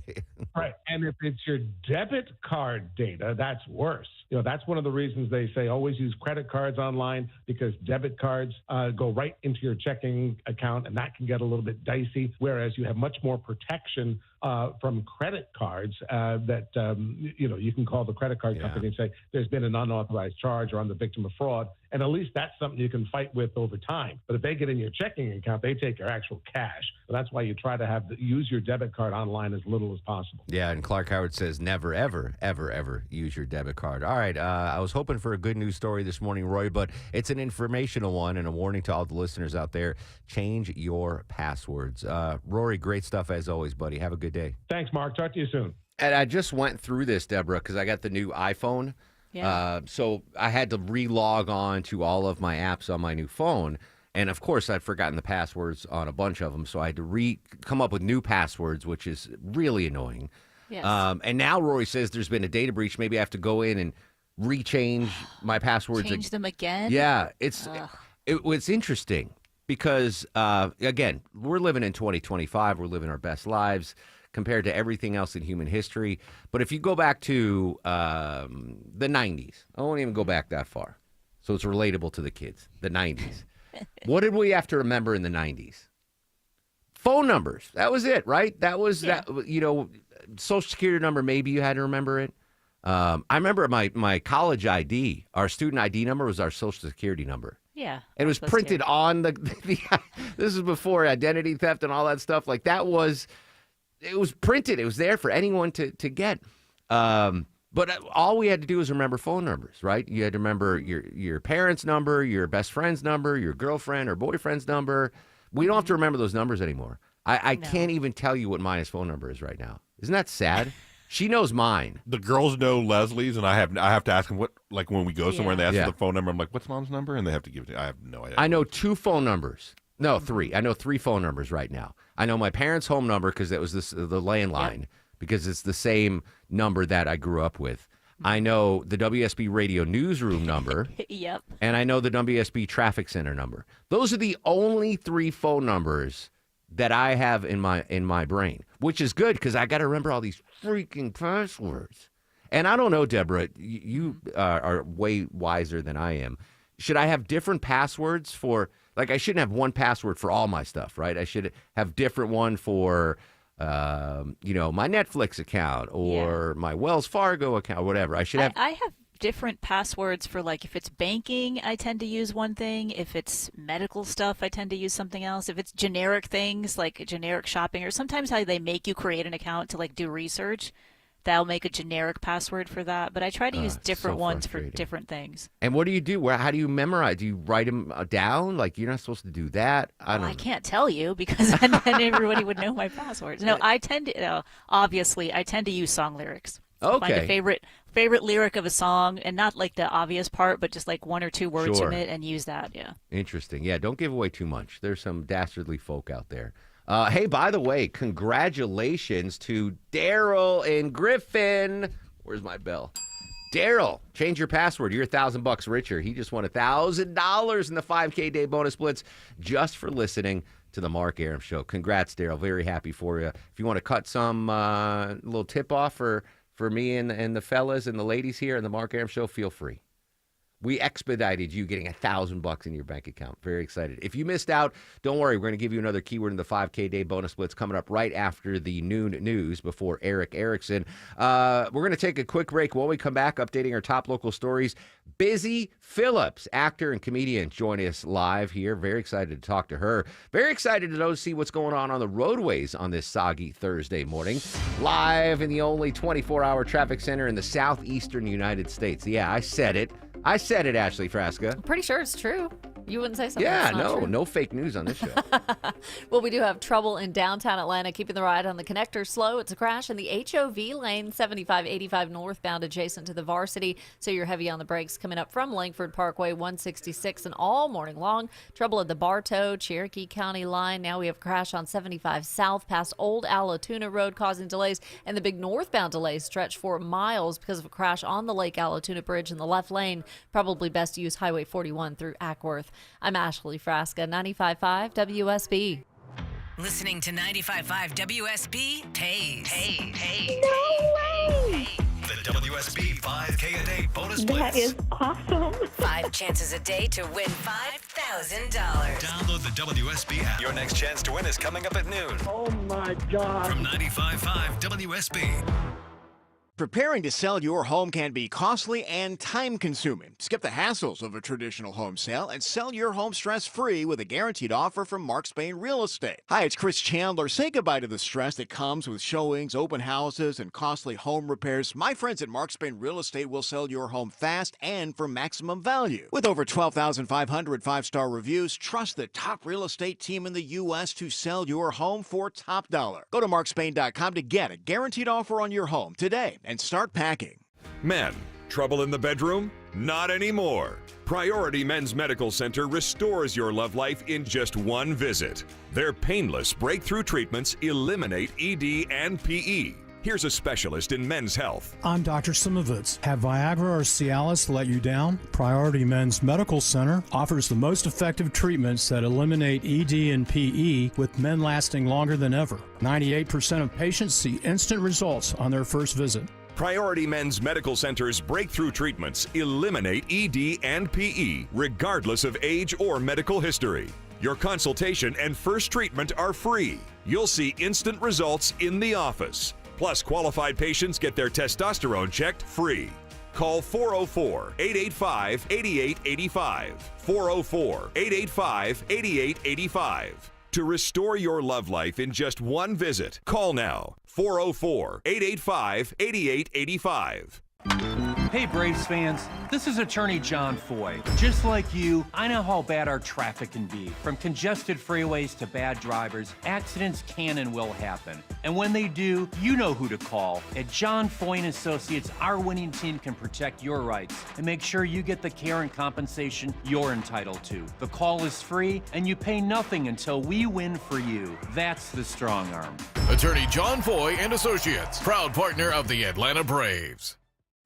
Right. And if it's your debit card data, that's worse. That's one of the reasons they say always use credit cards online, because debit cards go right into your checking account, and that can get a little bit dicey, whereas you have much more protection from credit cards that you can call the credit card company and say there's been an unauthorized charge or I'm the victim of fraud, and at least that's something you can fight with over time. But if they get in your checking account, they take your actual cash. So that's why you try to use your debit card online as little as possible. Yeah, and Clark Howard says never, ever, ever, ever use your debit card. All right, I was hoping for a good news story this morning, Roy, but it's an informational one and a warning to all the listeners out there. Change your passwords. Rory, great stuff as always, buddy. Have a good day. Thanks, Mark. Talk to you soon. And I just went through this, Deborah, because I got the new iPhone. Yeah. So I had to re-log on to all of my apps on my new phone. And, of course, I'd forgotten the passwords on a bunch of them. So I had to come up with new passwords, which is really annoying. Yes. And now Rory says there's been a data breach. Maybe I have to go in and rechange my passwords. Change them again? Yeah. It's interesting because, again, we're living in 2025. We're living our best lives compared to everything else in human history. But if you go back to the 90s, I won't even go back that far. So it's relatable to the kids, the 90s. What did we have to remember in the 90s? Phone numbers. That was it, right? That was that. Social Security number, maybe you had to remember it. I remember my college ID, our student ID number was our Social Security number. Yeah. And it was printed on the this is before identity theft and all that stuff. Like it was printed. It was there for anyone to get. But all we had to do was remember phone numbers, right? You had to remember your parents' number, your best friend's number, your girlfriend or boyfriend's number. We don't have to remember those numbers anymore. I can't even tell you what Maya's phone number is right now. Isn't that sad? She knows mine. The girls know Leslie's, and I have to ask them what, like when we go somewhere and they ask for the phone number, I'm like, what's Mom's number? And they have to give it to me. I have no idea. I know 2 phone numbers. No, 3. I know 3 phone numbers right now. I know my parents' home number because it was the landline. Yep. Because it's the same number that I grew up with. I know the WSB radio newsroom number. Yep. And I know the WSB traffic center number. Those are the only 3 phone numbers that I have in my brain, which is good because I got to remember all these freaking passwords. And I don't know, Deborah, you are way wiser than I am. Should I have different passwords for, like I shouldn't have one password for all my stuff, right? I should have different one for my Netflix account or my Wells Fargo account or whatever. I have different passwords for, like, if it's banking, I tend to use one thing. If it's medical stuff, I tend to use something else. If it's generic things, like generic shopping, or sometimes how they make you create an account to, like, do research, they'll make a generic password for that. But I try to use different ones for different things. And what do you do? How do you memorize? Do you write them down? Like, you're not supposed to do that? I can't tell you because then everybody would know my passwords. No, I tend to, obviously, I tend to use song lyrics. Okay. Find a favorite lyric of a song, and not like the obvious part, but just like 1 or 2 words from it, and use that. Yeah. Interesting. Yeah, don't give away too much. There's some dastardly folk out there. Hey, by the way, congratulations to Daryl and Griffin. Where's my bell? Daryl, change your password. You're $1,000 richer. He just won $1,000 in the 5K day bonus blitz just for listening to the Mark Arum Show. Congrats, Daryl. Very happy for you. If you want to cut some little tip off for me and the fellas and the ladies here in the Mark Arum Show, feel free. We expedited you getting $1,000 in your bank account. Very excited. If you missed out, don't worry. We're going to give you another keyword in the 5K day bonus blitz coming up right after the noon news before Eric Erickson. We're going to take a quick break. When we come back, updating our top local stories. Busy Phillips, actor and comedian, join us live here. Very excited to talk to her. Very excited to see what's going on the roadways on this soggy Thursday morning. Live in the only 24-hour traffic center in the southeastern United States. Yeah, I said it. Ashley Frasca. I'm pretty sure it's true. You wouldn't say something Yeah, that's not true. no fake news on this show. Well, we do have trouble in downtown Atlanta, keeping the ride on the connector slow. It's a crash in the HOV lane, 7585 northbound, adjacent to the Varsity. So you're heavy on the brakes coming up from Langford Parkway 166 and all morning long. Trouble at the Bartow, Cherokee County line. Now we have a crash on 75 south past Old Allatoona Road, causing delays. And the big northbound delays stretch for miles because of a crash on the Lake Allatoona Bridge in the left lane. Probably best to use Highway 41 through Ackworth. I'm Ashley Frasca, 95.5 WSB. Listening to 95.5 WSB pays. The WSB 5K a day bonus blitz. That is awesome. 5 chances a day to win $5,000. Download the WSB app. Your next chance to win is coming up at noon. Oh my God. From 95.5 WSB. Preparing to sell your home can be costly and time-consuming. Skip the hassles of a traditional home sale and sell your home stress-free with a guaranteed offer from Mark Spain Real Estate. Hi, it's Chris Chandler. Say goodbye to the stress that comes with showings, open houses, and costly home repairs. My friends at Mark Spain Real Estate will sell your home fast and for maximum value. With over 12,500 five-star reviews, trust the top real estate team in the U.S. to sell your home for top dollar. Go to markspain.com to get a guaranteed offer on your home today and start packing. Men, trouble in the bedroom? Not anymore. Priority Men's Medical Center restores your love life in just one visit. Their painless breakthrough treatments eliminate ED and PE. Here's a specialist in men's health. I'm Dr. Simovitz. Have Viagra or Cialis let you down? Priority Men's Medical Center offers the most effective treatments that eliminate ED and PE, with men lasting longer than ever. 98% of patients see instant results on their first visit. Priority Men's Medical Center's breakthrough treatments eliminate ED and PE, regardless of age or medical history. Your consultation and first treatment are free. You'll see instant results in the office. Plus, qualified patients get their testosterone checked free. Call 404-885-8885. 404-885-8885. To restore your love life in just one visit, call now. 404-885-8885. Hey Braves fans, this is attorney John Foy. Just like you, I know how bad our traffic can be. From congested freeways to bad drivers, accidents can and will happen. And when they do, you know who to call. At John Foy & Associates, our winning team can protect your rights and make sure you get the care and compensation you're entitled to. The call is free and you pay nothing until we win for you. That's the strong arm. Attorney John Foy & Associates, proud partner of the Atlanta Braves.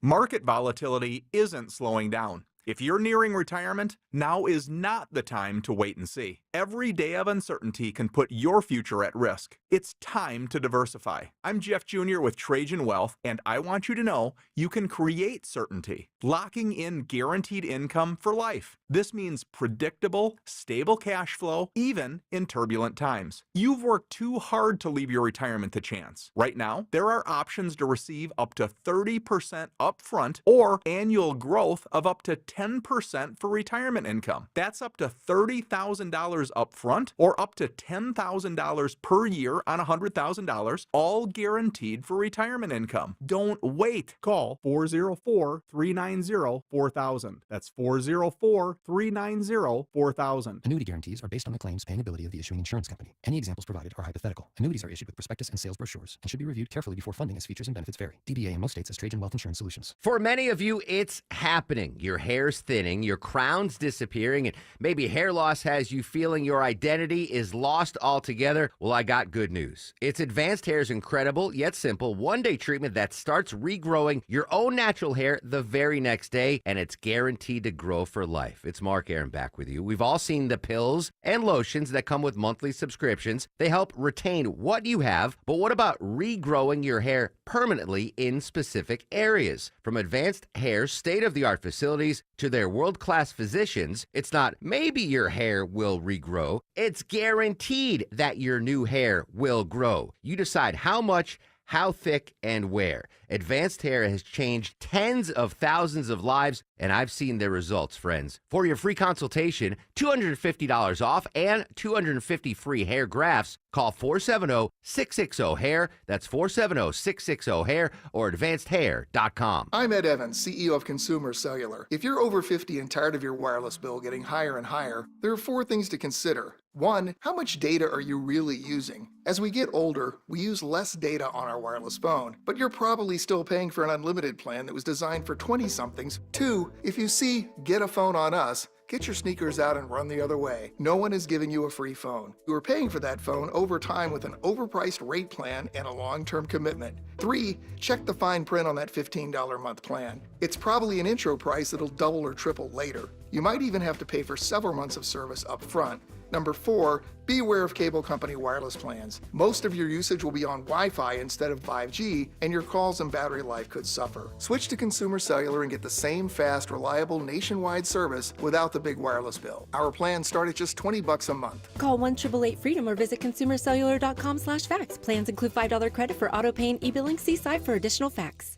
Market volatility isn't slowing down. If you're nearing retirement, now is not the time to wait and see. Every day of uncertainty can put your future at risk. It's time to diversify. I'm Jeff Jr. with Trajan Wealth, and I want you to know you can create certainty, locking in guaranteed income for life. This means predictable, stable cash flow, even in turbulent times. You've worked too hard to leave your retirement to chance. Right now, there are options to receive up to 30% upfront or annual growth of up to 10% for retirement income. That's up to $30,000 upfront or up to $10,000 per year on $100,000, all guaranteed for retirement income. Don't wait. Call 404-390-4000. That's 404-390-4000. Annuity guarantees are based on the claims paying ability of the issuing insurance company. Any examples provided are hypothetical. Annuities are issued with prospectus and sales brochures and should be reviewed carefully before funding as features and benefits vary. DBA in most states as Trajan Wealth Insurance Solutions. For many of you, it's happening. Your hair's thinning, your crown's disappearing, and maybe hair loss has you feeling your identity is lost altogether. Well, I got good news. It's Advanced Hair's incredible yet simple one-day treatment that starts regrowing your own natural hair the very next day, and it's guaranteed to grow for life. It's Mark Aaron back with you. We've all seen the pills and lotions that come with monthly subscriptions. They help retain what you have, but what about regrowing your hair permanently in specific areas? From Advanced Hair's state-of-the-art facilities to their world-class physicians, it's not maybe your hair will regrow. It's guaranteed that your new hair will grow. You decide how much, how thick, and where. Advanced Hair has changed tens of thousands of lives, and I've seen their results, friends. For your free consultation, $250 off and 250 free hair grafts, call 470-660-HAIR. That's 470-660-HAIR or advancedhair.com. I'm Ed Evans, CEO of Consumer Cellular. If you're over 50 and tired of your wireless bill getting higher and higher, there are 4 things to consider. 1, how much data are you really using? As we get older, we use less data on our wireless phone, but you're probably still paying for an unlimited plan that was designed for 20-somethings. 2, if you see Get a Phone on Us, get your sneakers out and run the other way. No one is giving you a free phone. You are paying for that phone over time with an overpriced rate plan and a long-term commitment. 3, check the fine print on that $15 a month plan. It's probably an intro price that'll double or triple later. You might even have to pay for several months of service up front. Number 4, be aware of cable company wireless plans. Most of your usage will be on Wi-Fi instead of 5G, and your calls and battery life could suffer. Switch to Consumer Cellular and get the same fast, reliable, nationwide service without the big wireless bill. Our plans start at just $20 a month. Call 1-888-FREEDOM or visit consumercellular.com/facts. Plans include $5 credit for auto pay and e-billing. See site for additional facts.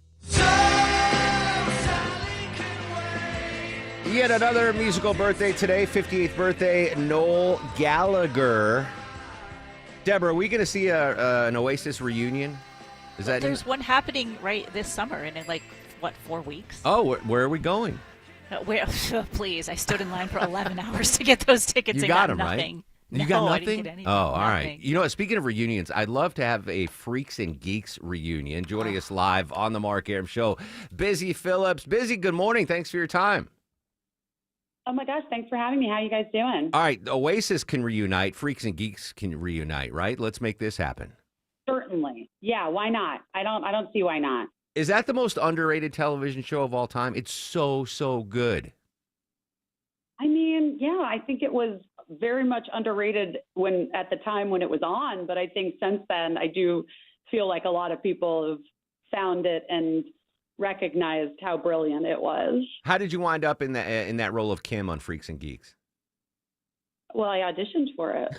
Yet another musical birthday today, 58th birthday, Noel Gallagher. Deborah, are we going to see an Oasis reunion? Is that There's one happening right this summer in 4 weeks? Oh, where are we going? Please, I stood in line for 11 hours to get those tickets. You and got them, nothing. Right? You got No, I nothing? didn't get anything. Oh, all Nothing. right. You know what? Speaking of reunions, I'd love to have a Freaks and Geeks reunion. Joining us live on the Mark Arum Show, Busy Phillips. Busy, good morning. Thanks for your time. Oh my gosh, thanks for having me. How are you guys doing? All right, Oasis can reunite, Freaks and Geeks can reunite, right? Let's make this happen. Certainly. Yeah, why not? I don't see why not. Is that the most underrated television show of all time? It's so good. I mean, yeah, I think it was very much underrated at the time when it was on, but I think since then I do feel like a lot of people have found it and recognized how brilliant it was. How did you wind up in that role of Kim on Freaks and Geeks? Well, I auditioned for it.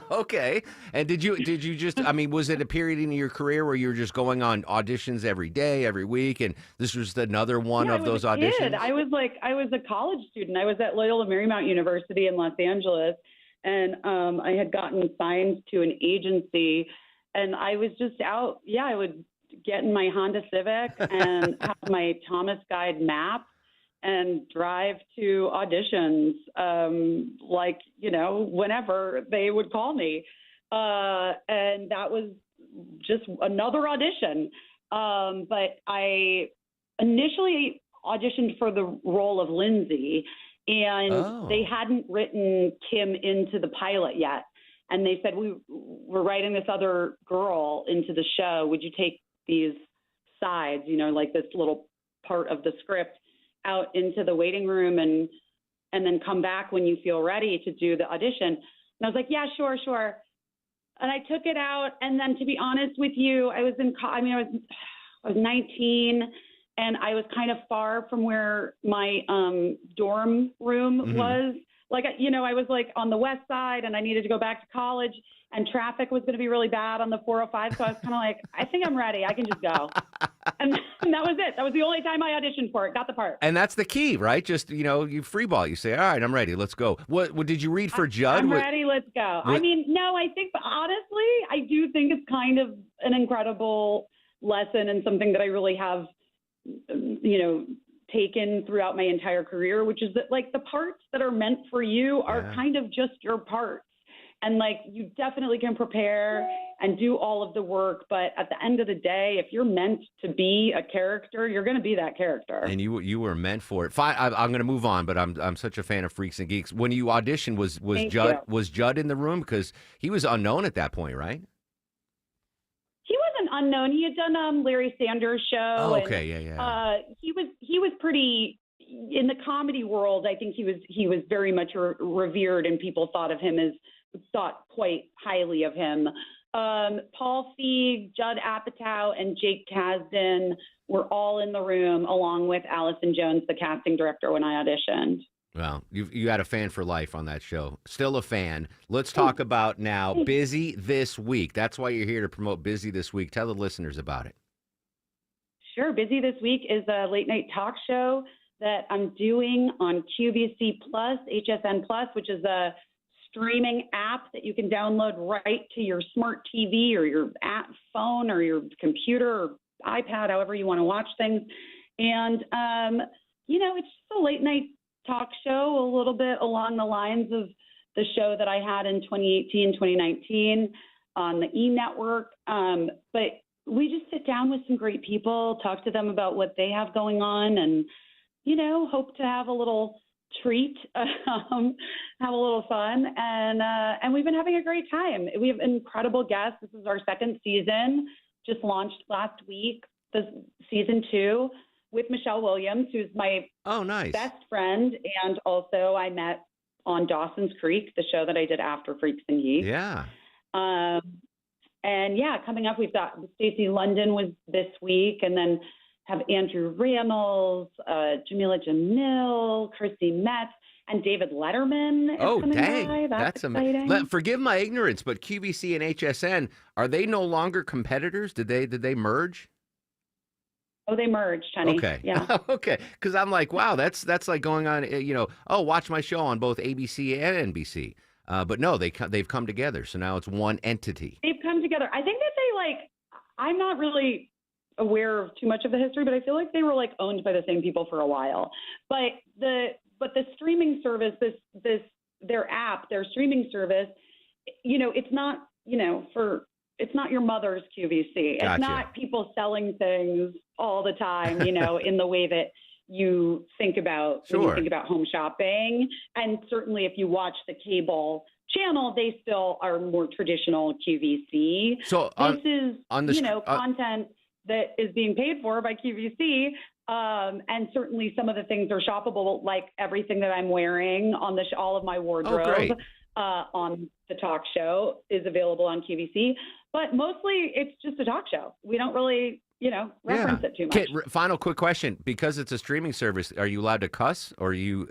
Okay. And did you just, I mean, was it a period in your career where you were just going on auditions every day, every week, and this was another one of those auditions? Kid. I was a college student. I was at Loyola Marymount University in Los Angeles, and I had gotten signed to an agency, and I was just out. Yeah, I would get in my Honda Civic and have my Thomas Guide map and drive to auditions, whenever they would call me. And that was just another audition. But I initially auditioned for the role of Lindsay, and they hadn't written Kim into the pilot yet. And they said, we're writing this other girl into the show. Would you take these sides, like this little part of the script out into the waiting room and then come back when you feel ready to do the audition? And I was like, yeah, sure. And I took it out. And then to be honest with you, I was I was 19 and I was kind of far from where my dorm room was. I was on the west side and I needed to go back to college and traffic was going to be really bad on the 405. So I was kind of like, I think I'm ready. I can just go. And that was it. That was the only time I auditioned for it. Got the part. And that's the key, right? Just, you free ball. You say, all right, I'm ready. Let's go. What did you read for Judd? I'm ready. Let's go. I mean, no, I think honestly, I do think it's kind of an incredible lesson and something that I really have, taken throughout my entire career, which is that the parts that are meant for you are kind of just your parts. And you definitely can prepare and do all of the work. But at the end of the day, if you're meant to be a character, you're going to be that character. And you were meant for it. Fine, I'm going to move on, but I'm such a fan of Freaks and Geeks. When you auditioned, was Judd in the room? Because he was unknown at that point, right? He wasn't unknown. He had done Larry Sanders' show. Oh, okay, yeah. He was pretty in the comedy world. I think he was very much revered, and people thought quite highly of him. Paul Feig, Judd Apatow, and Jake Kasdan were all in the room, along with Allison Jones, the casting director, when I auditioned. Well, you had a fan for life on that show. Still a fan. Let's talk about now Busy This Week. That's why you're here to promote Busy This Week. Tell the listeners about it. Sure. Busy This Week is a late night talk show that I'm doing on QVC Plus, HSN Plus, which is a streaming app that you can download right to your smart TV or your phone or your computer or iPad, however you want to watch things. And, it's just a late night talk show, a little bit along the lines of the show that I had in 2018, 2019 on the E! Network. But we just sit down with some great people, talk to them about what they have going on, and, hope to have a little treat, have a little fun. And we've been having a great time. We have incredible guests. This is our second season, just launched last week, this season 2, with Michelle Williams, who's my best friend. And also I met on Dawson's Creek, the show that I did after Freaks and Geeks. Yeah. Coming up, we've got Stacey London was this week, and then have Andrew Ramos, Jamila Jamil, Chrissy Metz, and David Letterman is coming by. That's exciting. Forgive my ignorance, but QVC and HSN, are they no longer competitors? Did they merge? Oh, they merged, honey. Okay. Yeah. Okay. Because I'm like, wow, that's like going on, watch my show on both ABC and NBC. But no, they've come together. So now it's one entity. They've come together. I think that I'm not really aware of too much of the history, but I feel like they were owned by the same people for a while. But the streaming service, their app, their streaming service, it's not, it's not your mother's QVC. Gotcha. It's not people selling things all the time, in the way that you think about when you think about home shopping. And certainly if you watch the cable channel, they still are more traditional QVC. So this is content that is being paid for by QVC. And certainly some of the things are shoppable, like everything that I'm wearing on all of my wardrobe on the talk show is available on QVC. But mostly it's just a talk show. We don't really, reference it too much. Okay, final quick question. Because it's a streaming service, are you allowed to cuss, or are you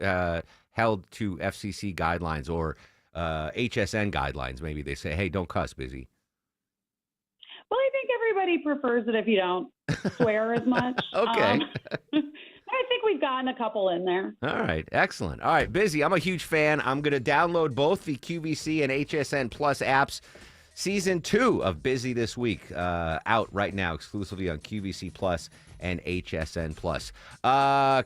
held to FCC guidelines or HSN guidelines? Maybe they say, hey, don't cuss, Busy. Well, I think everybody prefers it if you don't swear as much. Okay. I think we've gotten a couple in there. All right. Excellent. All right, Busy, I'm a huge fan. I'm going to download both the QVC and HSN Plus apps. Season 2 of Busy This Week out right now exclusively on QVC Plus and HSN Plus.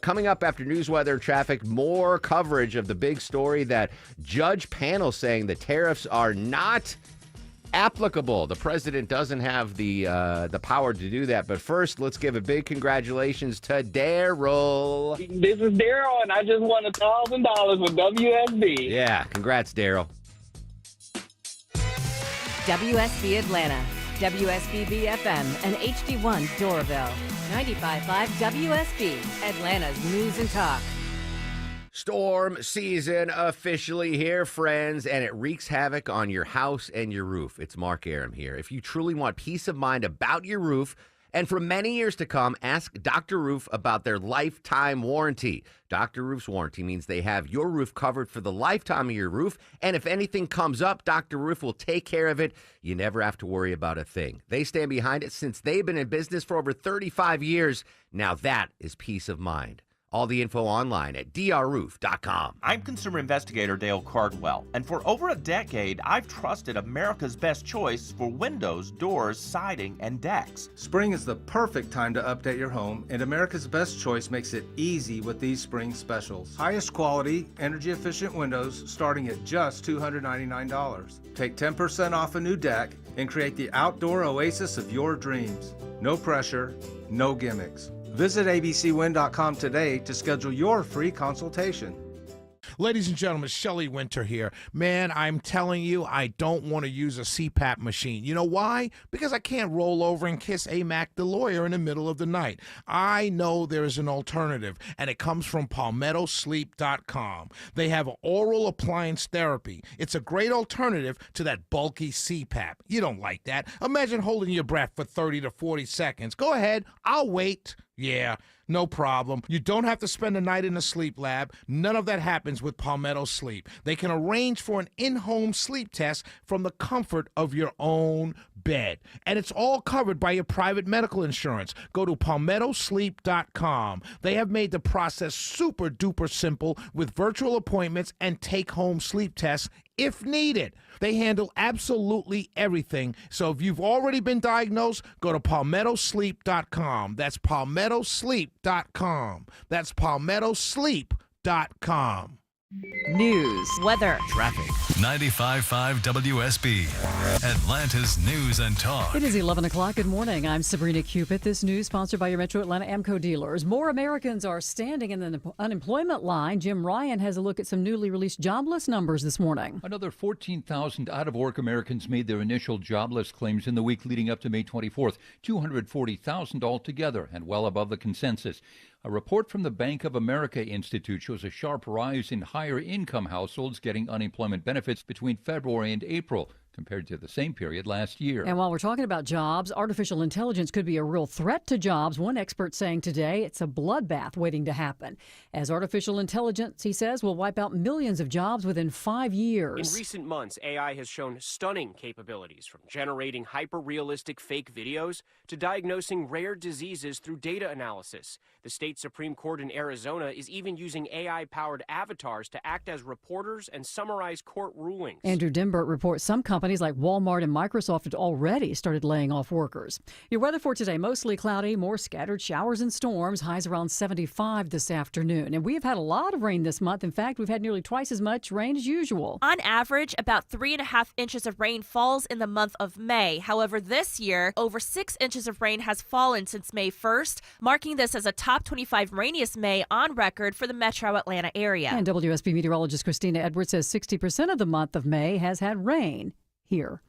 Coming up after news, weather, traffic, more coverage of the big story that judge panel saying the tariffs are not applicable. The president doesn't have the power to do that. But first, let's give a big congratulations to Daryl. This is Daryl, and I just won $1,000 with WSB. Yeah, congrats, Daryl. WSB Atlanta, WSBB FM, and HD1 Doraville. 95.5 WSB, Atlanta's news and talk. Storm season officially here, friends, and it wreaks havoc on your house and your roof. It's Mark Aram here. If you truly want peace of mind about your roof, and for many years to come, ask Dr. Roof about their lifetime warranty. Dr. Roof's warranty means they have your roof covered for the lifetime of your roof, and if anything comes up, Dr. Roof will take care of it. You never have to worry about a thing. They stand behind it since they've been in business for over 35 years. Now that is peace of mind. All the info online at drroof.com. I'm consumer investigator Dale Cardwell, and for over a decade, I've trusted America's best choice for windows, doors, siding, and decks. Spring is the perfect time to update your home, and America's Best Choice makes it easy with these spring specials. Highest quality, energy-efficient windows starting at just $299. Take 10% off a new deck and create the outdoor oasis of your dreams. No pressure, no gimmicks. Visit abcwin.com today to schedule your free consultation. Ladies and gentlemen, Shelley Winter here. Man, I'm telling you, I don't want to use a CPAP machine. You know why? Because I can't roll over and kiss AMAC the lawyer in the middle of the night. I know there is an alternative, and it comes from PalmettoSleep.com. They have oral appliance therapy. It's a great alternative to that bulky CPAP. You don't like that. Imagine holding your breath for 30 to 40 seconds. Go ahead, I'll wait. Yeah, No problem. You don't have to spend a night in a sleep lab. None of that happens with Palmetto Sleep. They can arrange for an in-home sleep test from the comfort of your own bed. And it's all covered by your private medical insurance. Go to PalmettoSleep.com. They have made the process super duper simple with virtual appointments and take-home sleep tests if needed. They handle absolutely everything. So if you've already been diagnosed, go to PalmettoSleep.com. That's PalmettoSleep.com. That's PalmettoSleep.com. News, weather, Traffic. 95.5 WSB. Atlanta's News and Talk. It is 11 o'clock. Good morning. I'm Sabrina Cupid. This news sponsored by your Metro Atlanta AMCO dealers. More Americans are standing in the unemployment line. Jim Ryan has a look at some newly released jobless numbers this morning. Another 14,000 out-of-work Americans made their initial jobless claims in the week leading up to May 24th, 240,000 altogether, and well above the consensus. A report from the Bank of America Institute shows a sharp rise in higher-income households getting unemployment benefits between February and April, compared to the same period last year. And while we're talking about jobs, artificial intelligence could be a real threat to jobs. One expert saying today it's a bloodbath waiting to happen. As artificial intelligence, he says, will wipe out millions of jobs within 5 years. In recent months, AI has shown stunning capabilities, from generating hyper-realistic fake videos to diagnosing rare diseases through data analysis. The state Supreme Court in Arizona is even using AI-powered avatars to act as reporters and summarize court rulings. Andrew Dimbert reports some companies like Walmart and Microsoft had already started laying off workers. Your weather for today, mostly cloudy, more scattered showers and storms, highs around 75 this afternoon. And we have had a lot of rain this month. In fact, we've had nearly twice as much rain as usual. On average, about 3.5 inches of rain falls in the month of May. However, this year, over 6 inches of rain has fallen since May 1st, marking this as a top 25 rainiest May on record for the metro Atlanta area. And WSB meteorologist Christina Edwards says 60% of the month of May has had rain here.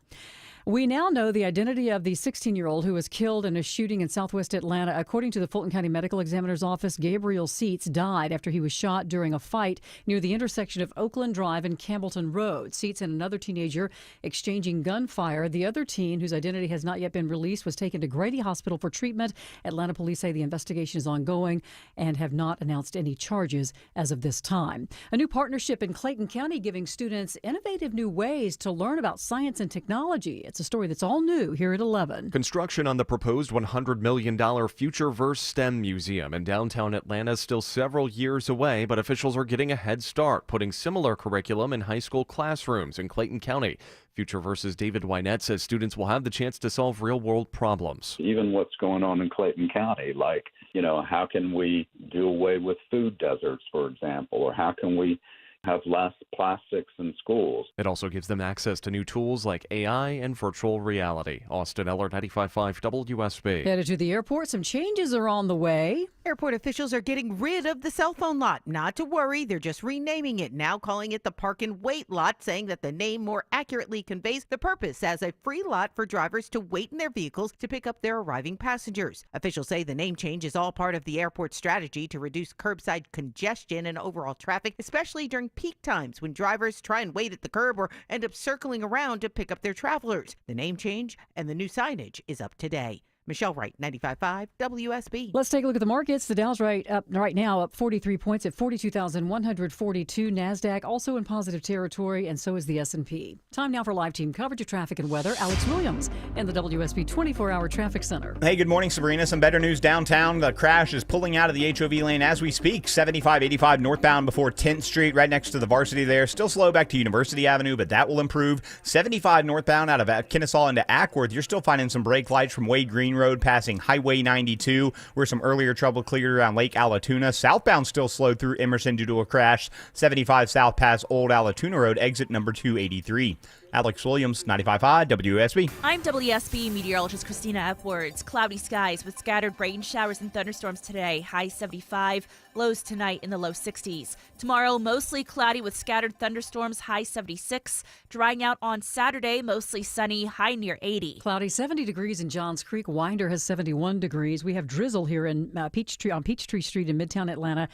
We now know the identity of the 16-year-old who was killed in a shooting in southwest Atlanta. According to the Fulton County Medical Examiner's Office, Gabriel Seats died after he was shot during a fight near the intersection of Oakland Drive and Campbellton Road. Seats and another teenager exchanging gunfire. The other teen, whose identity has not yet been released, was taken to Grady Hospital for treatment. Atlanta police say the investigation is ongoing and have not announced any charges as of this time. A new partnership in Clayton County giving students innovative new ways to learn about science and technology. It's a story that's all new here at 11. Construction on the proposed $100 million FutureVerse STEM Museum in downtown Atlanta is still several years away, but officials are getting a head start, putting similar curriculum in high school classrooms in Clayton County. FutureVerse's David Wynette says students will have the chance to solve real-world problems. Even what's going on in Clayton County, like, how can we do away with food deserts, for example, or how can we have less plastics in schools. It also gives them access to new tools like AI and virtual reality. Austin Eller, 95.5 WSB. Headed to the airport, some changes are on the way. Airport officials are getting rid of the cell phone lot. Not to worry, they're just renaming it, now calling it the Park and Wait lot, saying that the name more accurately conveys the purpose as a free lot for drivers to wait in their vehicles to pick up their arriving passengers. Officials say the name change is all part of the airport's strategy to reduce curbside congestion and overall traffic, especially during peak times when drivers try and wait at the curb or end up circling around to pick up their travelers. The name change and the new signage is up today. Michelle Wright, 95.5 WSB. Let's take a look at the markets. The Dow's right now up 43 points at 42,142. NASDAQ also in positive territory, and so is the S&P. Time now for live team coverage of traffic and weather. Alex Williams in the WSB 24-hour traffic center. Hey, good morning, Sabrina. Some better news downtown. The crash is pulling out of the HOV lane as we speak. 75-85 northbound before 10th Street, right next to the Varsity there. Still slow back to University Avenue, but that will improve. 75 northbound out of Kennesaw into Ackworth. You're still finding some brake lights from Wade Green Road passing Highway 92, where some earlier trouble cleared around Lake Allatoona. Southbound still slowed through Emerson due to a crash. 75 south past Old Allatoona Road, exit number 283. Alex Williams, 95.5 WSB. I'm WSB meteorologist Christina Edwards. Cloudy skies with scattered rain showers and thunderstorms today. High 75, lows tonight in the low 60s. Tomorrow, mostly cloudy with scattered thunderstorms. High 76. Drying out on Saturday, mostly sunny. High near 80. Cloudy, 70 degrees in Johns Creek. Winder has 71 degrees. We have drizzle here in Peachtree Street in Midtown Atlanta.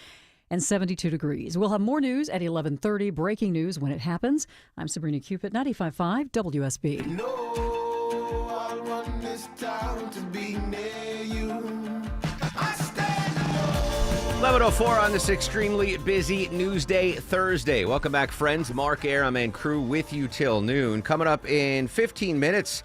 And 72 degrees. We'll have more news at 11:30. Breaking news when it happens. I'm Sabrina Cupid, 95.5 WSB. I want this town to be near you. I stand alone. 11:04 on this extremely busy Newsday Thursday. Welcome back, friends. Mark Aram and crew with you till noon. Coming up in 15 minutes,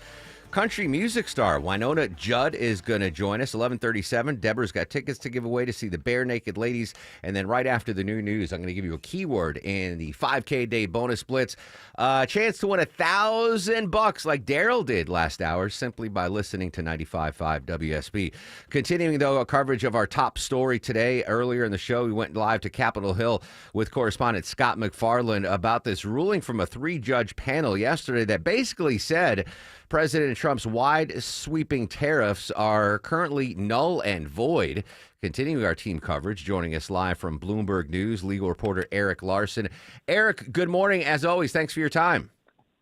country music star Wynonna Judd is going to join us. 11:37. Deborah's got tickets to give away to see the Bare Naked Ladies. And then right after the new news, I'm going to give you a keyword in the 5K day bonus blitz. Chance to win $1,000 like Daryl did last hour simply by listening to 95.5 WSB. Continuing, though, a coverage of our top story today. Earlier in the show, we went live to Capitol Hill with correspondent Scott McFarland about this ruling from a 3-judge panel yesterday that basically said President Trump's wide-sweeping tariffs are currently null and void. Continuing our team coverage, joining us live from Bloomberg News, legal reporter Eric Larson. Eric, good morning. As always, thanks for your time.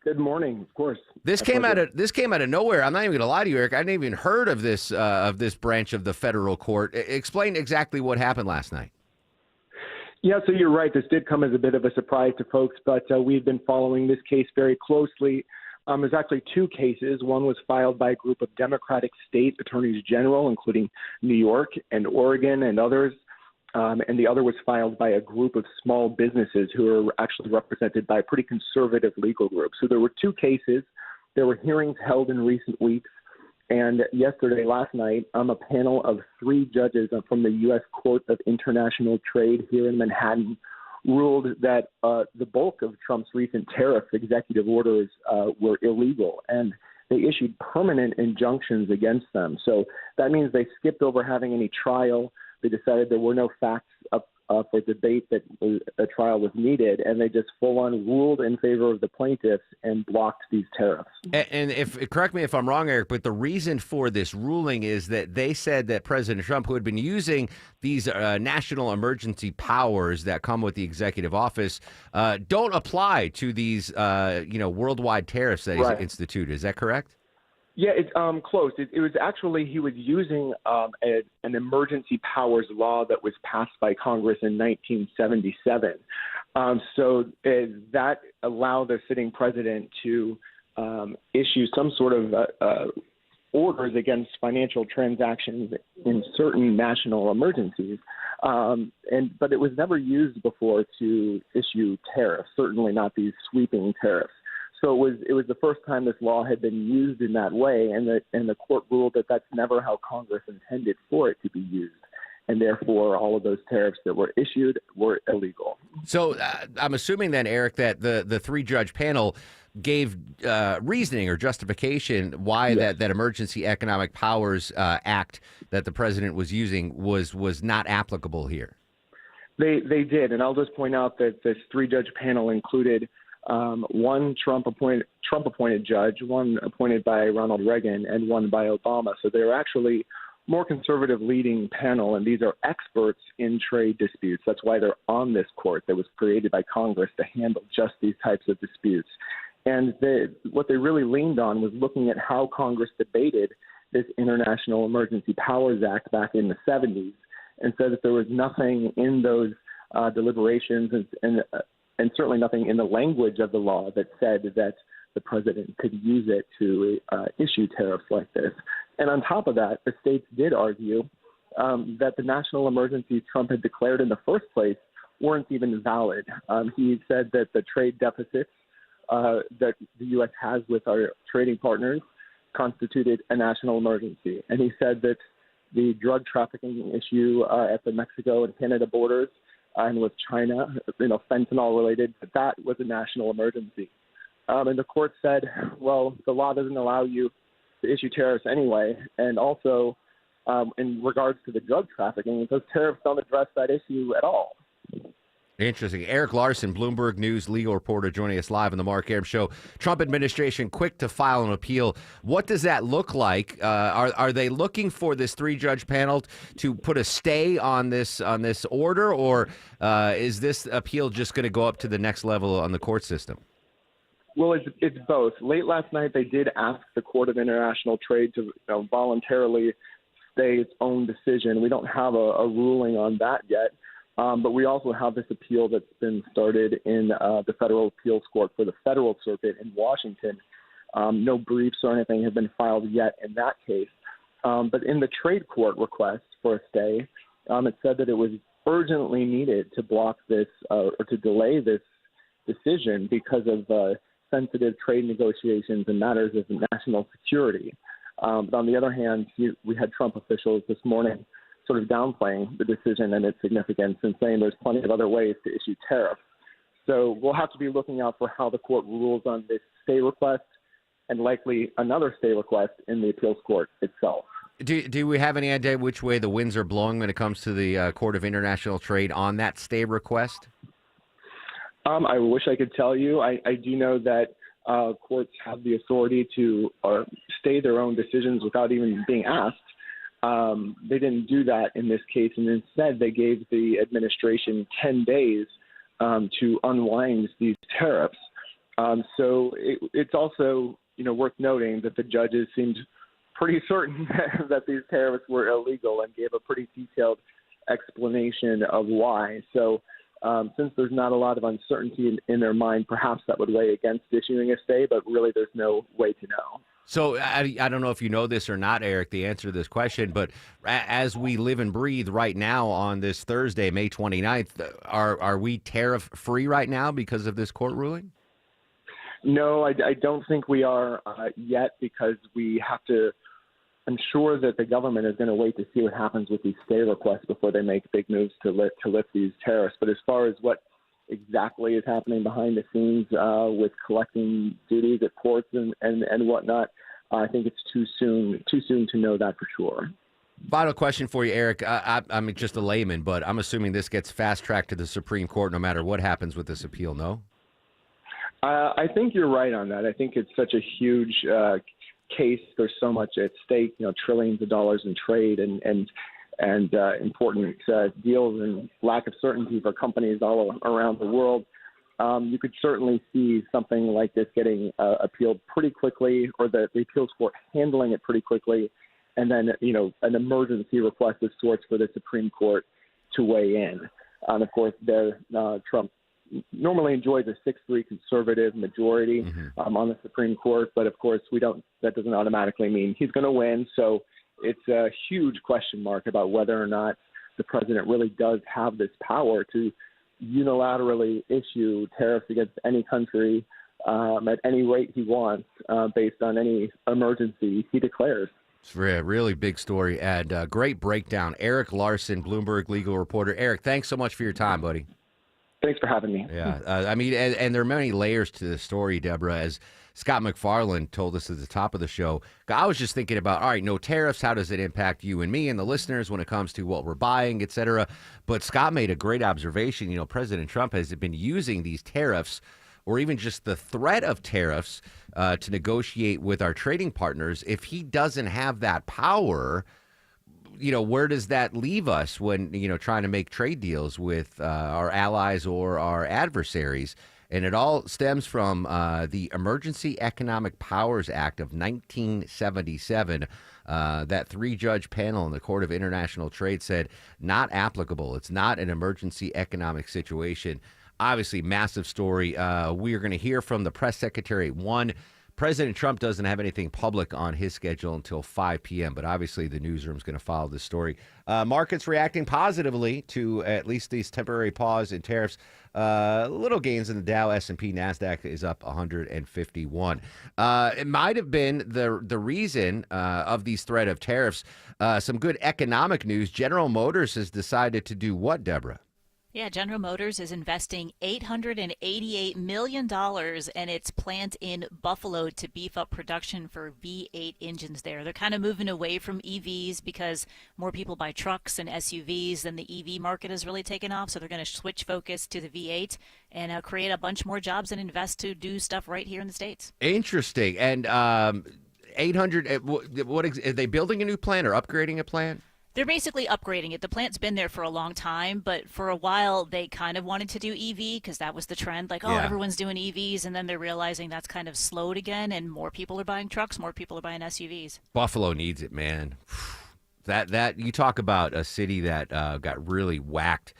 Good morning, of course. This came out of nowhere. I'm not even going to lie to you, Eric. I hadn't even heard of this branch of the federal court. Explain exactly what happened last night. Yeah, so you're right. This did come as a bit of a surprise to folks, but we've been following this case very closely. There's actually 2 cases. One was filed by a group of Democratic state attorneys general, including New York and Oregon and others. And the other was filed by a group of small businesses who are actually represented by a pretty conservative legal group. So there were 2 cases. There were hearings held in recent weeks. And last night, a panel of 3 judges from the U.S. Court of International Trade here in Manhattan ruled that the bulk of Trump's recent tariff executive orders were illegal, and they issued permanent injunctions against them. So that means they skipped over having any trial. They decided there were no facts up for debate that a trial was needed, and they just full-on ruled in favor of the plaintiffs and blocked these tariffs. And correct me if I'm wrong, Eric, but the reason for this ruling is that they said that President Trump, who had been using these national emergency powers that come with the executive office, don't apply to these worldwide tariffs that he's instituted. Is that correct? Yeah, it's close. It was actually, he was using an emergency powers law that was passed by Congress in 1977. So that allowed the sitting president to issue some sort of orders against financial transactions in certain national emergencies. But it was never used before to issue tariffs, certainly not these sweeping tariffs. So it was the first time this law had been used in that way, and the court ruled that that's never how Congress intended for it to be used, and therefore all of those tariffs that were issued were illegal. So I'm assuming then, Eric, that the 3-judge panel gave reasoning or justification why that Emergency Economic Powers Act that the president was using was not applicable here. They did, and I'll just point out that this 3-judge panel included one Trump-appointed judge, one appointed by Ronald Reagan, and one by Obama. So they're actually more conservative leading panel, and these are experts in trade disputes. That's why they're on this court that was created by Congress to handle just these types of disputes. And what they really leaned on was looking at how Congress debated this International Emergency Powers Act back in the 70s, and said that there was nothing in those deliberations and certainly nothing in the language of the law that said that the president could use it to issue tariffs like this. And on top of that, the states did argue that the national emergencies Trump had declared in the first place weren't even valid. He said that the trade deficits that the U.S. has with our trading partners constituted a national emergency. And he said that the drug trafficking issue at the Mexico and Canada borders and with China, fentanyl related, that was a national emergency. And the court said, well, the law doesn't allow you to issue tariffs anyway. And also, in regards to the drug trafficking, those tariffs don't address that issue at all. Interesting. Eric Larson, Bloomberg News legal reporter, joining us live on the Mark Aram Show. Trump administration quick to file an appeal. What does that look like? Are they looking for this 3-judge panel to put a stay on this order, or is this appeal just going to go up to the next level on the court system? Well, it's both. Late last night, they did ask the Court of International Trade to voluntarily stay its own decision. We don't have a ruling on that yet. But we also have this appeal that's been started in the Federal Appeals Court for the Federal Circuit in Washington. No briefs or anything have been filed yet in that case. But in the trade court request for a stay, it said that it was urgently needed to block this or to delay this decision because of sensitive trade negotiations and matters of national security. But on the other hand, we had Trump officials this morning sort of downplaying the decision and its significance and saying there's plenty of other ways to issue tariffs. So we'll have to be looking out for how the court rules on this stay request and likely another stay request in the appeals court itself. Do we have any idea which way the winds are blowing when it comes to the Court of International Trade on that stay request? I wish I could tell you. I do know that courts have the authority to stay their own decisions without even being asked. They didn't do that in this case, and instead they gave the administration 10 days to unwind these tariffs. So it's also worth noting that the judges seemed pretty certain that these tariffs were illegal and gave a pretty detailed explanation of why. So since there's not a lot of uncertainty in their mind, perhaps that would weigh against issuing a stay, but really there's no way to know. So I don't know if you know this or not, Eric, the answer to this question, but as we live and breathe right now on this Thursday, May 29th, are we tariff-free right now because of this court ruling? No, I don't think we are yet, because we have to ensure that the government is going to wait to see what happens with these stay requests before they make big moves to lift these tariffs. But as far as what exactly is happening behind the scenes with collecting duties at ports and whatnot, I think it's too soon to know that for sure. Final question for you, Eric. I'm just a layman, but I'm assuming this gets fast-tracked to the Supreme Court no matter what happens with this appeal, no? I think you're right on that. I think it's such a huge case. There's so much at stake, trillions of dollars in trade and important deals, and lack of certainty for companies all around the world. You could certainly see something like this getting appealed pretty quickly, or the appeals court handling it pretty quickly, and then an emergency request of sorts for the Supreme Court to weigh in. And of course, Trump normally enjoys a 6-3 conservative majority on the Supreme Court, but of course that doesn't automatically mean he's going to win. So it's a huge question mark about whether or not the president really does have this power to unilaterally issue tariffs against any country at any rate he wants based on any emergency he declares. It's a really big story, and great breakdown. Eric Larson, Bloomberg legal reporter. Eric, thanks so much for your time, buddy. Thanks for having me. Yeah, I mean, and there are many layers to the story, Deborah. As Scott McFarland told us at the top of the show, I was just thinking about, all right, no tariffs, how does it impact you and me and the listeners when it comes to what we're buying, et cetera? But Scott made a great observation. President Trump has been using these tariffs, or even just the threat of tariffs, to negotiate with our trading partners. If he doesn't have that power, where does that leave us when, trying to make trade deals with our allies or our adversaries? And it all stems from the Emergency Economic Powers Act of 1977. That 3-judge panel in the Court of International Trade said not applicable. It's not an emergency economic situation. Obviously, massive story. We are going to hear from the press secretary at 1. President Trump doesn't have anything public on his schedule until 5 p.m., but obviously the newsroom's going to follow this story. Markets reacting positively to at least these temporary pause in tariffs. Little gains in the Dow, S&P, NASDAQ is up 151. It might have been the reason of these threat of tariffs. Some good economic news. General Motors has decided to do what, Deborah? Yeah, General Motors is investing $888 million in its plant in Buffalo to beef up production for V8 engines there. They're kind of moving away from EVs because more people buy trucks and SUVs than the EV market has really taken off. So they're going to switch focus to the V8 and create a bunch more jobs and invest to do stuff right here in the States. Interesting. And 800, are they building a new plant or upgrading a plant? They're basically upgrading it. The plant's been there for a long time, but for a while they kind of wanted to do EV because that was the trend. Like, everyone's doing EVs, and then they're realizing that's kind of slowed again, and more people are buying trucks, more people are buying SUVs. Buffalo needs it, man. That you talk about a city that got really whacked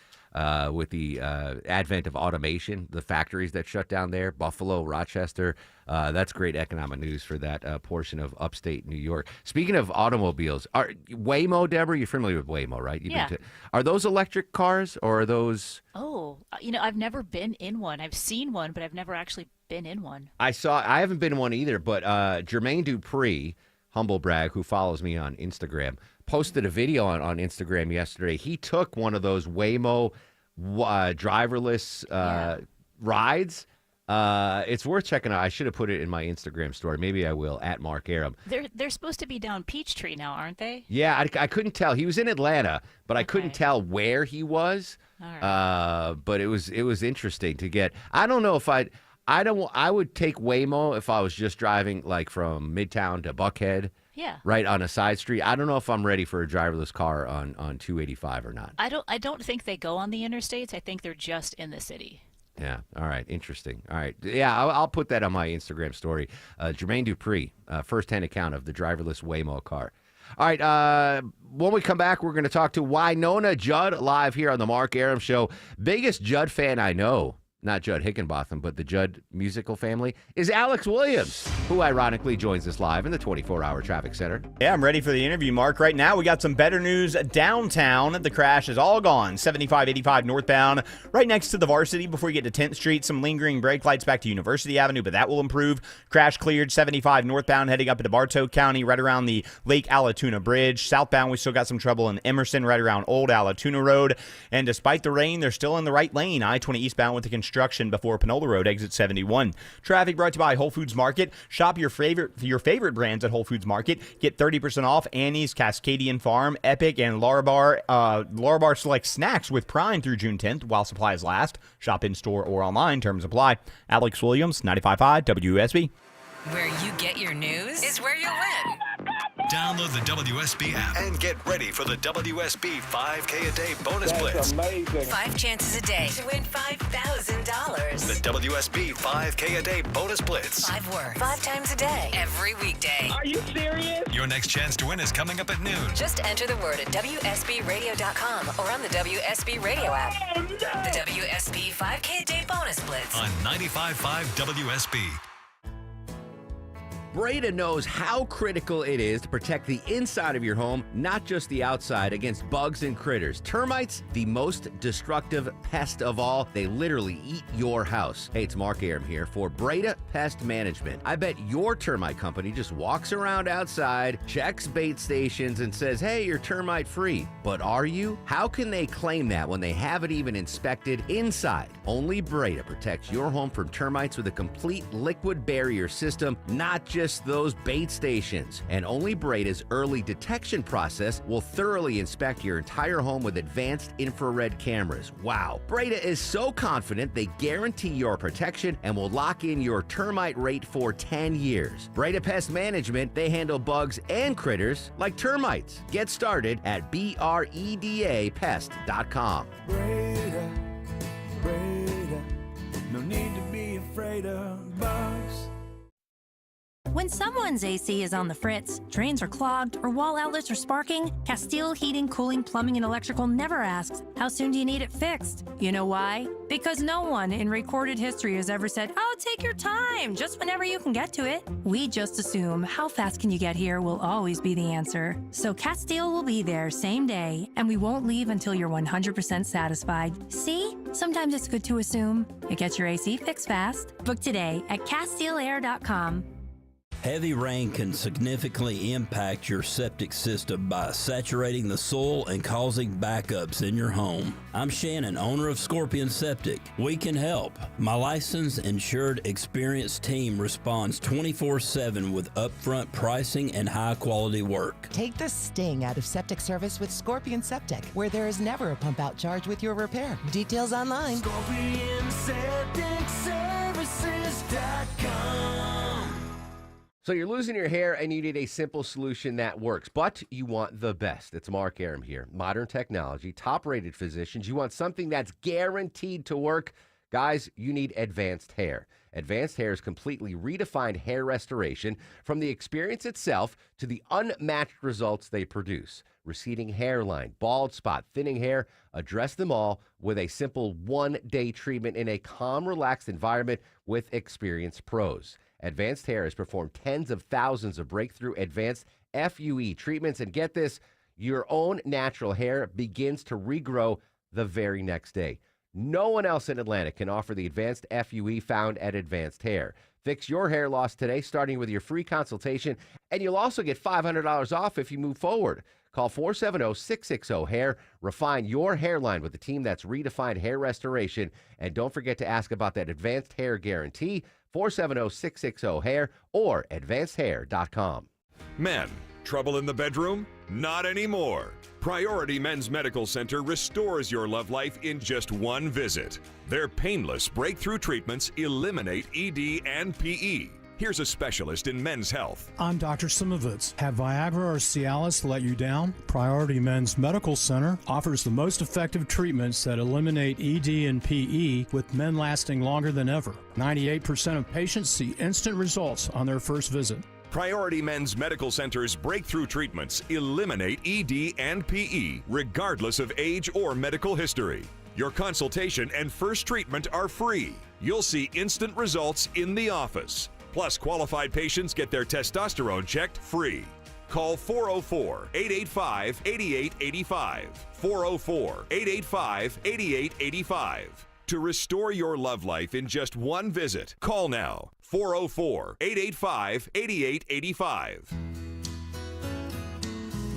with the advent of automation, the factories that shut down there, Buffalo, Rochester. That's great economic news for that portion of upstate New York. Speaking of automobiles, are Waymo, Deborah, you're familiar with Waymo, right? Yeah. Are those electric cars or are those... Oh, I've never been in one. I've seen one, but I've never actually been in one. I haven't been in one either, but Jermaine Dupree, humble brag, who follows me on Instagram, posted a video on Instagram yesterday. He took one of those Waymo driverless rides. It's worth checking out. I should have put it in my Instagram story. Maybe I will, at Mark Arum. They're supposed to be down Peachtree now, aren't they? Yeah, I couldn't tell. He was in Atlanta, but I couldn't tell where he was. All right. But it was interesting to get. I don't know if I would take Waymo if I was just driving like from Midtown to Buckhead. Yeah. Right on a side street. I don't know if I'm ready for a driverless car on 285 or not. I don't think they go on the interstates. I think they're just in the city. Yeah. All right. Interesting. All right. Yeah, I'll put that on my Instagram story. Jermaine Dupree, first-hand account of the driverless Waymo car. All right. When we come back, we're going to talk to Wynonna Judd live here on the Mark Arum Show. Biggest Judd fan I know. Not Judd Hickenbotham, but the Judd musical family, is Alex Williams, who ironically joins us live in the 24-hour traffic center. Yeah, I'm ready for the interview, Mark. Right now, we got some better news downtown. The crash is all gone. 7585 northbound, right next to the Varsity before you get to 10th Street. Some lingering brake lights back to University Avenue, but that will improve. Crash cleared 75 northbound, heading up into Bartow County, right around the Lake Allatoona Bridge. Southbound, we still got some trouble in Emerson, right around Old Allatoona Road. And despite the rain, they're still in the right lane. I-20 eastbound with the construction before Panola Road, exit 71. Traffic brought to you by Whole Foods Market. Shop your favorite brands at Whole Foods Market. Get 30% off Annie's, Cascadian Farm, Epic, and Larabar. Larabar select snacks with Prime through June 10th while supplies last. Shop in store or online. Terms apply. Alex Williams, 95.5 WSB. Where you get your news is where you win. Download the WSB app and get ready for the WSB 5K a day bonus blitz. Amazing. 5 chances a day to win $5,000. The WSB 5K a day bonus blitz. 5 words, 5 times a day, every weekday. Are you serious? Your next chance to win is coming up at noon. Just enter the word at WSBRadio.com or on the WSB Radio app. Oh, no. The WSB 5K a day bonus blitz. On 95.5 WSB. Breda knows how critical it is to protect the inside of your home, not just the outside, against bugs and critters. Termites, the most destructive pest of all. They literally eat your house. Hey, it's Mark Arum here for Breda Pest Management. I bet your termite company just walks around outside, checks bait stations, and says, hey, you're termite free. But are you? How can they claim that when they haven't even inspected inside? Only Breda protects your home from termites with a complete liquid barrier system, not just those bait stations. And only Breda's early detection process will thoroughly inspect your entire home with advanced infrared cameras. Wow. Breda is so confident they guarantee your protection and will lock in your termite rate for 10 years. Breda Pest Management, they handle bugs and critters like termites. Get started at BREDApest.com. Breda, Breda, no need to be afraid of bugs. When someone's AC is on the fritz, drains are clogged, or wall outlets are sparking, Castile Heating, Cooling, Plumbing, and Electrical never asks, how soon do you need it fixed? You know why? Because no one in recorded history has ever said, oh, take your time, just whenever you can get to it. We just assume how fast can you get here will always be the answer. So Castile will be there same day, and we won't leave until you're 100% satisfied. See? Sometimes it's good to assume. It gets your AC fixed fast. Book today at CastileAir.com. Heavy rain can significantly impact your septic system by saturating the soil and causing backups in your home. I'm Shannon, owner of Scorpion Septic. We can help. My licensed, insured, experienced team responds 24/7 with upfront pricing and high-quality work. Take the sting out of septic service with Scorpion Septic, where there is never a pump-out charge with your repair. Details online. ScorpionSepticServices.com. So you're losing your hair and you need a simple solution that works, but you want the best. It's Mark Arum here. Modern technology, top-rated physicians. You want something that's guaranteed to work. Guys, you need Advanced Hair. Advanced Hair's completely redefined hair restoration, from the experience itself to the unmatched results they produce. Receding hairline, bald spot, thinning hair, address them all with a simple one-day treatment in a calm, relaxed environment with experienced pros. Advanced Hair has performed tens of thousands of breakthrough advanced FUE treatments, and get this, your own natural hair begins to regrow the very next day. No one else in Atlanta can offer the advanced FUE found at Advanced Hair. Fix your hair loss today, starting with your free consultation, and you'll also get $500 off if you move forward. Call 470-660-HAIR. Refine your hairline with the team that's redefined hair restoration. And don't forget to ask about that Advanced Hair Guarantee, 470-660-HAIR or advancedhair.com. Men, trouble in the bedroom? Not anymore. Priority Men's Medical Center restores your love life in just one visit. Their painless breakthrough treatments eliminate ED and PE. Here's a specialist in men's health. I'm Dr. Simovitz. Have Viagra or Cialis let you down? Priority Men's Medical Center offers the most effective treatments that eliminate ED and PE, with men lasting longer than ever. 98% of patients see instant results on their first visit. Priority Men's Medical Center's breakthrough treatments eliminate ED and PE, regardless of age or medical history. Your consultation and first treatment are free. You'll see instant results in the office. Plus, qualified patients get their testosterone checked free. Call 404-885-8885. 404-885-8885. To restore your love life in just one visit, call now. 404-885-8885.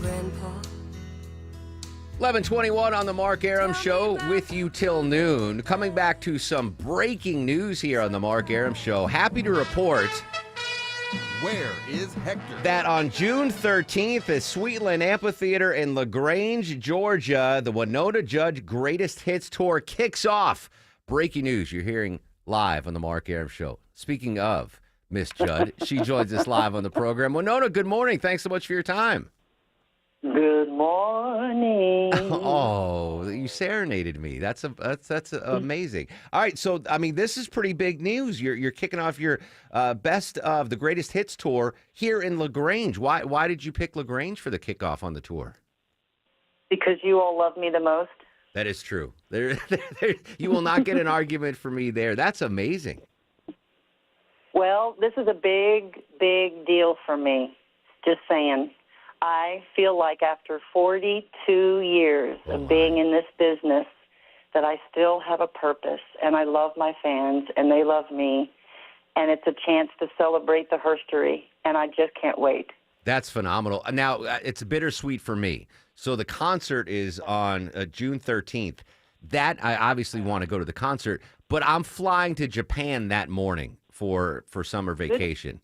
Grandpa. 11:21 on the Mark Arum Show with you till noon. Coming back to some breaking news here on the Mark Arum Show. Happy to report Where is Hector? that on June 13th at Sweetland Amphitheater in LaGrange, Georgia, the Winona Judge Greatest Hits Tour kicks off. Breaking news you're hearing live on the Mark Arum Show. Speaking of Miss Judd, she joins us live on the program. Winona, good morning. Thanks so much for your time. Good morning. Oh, you serenaded me. That's amazing. All right, so I mean, this is pretty big news. You're kicking off your best of the Greatest Hits tour here in LaGrange. Why did you pick LaGrange for the kickoff on the tour? Because you all love me the most. That is true. You will not get an argument from me there. That's amazing. Well, this is a big, big deal for me. Just saying. I feel like after 42 years of being in this business that I still have a purpose, and I love my fans, and they love me, and it's a chance to celebrate the herstory, and I just can't wait. That's phenomenal. Now, it's bittersweet for me. So the concert is on June 13th. That I obviously want to go to the concert, but I'm flying to Japan that morning for summer vacation.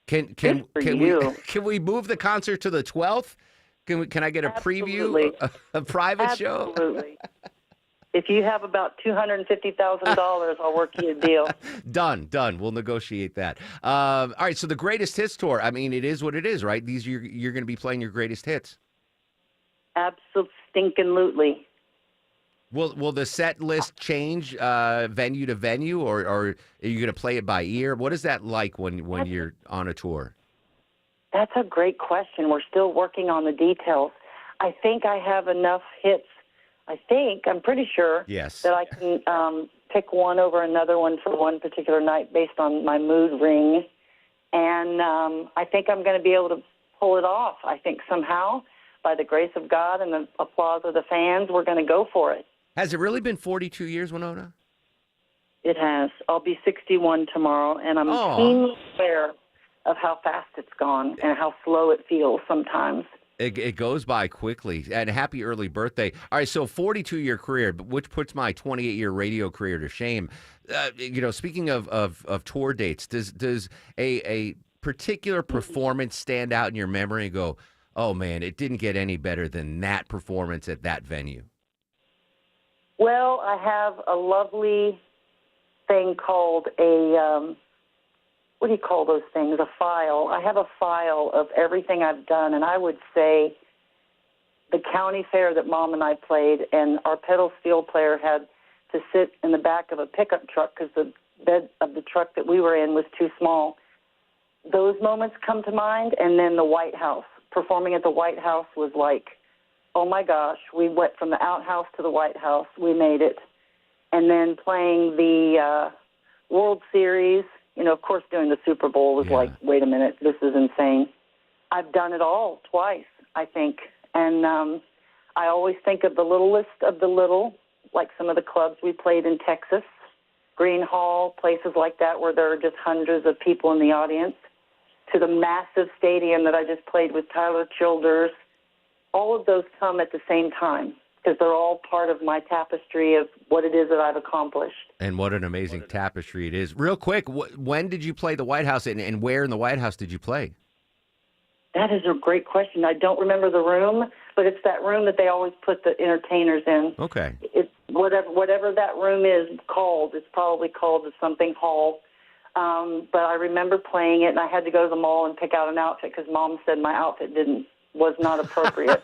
Can we move the concert to the 12th? Can I get a preview, a private show? Absolutely. If you have about $250,000, I'll work you a deal. Done. We'll negotiate that. All right. So the Greatest Hits tour. I mean, it is what it is, right? You're going to be playing your greatest hits. Absolutely. Will the set list change venue to venue, or are you going to play it by ear? What is that like when you're on a tour? That's a great question. We're still working on the details. I think I have enough hits. I'm pretty sure that I can pick one over another one for one particular night based on my mood ring. And I think I'm going to be able to pull it off. I think somehow, by the grace of God and the applause of the fans, we're going to go for it. Has it really been 42 years, Winona? It has. I'll be 61 tomorrow, and I'm keenly aware of how fast it's gone and how slow it feels sometimes. It goes by quickly. And happy early birthday. All right, so 42-year career, which puts my 28-year radio career to shame. Speaking of tour dates, does a particular performance stand out in your memory and go, oh, man, it didn't get any better than that performance at that venue? Well, I have a lovely thing called what do you call those things? A file. I have a file of everything I've done, and I would say the county fair that Mom and I played, and our pedal steel player had to sit in the back of a pickup truck because the bed of the truck that we were in was too small. Those moments come to mind, and then the White House. Performing at the White House was like, oh my gosh, we went from the outhouse to the White House. We made it. And then playing the World Series, of course doing the Super Bowl was like, wait a minute, this is insane. I've done it all twice, I think. And I always think of the littlest of the little, like some of the clubs we played in Texas, Green Hall, places like that where there are just hundreds of people in the audience, to the massive stadium that I just played with Tyler Childers. All of those come at the same time because they're all part of my tapestry of what it is that I've accomplished. And what an amazing tapestry it is. Real quick, when did you play the White House, and where in the White House did you play? That is a great question. I don't remember the room, but it's that room that they always put the entertainers in. Okay. It's whatever that room is called. It's probably called something hall. But I remember playing it, and I had to go to the mall and pick out an outfit because Mom said my outfit was not appropriate.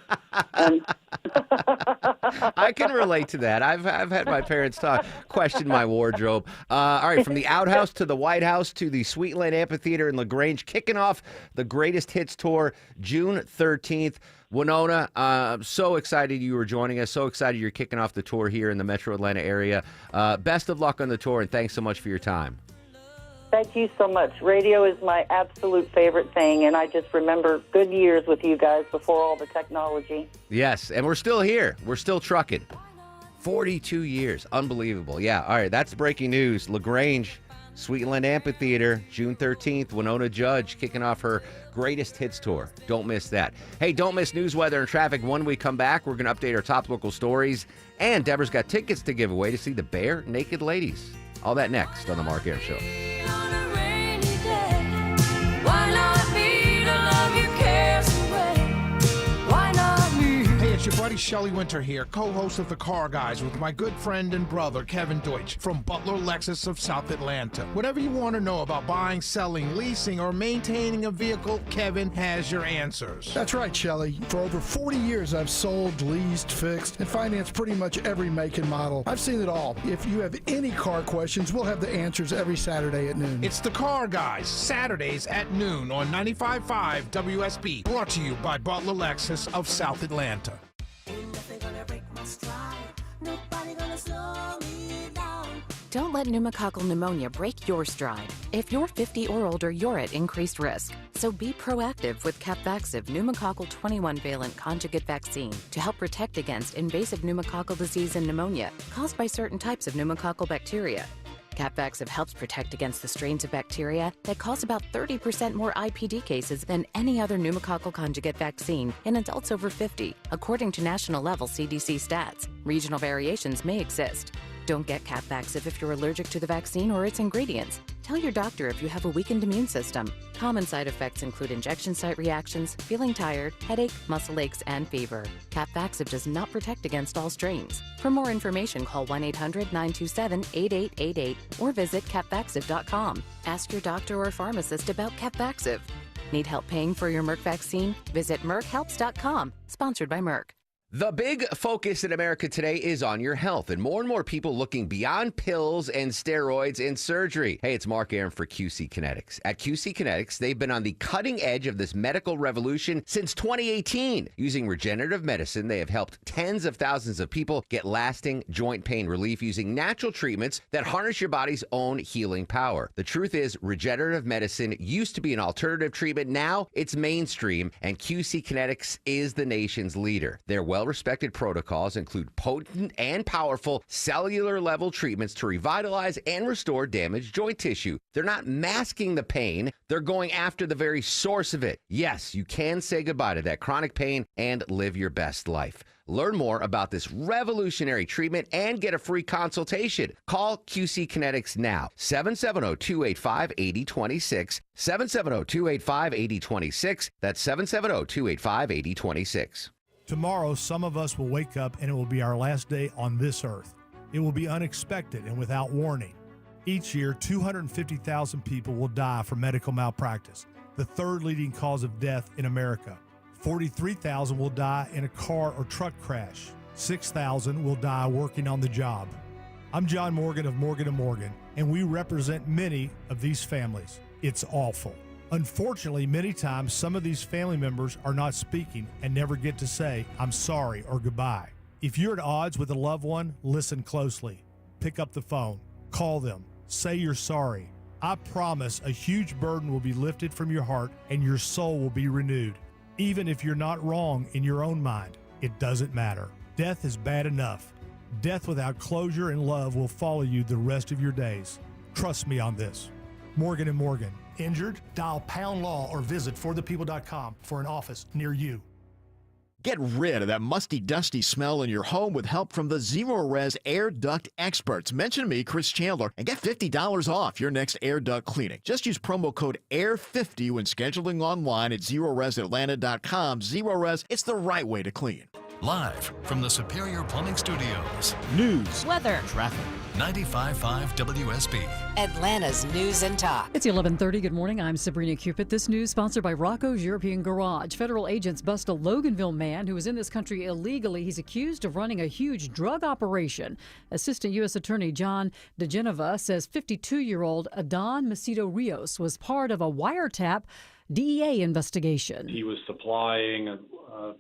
I can relate to that. I've had my parents question my wardrobe. All right, from the outhouse to the White House to the Sweetland Amphitheater in LaGrange, kicking off the Greatest Hits Tour June 13th. Winona, I'm so excited you were joining us. So excited you're kicking off the tour here in the Metro Atlanta area. Best of luck on the tour, and thanks so much for your time. Thank you so much. Radio is my absolute favorite thing, and I just remember good years with you guys before all the technology. Yes, and we're still here. We're still trucking. 42 years. Unbelievable. Yeah, all right, that's breaking news. LaGrange, Sweetland Amphitheater, June 13th. Winona Judge kicking off her Greatest Hits Tour. Don't miss that. Hey, don't miss news, weather, and traffic. When we come back, we're going to update our top local stories, and Deborah's got tickets to give away to see the Bare Naked Ladies. All that next on The Mark Arum Show. Why not me to love your cares away? Why not me? Hey, it's your buddy Shelley Winter here, co-host of The Car Guys with my good friend and brother Kevin Deutsch from Butler Lexus of South Atlanta. Whatever you want to know about buying, selling, leasing, or maintaining a vehicle, Kevin has your answers. That's right, Shelley. For over 40 years, I've sold, leased, fixed, and financed pretty much every make and model. I've seen it all. If you have any car questions, we'll have the answers every Saturday at noon. It's The Car Guys, Saturdays at noon on 95.5 WSB. Brought to you by Butler Lexus of South Atlanta. Don't let pneumococcal pneumonia break your stride. If you're 50 or older, you're at increased risk. So be proactive with Capvaxive pneumococcal 21-valent conjugate vaccine to help protect against invasive pneumococcal disease and pneumonia caused by certain types of pneumococcal bacteria. Capvaxive helps protect against the strains of bacteria that cause about 30% more IPD cases than any other pneumococcal conjugate vaccine in adults over 50, according to national-level CDC stats. Regional variations may exist. Don't get Capvaxive if you're allergic to the vaccine or its ingredients. Tell your doctor if you have a weakened immune system. Common side effects include injection site reactions, feeling tired, headache, muscle aches, and fever. Capvaxive does not protect against all strains. For more information, call 1-800-927-8888 or visit capvaxive.com. Ask your doctor or pharmacist about Capvaxive. Need help paying for your Merck vaccine? Visit merckhelps.com. Sponsored by Merck. The big focus in America today is on your health, and more people looking beyond pills and steroids and surgery. Hey, it's Mark Arum for QC Kinetics. At QC Kinetics, they've been on the cutting edge of this medical revolution since 2018. Using regenerative medicine, they have helped tens of thousands of people get lasting joint pain relief using natural treatments that harness your body's own healing power. The truth is, regenerative medicine used to be an alternative treatment. Now it's mainstream, and QC Kinetics is the nation's leader. They're well-respected protocols include potent and powerful cellular-level treatments to revitalize and restore damaged joint tissue. They're not masking the pain. They're going after the very source of it. Yes, you can say goodbye to that chronic pain and live your best life. Learn more about this revolutionary treatment and get a free consultation. Call QC Kinetics now, 770-285-8026, 770-285-8026. That's 770-285-8026. Tomorrow, some of us will wake up and it will be our last day on this earth. It will be unexpected and without warning. Each year, 250,000 people will die from medical malpractice, the third leading cause of death in America. 43,000 will die in a car or truck crash. 6,000 will die working on the job. I'm John Morgan of Morgan & Morgan, and we represent many of these families. It's awful. Unfortunately, many times some of these family members are not speaking and never get to say, I'm sorry or goodbye. If you're at odds with a loved one, listen closely. Pick up the phone. Call them. Say you're sorry. I promise a huge burden will be lifted from your heart and your soul will be renewed. Even if you're not wrong in your own mind, it doesn't matter. Death is bad enough. Death without closure and love will follow you the rest of your days. Trust me on this. Morgan & Morgan. Injured? Dial Pound Law or visit forthepeople.com for an office near you. Get rid of that musty, dusty smell in your home with help from the Zero Res Air Duct experts. Mention me, Chris Chandler, and get $50 off your next air duct cleaning. Just use promo code AIR50 when scheduling online at ZeroResAtlanta.com. Zero Res, it's the right way to clean. Live from the Superior Plumbing Studios. News, weather, traffic. 95.5 WSB. Atlanta's News and Talk. It's 11:30. Good morning. I'm Sabrina Cupid. This news sponsored by Rocco's European Garage. Federal agents bust a Loganville man who was in this country illegally. He's accused of running a huge drug operation. Assistant U.S. Attorney John DeGeneva says 52-year-old Adon Macedo Rios was part of a wiretap DEA investigation. He was supplying a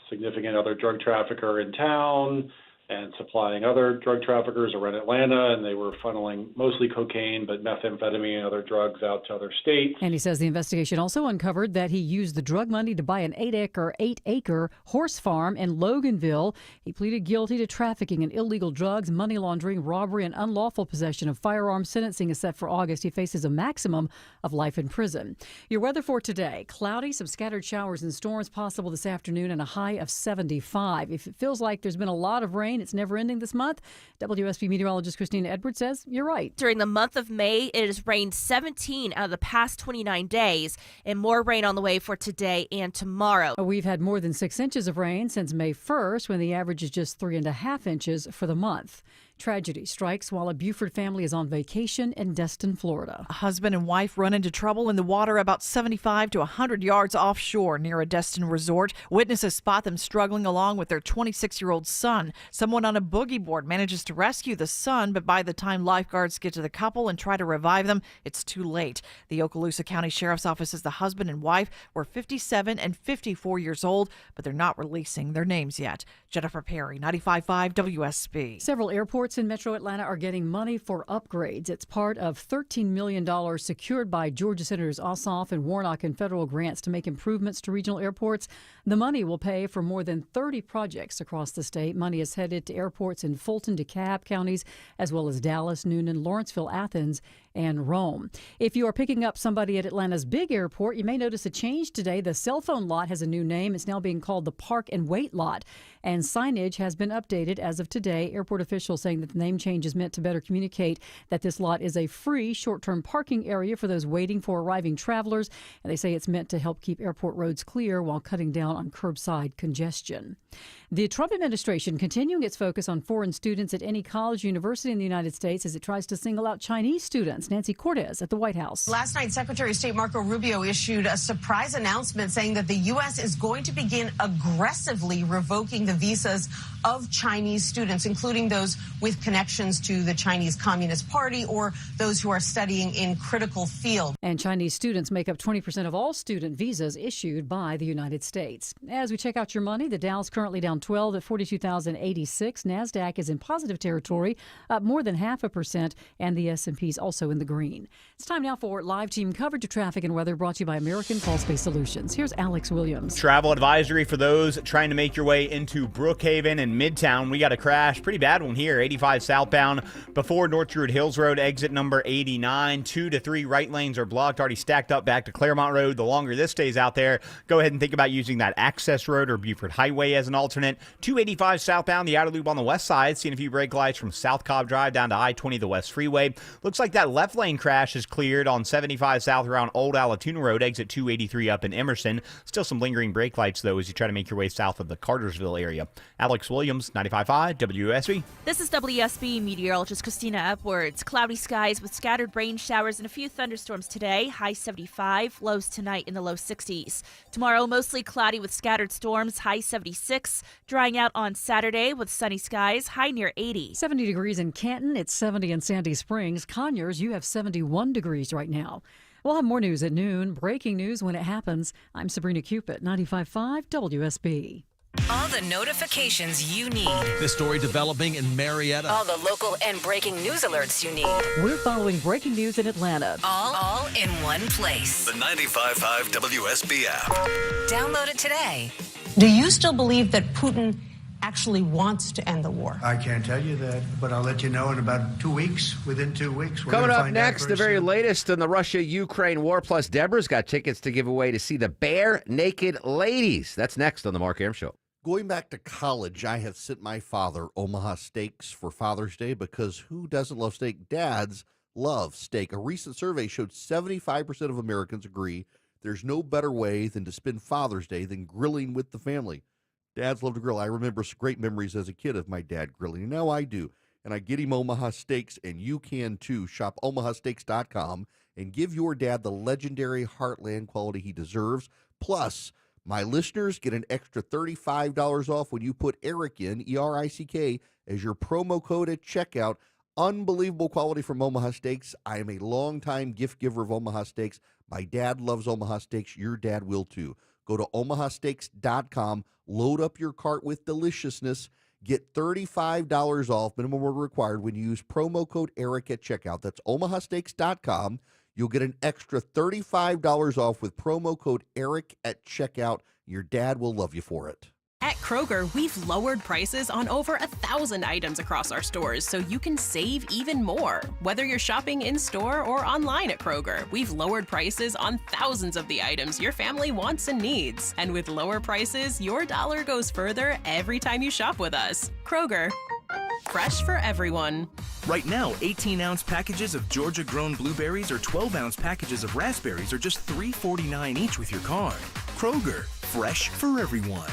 significant other drug trafficker in town and supplying other drug traffickers around Atlanta, and they were funneling mostly cocaine, but methamphetamine and other drugs out to other states. And he says the investigation also uncovered that he used the drug money to buy an 8-acre horse farm in Loganville. He pleaded guilty to trafficking in illegal drugs, money laundering, robbery, and unlawful possession of firearms. Sentencing is set for August. He faces a maximum of life in prison. Your weather for today: cloudy, some scattered showers and storms possible this afternoon, and a high of 75. If it feels like there's been a lot of rain, it's never ending this month. WSB meteorologist Christina Edwards says you're right. During the month of May, it has rained 17 out of the past 29 days, and more rain on the way for today and tomorrow. We've had more than 6 inches of rain since May 1st, when the average is just 3.5 inches for the month. Tragedy strikes while a Buford family is on vacation in Destin, Florida. A husband and wife run into trouble in the water about 75 to 100 yards offshore near a Destin resort. Witnesses spot them struggling along with their 26-year-old son. Someone on a boogie board manages to rescue the son, but by the time lifeguards get to the couple and try to revive them, it's too late. The Okaloosa County Sheriff's Office says the husband and wife were 57 and 54 years old, but they're not releasing their names yet. Jennifer Perry, 95.5 WSB. Several airports in Metro Atlanta are getting money for upgrades. It's part of $13 million secured by Georgia Senators Ossoff and Warnock in federal grants to make improvements to regional airports. The money will pay for more than 30 projects across the state. Money is headed to airports in Fulton, DeKalb counties, as well as Dallas, Noonan, Lawrenceville, Athens, and Rome. If you are picking up somebody at Atlanta's big airport, you may notice a change today. The cell phone lot has a new name. It's now being called the Park and Wait lot, and signage has been updated as of today. Airport officials saying that the name change is meant to better communicate that this lot is a free short-term parking area for those waiting for arriving travelers, and they say it's meant to help keep airport roads clear while cutting down on curbside congestion. The Trump administration continuing its focus on foreign students at any college or university in the United States as it tries to single out Chinese students. Nancy Cortez at the White House. Last night, Secretary of State Marco Rubio issued a surprise announcement saying that the U.S. is going to begin aggressively revoking the visas of Chinese students, including those with connections to the Chinese Communist Party or those who are studying in critical fields. And Chinese students make up 20% of all student visas issued by the United States. As we check out your money, the Dow's currently down 12 at 42,086. NASDAQ is in positive territory, up more than 0.5%, and the S&P's also in the green. It's time now for live team coverage of traffic and weather brought to you by American Crawl Space Solutions. Here's Alex Williams. Travel advisory for those trying to make your way into Brookhaven and Midtown. We got a crash, pretty bad one here, 85 southbound before North Druid Hills Road, exit number 89. 2 to 3 right lanes are blocked, already stacked up back to Claremont Road. The longer this stays out there, go ahead and think about using that access road or Buford Highway as an alternate. 285 southbound, the outer loop on the west side, seeing a few brake lights from South Cobb Drive down to I-20, the West Freeway. Looks like that left lane crash is cleared on 75 south around Old Allatoona Road, exit 283 up in Emerson. Still some lingering brake lights, though, as you try to make your way south of the Cartersville area. Alex Williams, 95.5 WSB. This is WSB meteorologist Christina Upwards. Cloudy skies with scattered rain showers and a few thunderstorms today. High 75, lows tonight in the low 60s. Tomorrow, mostly cloudy with scattered storms. High 76. Drying out on Saturday with sunny skies. High near 80. 70 degrees in Canton. It's 70 in Sandy Springs. Conyers, you have 71 degrees right now. We'll have more news at noon. Breaking news when it happens. I'm Sabrina Cupid, 95.5 WSB. All the notifications you need. This story developing in Marietta. All the local and breaking news alerts you need. We're following breaking news in Atlanta. All in one place. The 95.5 WSB app. Download it today. Do you still believe that Putin actually wants to end the war? I can't tell you that, but I'll let you know in about 2 weeks. Within 2 weeks. Coming up next, the very latest in the Russia-Ukraine war. Plus, Deborah's got tickets to give away to see the Bare Naked Ladies. That's next on the Mark Arum Show. Going back to college, I have sent my father Omaha Steaks for Father's Day because who doesn't love steak? Dads love steak. A recent survey showed 75% of Americans agree there's no better way than to spend Father's Day than grilling with the family. Dads love to grill. I remember some great memories as a kid of my dad grilling. Now I do. And I get him Omaha Steaks, and you can too. Shop omahasteaks.com and give your dad the legendary Heartland quality he deserves. Plus, my listeners get an extra $35 off when you put Eric in, E-R-I-C-K, as your promo code at checkout. Unbelievable quality from Omaha Steaks. I am a longtime gift giver of Omaha Steaks. My dad loves Omaha Steaks. Your dad will too. Go to omahasteaks.com, load up your cart with deliciousness, get $35 off, minimum order required, when you use promo code Eric at checkout. That's omahasteaks.com. You'll get an extra $35 off with promo code Eric at checkout. Your dad will love you for it. At Kroger, we've lowered prices on over 1,000 items across our stores so you can save even more. Whether you're shopping in-store or online at Kroger, we've lowered prices on thousands of the items your family wants and needs. And with lower prices, your dollar goes further every time you shop with us. Kroger, fresh for everyone. Right now, 18-ounce packages of Georgia-grown blueberries or 12-ounce packages of raspberries are just $3.49 each with your card. Kroger, fresh for everyone.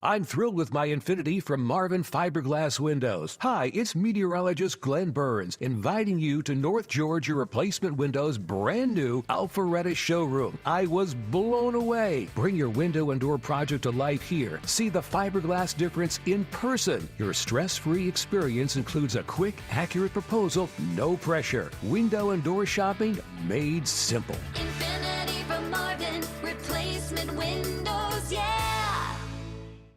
I'm thrilled with my Infinity from Marvin Fiberglass Windows. Hi, it's meteorologist Glenn Burns inviting you to North Georgia Replacement Windows' brand new Alpharetta showroom. I was blown away. Bring your window and door project to life here. See the fiberglass difference in person. Your stress-free experience includes a quick, accurate proposal, no pressure. Window and door shopping made simple. Infinity from Marvin, replacement windows, yeah!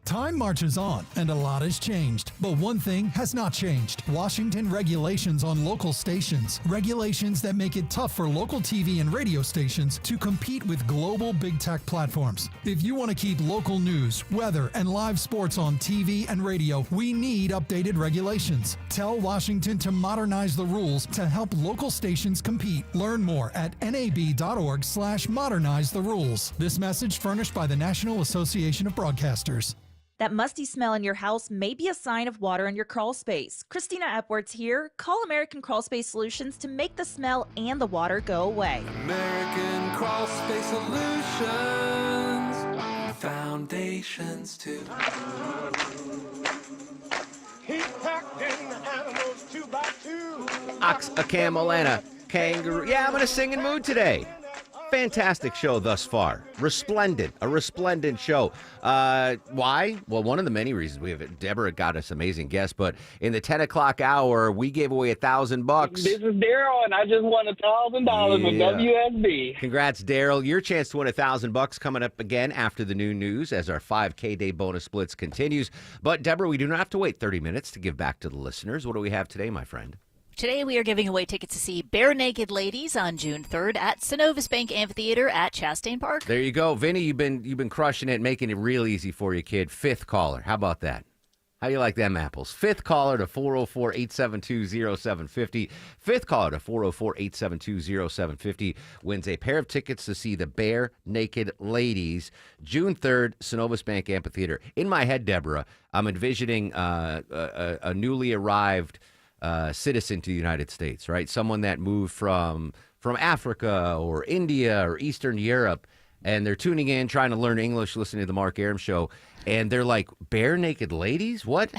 Time marches on, and a lot has changed. But one thing has not changed. Washington regulations on local stations. Regulations that make it tough for local TV and radio stations to compete with global big tech platforms. If you want to keep local news, weather, and live sports on TV and radio, we need updated regulations. Tell Washington to modernize the rules to help local stations compete. Learn more at nab.org/modernize the rules. This message furnished by the National Association of Broadcasters. That musty smell in your house may be a sign of water in your crawl space. Christina Epworth here. Call American Crawl Space Solutions to make the smell and the water go away. American Crawl Space Solutions. Foundations too. He's packed in animals 2 by 2. Ox, a camel, and a kangaroo. Yeah, I'm in a singing mood today. Fantastic show thus far. Resplendent. A resplendent show. Why? Well, one of the many reasons we have it. Deborah got us amazing guests, but in the 10 o'clock hour, we gave away $1,000. This is Daryl, and I just won $1,000 with WSB. Congrats, Daryl. Your chance to win $1,000 coming up again after the noon news as our 5K Day bonus splits continues. But, Deborah, we do not have to wait 30 minutes to give back to the listeners. What do we have today, my friend? Today we are giving away tickets to see Bare Naked Ladies on June 3rd at Synovus Bank Amphitheater at Chastain Park. There you go. Vinny, you've been crushing it, making it real easy for you, kid. Fifth caller. How about that? How you like them apples? Fifth caller to 404-872-0750. Fifth caller to 404-872-0750 wins a pair of tickets to see the Bare Naked Ladies, June 3rd, Synovus Bank Amphitheater. In my head, Deborah, I'm envisioning a newly arrived citizen to the United States, right? Someone that moved from Africa or India or Eastern Europe, and they're tuning in, trying to learn English, listening to the Mark Arum Show, and they're like, bare naked ladies? What?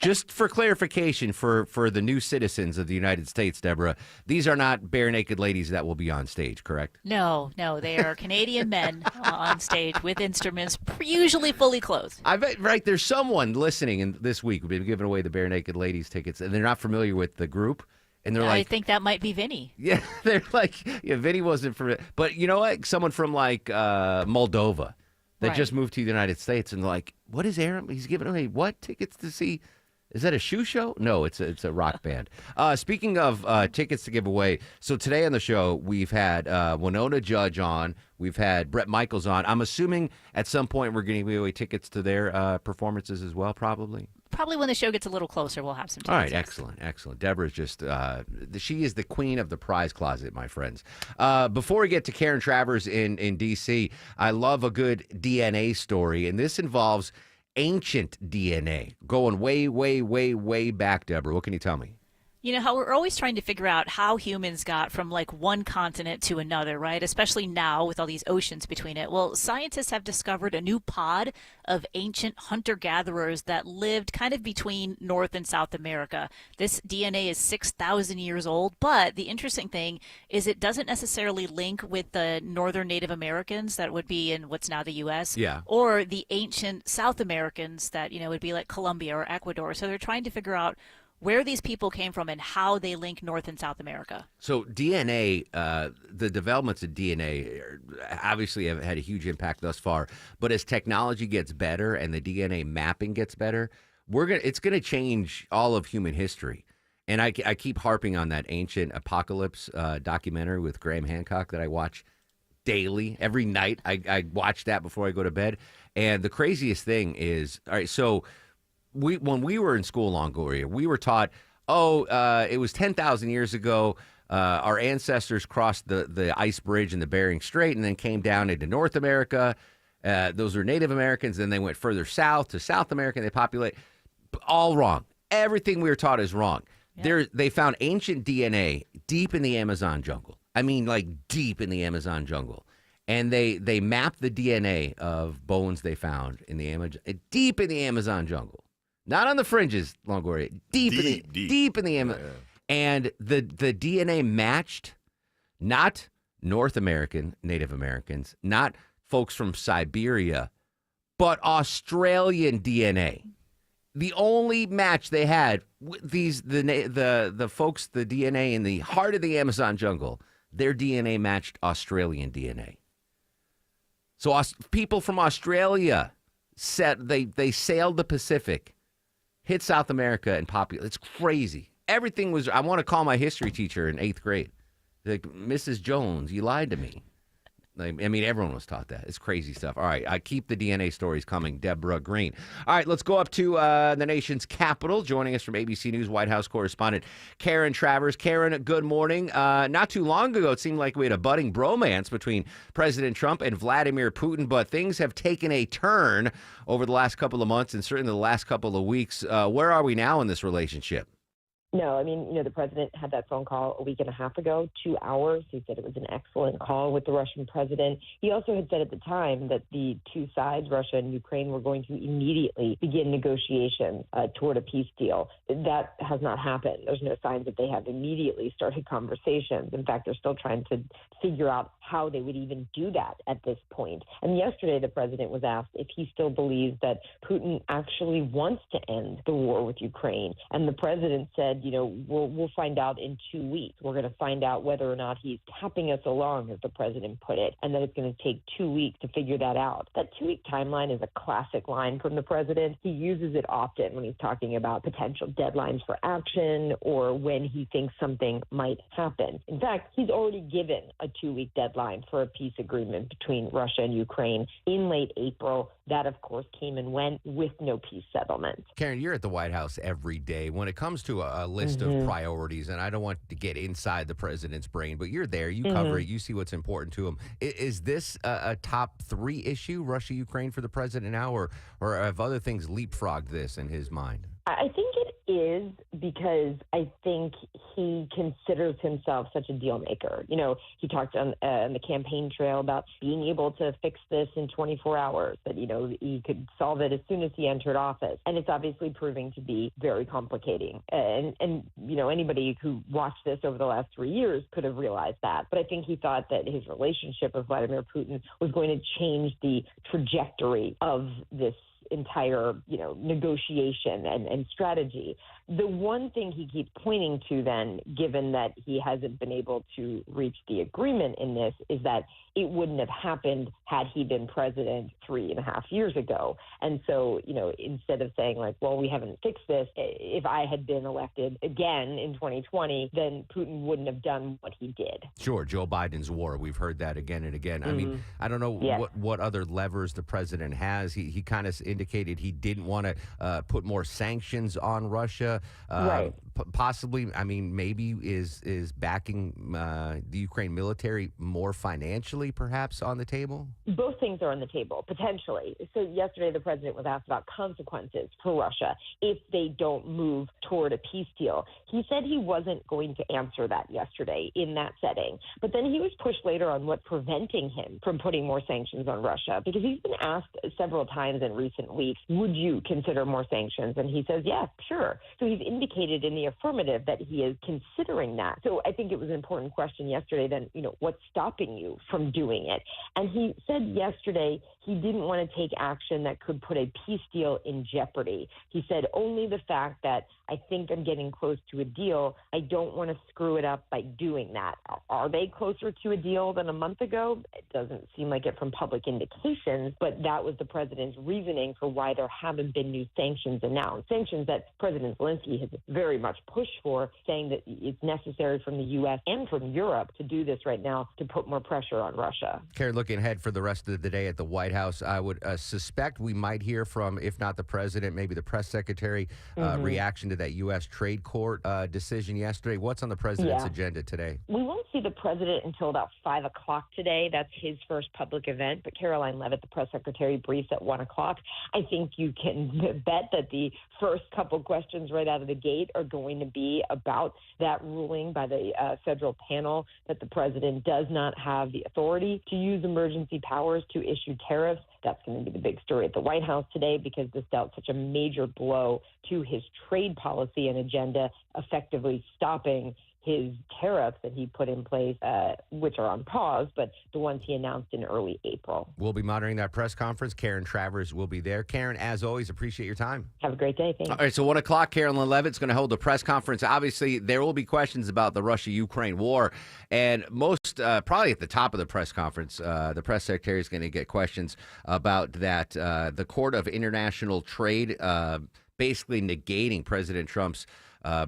Just for clarification for the new citizens of the United States, Deborah, these are not bare naked ladies that will be on stage, correct? No, they are Canadian men on stage with instruments, usually fully clothed. I bet, right, there's someone listening this week who've been giving away the bare naked ladies tickets, and they're not familiar with the group. And they're I like, think that might be Vinny. yeah, they're like, yeah, Vinny wasn't from, but you know what? Someone from like Moldova that Right. just moved to the United States, and they're like, what is Arum? He's giving away what tickets to see? Is that a shoe show? No, it's a rock band. Speaking of tickets to give away, so today on the show we've had Winona Judge on, we've had Bret Michaels on. I'm assuming at some point we're going to give away tickets to their performances as well, probably. Probably when the show gets a little closer, we'll have some tickets. All right, excellent. Deborah's just, she is the queen of the prize closet, my friends. Before we get to Karen Travers in D.C., I love a good DNA story, and this involves ancient DNA, going way, way, way, way back, Deborah. What can you tell me? You know how we're always trying to figure out how humans got from like one continent to another, right? Especially now with all these oceans between it. Well, scientists have discovered a new pod of ancient hunter-gatherers that lived kind of between North and South America. This DNA is 6,000 years old, but the interesting thing is it doesn't necessarily link with the northern Native Americans that would be in what's now the U.S. Yeah. Or the ancient South Americans that, would be like Colombia or Ecuador. So they're trying to figure out where these people came from and how they link North and South America. So DNA, the developments of DNA obviously have had a huge impact thus far. But as technology gets better and the DNA mapping gets better, it's going to change all of human history. And I keep harping on that Ancient Apocalypse documentary with Graham Hancock that I watch daily. Every night I watch that before I go to bed. And the craziest thing is, all right, so when we were in school, Longoria, we were taught, it was 10,000 years ago. Our ancestors crossed the ice bridge in the Bering Strait and then came down into North America. Those were Native Americans. Then they went further south to South America. And they populate. All wrong. Everything we were taught is wrong. Yeah. They found ancient DNA deep in the Amazon jungle. I mean, like deep in the Amazon jungle. And they mapped the DNA of bones they found in deep in the Amazon jungle. Not on the fringes, Longoria. Deep in the Amazon. Yeah. And the DNA matched not North American Native Americans, not folks from Siberia, but Australian DNA. The only match they had, the folks, the DNA in the heart of the Amazon jungle, their DNA matched Australian DNA. So people from Australia they sailed the Pacific, hit South America, and populate. It's crazy. Everything was. I want to call my history teacher in 8th grade, like, Mrs. Jones, you lied to me. Like, I mean, everyone was taught that. It's crazy stuff. All right, I keep the DNA stories coming. Deborah Green. All right, let's go up to the nation's capital. Joining us from ABC News White House correspondent Karen Travers. Karen, good morning. Not too long ago, it seemed like we had a budding bromance between President Trump and Vladimir Putin, but things have taken a turn over the last couple of months and certainly the last couple of weeks. Where are we now in this relationship? No, I mean, the president had that phone call a week and a half ago, 2 hours. He said it was an excellent call with the Russian president. He also had said at the time that the two sides, Russia and Ukraine, were going to immediately begin negotiations toward a peace deal. That has not happened. There's no signs that they have immediately started conversations. In fact, they're still trying to figure out how they would even do that at this point. And yesterday, the president was asked if he still believes that Putin actually wants to end the war with Ukraine. And the president said, we'll find out in 2 weeks. We're going to find out whether or not he's tapping us along, as the president put it, and that it's going to take 2 weeks to figure that out. That 2-week timeline is a classic line from the president. He uses it often when he's talking about potential deadlines for action or when he thinks something might happen. In fact, he's already given a 2-week deadline for a peace agreement between Russia and Ukraine in late April. That, of course, came and went with no peace settlement. Karen, you're at the White House every day. When it comes to a list of priorities, and I don't want to get inside the president's brain, but you're there, you cover it, you see what's important to him. Is this a top 3 issue, Russia-Ukraine, for the president now, or have other things leapfrogged this in his mind? I think it is because I think he considers himself such a deal maker. You know, he talked on the campaign trail about being able to fix this in 24 hours, that, you know, he could solve it as soon as he entered office. And it's obviously proving to be very complicating. And you know, anybody who watched this over the last 3 years could have realized that. But I think he thought that his relationship with Vladimir Putin was going to change the trajectory of this entire, you know, negotiation and strategy. The one thing he keeps pointing to then, given that he hasn't been able to reach the agreement in this, is that it wouldn't have happened had he been president 3.5 years ago. And so, you know, instead of saying like, well, we haven't fixed this, if I had been elected again in 2020, then Putin wouldn't have done what he did. Sure, Joe Biden's war. We've heard that again and again. I mean, I don't know what other levers the president has. He kind of indicated he didn't want to put more sanctions on Russia. Right. Possibly, I mean, maybe is backing the Ukraine military more financially, perhaps, on the table? Both things are on the table, potentially. So yesterday, the president was asked about consequences for Russia if they don't move toward a peace deal. He said he wasn't going to answer that yesterday in that setting. But then he was pushed later on what's preventing him from putting more sanctions on Russia, because he's been asked several times in recent weeks, would you consider more sanctions? And he says, yeah, sure. So he's indicated in the affirmative that he is considering that. So I think it was an important question yesterday then, you know, what's stopping you from doing it? And he said yesterday he didn't want to take action that could put a peace deal in jeopardy. He said only the fact that I think I'm getting close to a deal, I don't want to screw it up by doing that. Are they closer to a deal than a month ago? It doesn't seem like it from public indications, but that was the president's reasoning for why there haven't been new sanctions announced. Sanctions that President Zelensky has very much pushed for, saying that it's necessary from the U.S. and from Europe to do this right now to put more pressure on Russia. Karen, looking ahead for the rest of the day at the White House, I would suspect we might hear from, if not the president, maybe the press secretary, reaction to that U.S. trade court decision yesterday. What's on the president's agenda today? We won't see the president until about 5 o'clock today. That's his first public event. But Caroline Leavitt, the press secretary, briefs at 1 o'clock. I think you can bet that the first couple questions right out of the gate are going to be about that ruling by the federal panel that the president does not have the authority to use emergency powers to issue tariffs. That's going to be the big story at the White House today, because this dealt such a major blow to his trade policy and agenda, effectively stopping his tariffs that he put in place, which are on pause, but the ones he announced in early April. We'll be monitoring that press conference. Karen Travers will be there. Karen, as always, appreciate your time. Have a great day. Thanks. All right, so 1 o'clock, Caroline Leavitt's going to hold a press conference. Obviously, there will be questions about the Russia-Ukraine war, and most, probably at the top of the press conference, the press secretary is going to get questions about that. The Court of International Trade basically negating President Trump's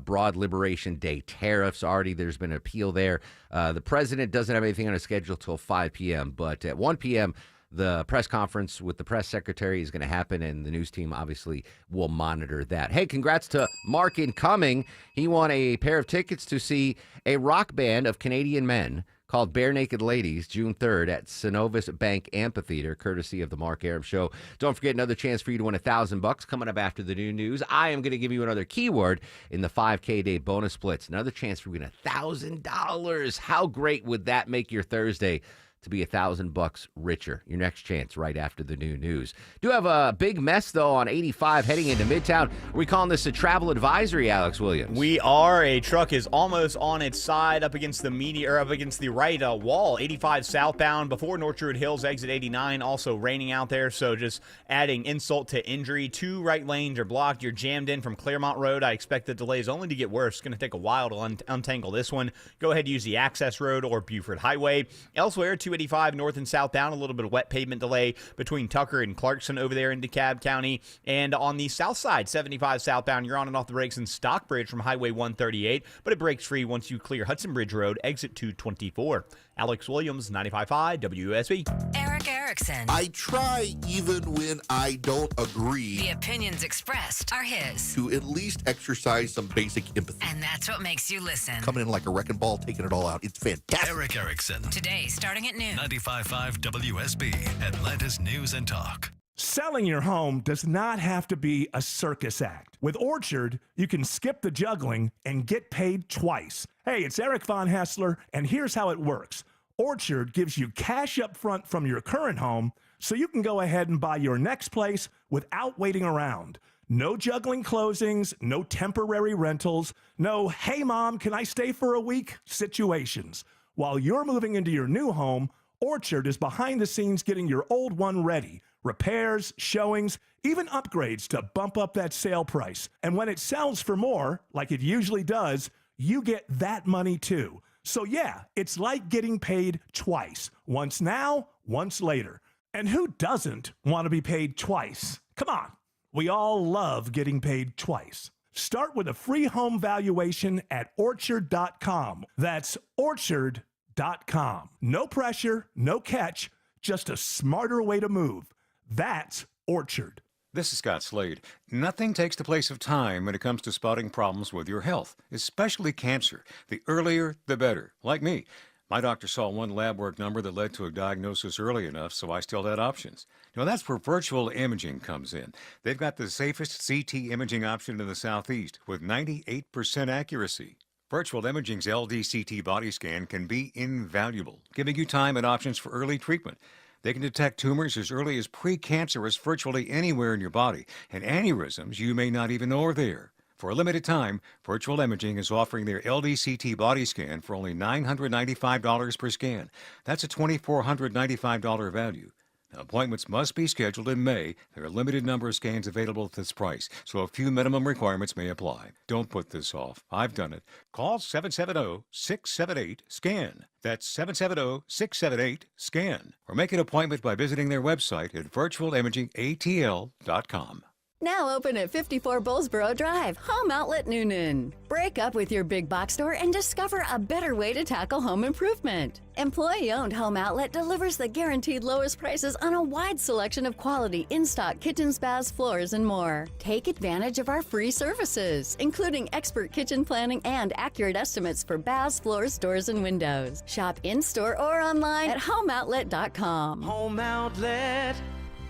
broad Liberation Day tariffs. Already there's been an appeal there. The president doesn't have anything on his schedule till 5 p.m., but at 1 p.m., the press conference with the press secretary is going to happen, and the news team obviously will monitor that. Hey, congrats to Mark Incoming. He won a pair of tickets to see a rock band of Canadian men called Bare Naked Ladies, June 3rd at Synovus Bank Amphitheater, courtesy of the Mark Arum Show. Don't forget, another chance for you to win $1,000 coming up after the new news. I am going to give you another keyword in the 5K day bonus splits. Another chance for you to win $1,000. How great would that make your Thursday to be $1,000 richer? Your next chance right after the new news. Do have a big mess, though, on 85 heading into Midtown. Are we calling this a travel advisory, Alex Williams? We are. A truck is almost on its side up against the right wall. 85 southbound before North Druid Hills, exit 89. Also raining out there, so just adding insult to injury. 2 right lanes are blocked. You're jammed in from Claremont Road. I expect the delays only to get worse. It's going to take a while to untangle this one. Go ahead and use the Access Road or Buford Highway. Elsewhere, 285 north and southbound, a little bit of wet pavement delay between Tucker and Clarkson over there in DeKalb County. And on the south side, 75 southbound, you're on and off the brakes in Stockbridge from Highway 138, but it breaks free once you clear Hudson Bridge Road, exit 224. Alex Williams, 95.5 WSB. Eric Erickson. I try even when I don't agree. The opinions expressed are his. To at least exercise some basic empathy. And that's what makes you listen. Coming in like a wrecking ball, taking it all out. It's fantastic. Eric Erickson. Today, starting at noon. 95.5 WSB, Atlanta's News and Talk. Selling your home does not have to be a circus act. With Orchard, you can skip the juggling and get paid twice. Hey, it's Eric Von Hessler, and here's how it works. Orchard gives you cash up front from your current home so you can go ahead and buy your next place without waiting around. No juggling closings, no temporary rentals, no, hey mom, can I stay for a week situations. While you're moving into your new home, Orchard is behind the scenes getting your old one ready. Repairs, showings, even upgrades to bump up that sale price. And when it sells for more, like it usually does, you get that money too. So yeah, it's like getting paid twice. Once now, once later. And who doesn't want to be paid twice? Come on. We all love getting paid twice. Start with a free home valuation at Orchard.com. That's Orchard.com. No pressure, no catch, just a smarter way to move. That's Orchard. This is Scott Slade. Nothing takes the place of time when it comes to spotting problems with your health, especially cancer. The earlier, the better. Like me. My doctor saw one lab work number that led to a diagnosis early enough, so I still had options. Now, that's where virtual imaging comes in. They've got the safest CT imaging option in the Southeast with 98% accuracy. Virtual Imaging's LDCT body scan can be invaluable, giving you time and options for early treatment. They can detect tumors as early as precancerous virtually anywhere in your body, and aneurysms you may not even know are there. For a limited time, Virtual Imaging is offering their LDCT body scan for only $995 per scan. That's a $2,495 value. Now, appointments must be scheduled in May. There are a limited number of scans available at this price, so a few minimum requirements may apply. Don't put this off. I've done it. Call 770-678-SCAN. That's 770-678-SCAN. Or make an appointment by visiting their website at virtualimagingatl.com. Now open at 54 Bullsboro Drive, Home Outlet Noonan. Break up with your big box store and discover a better way to tackle home improvement. Employee-owned Home Outlet delivers the guaranteed lowest prices on a wide selection of quality in-stock kitchens, baths, floors, and more. Take advantage of our free services, including expert kitchen planning and accurate estimates for baths, floors, doors, and windows. Shop in-store or online at homeoutlet.com. Home Outlet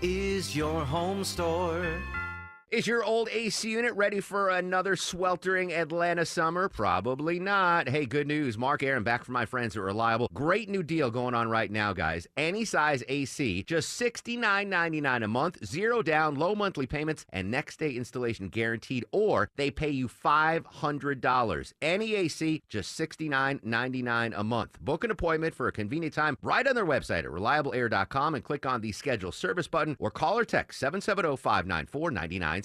is your home store. Is your old AC unit ready for another sweltering Atlanta summer? Probably not. Hey, good news. Mark Aaron back from my friends at Reliable. Great new deal going on right now, guys. Any size AC, just $69.99 a month, zero down, low monthly payments, and next day installation guaranteed, or they pay you $500. Any AC, just $69.99 a month. Book an appointment for a convenient time right on their website at reliableair.com and click on the schedule service button or call or text 770-594-9969.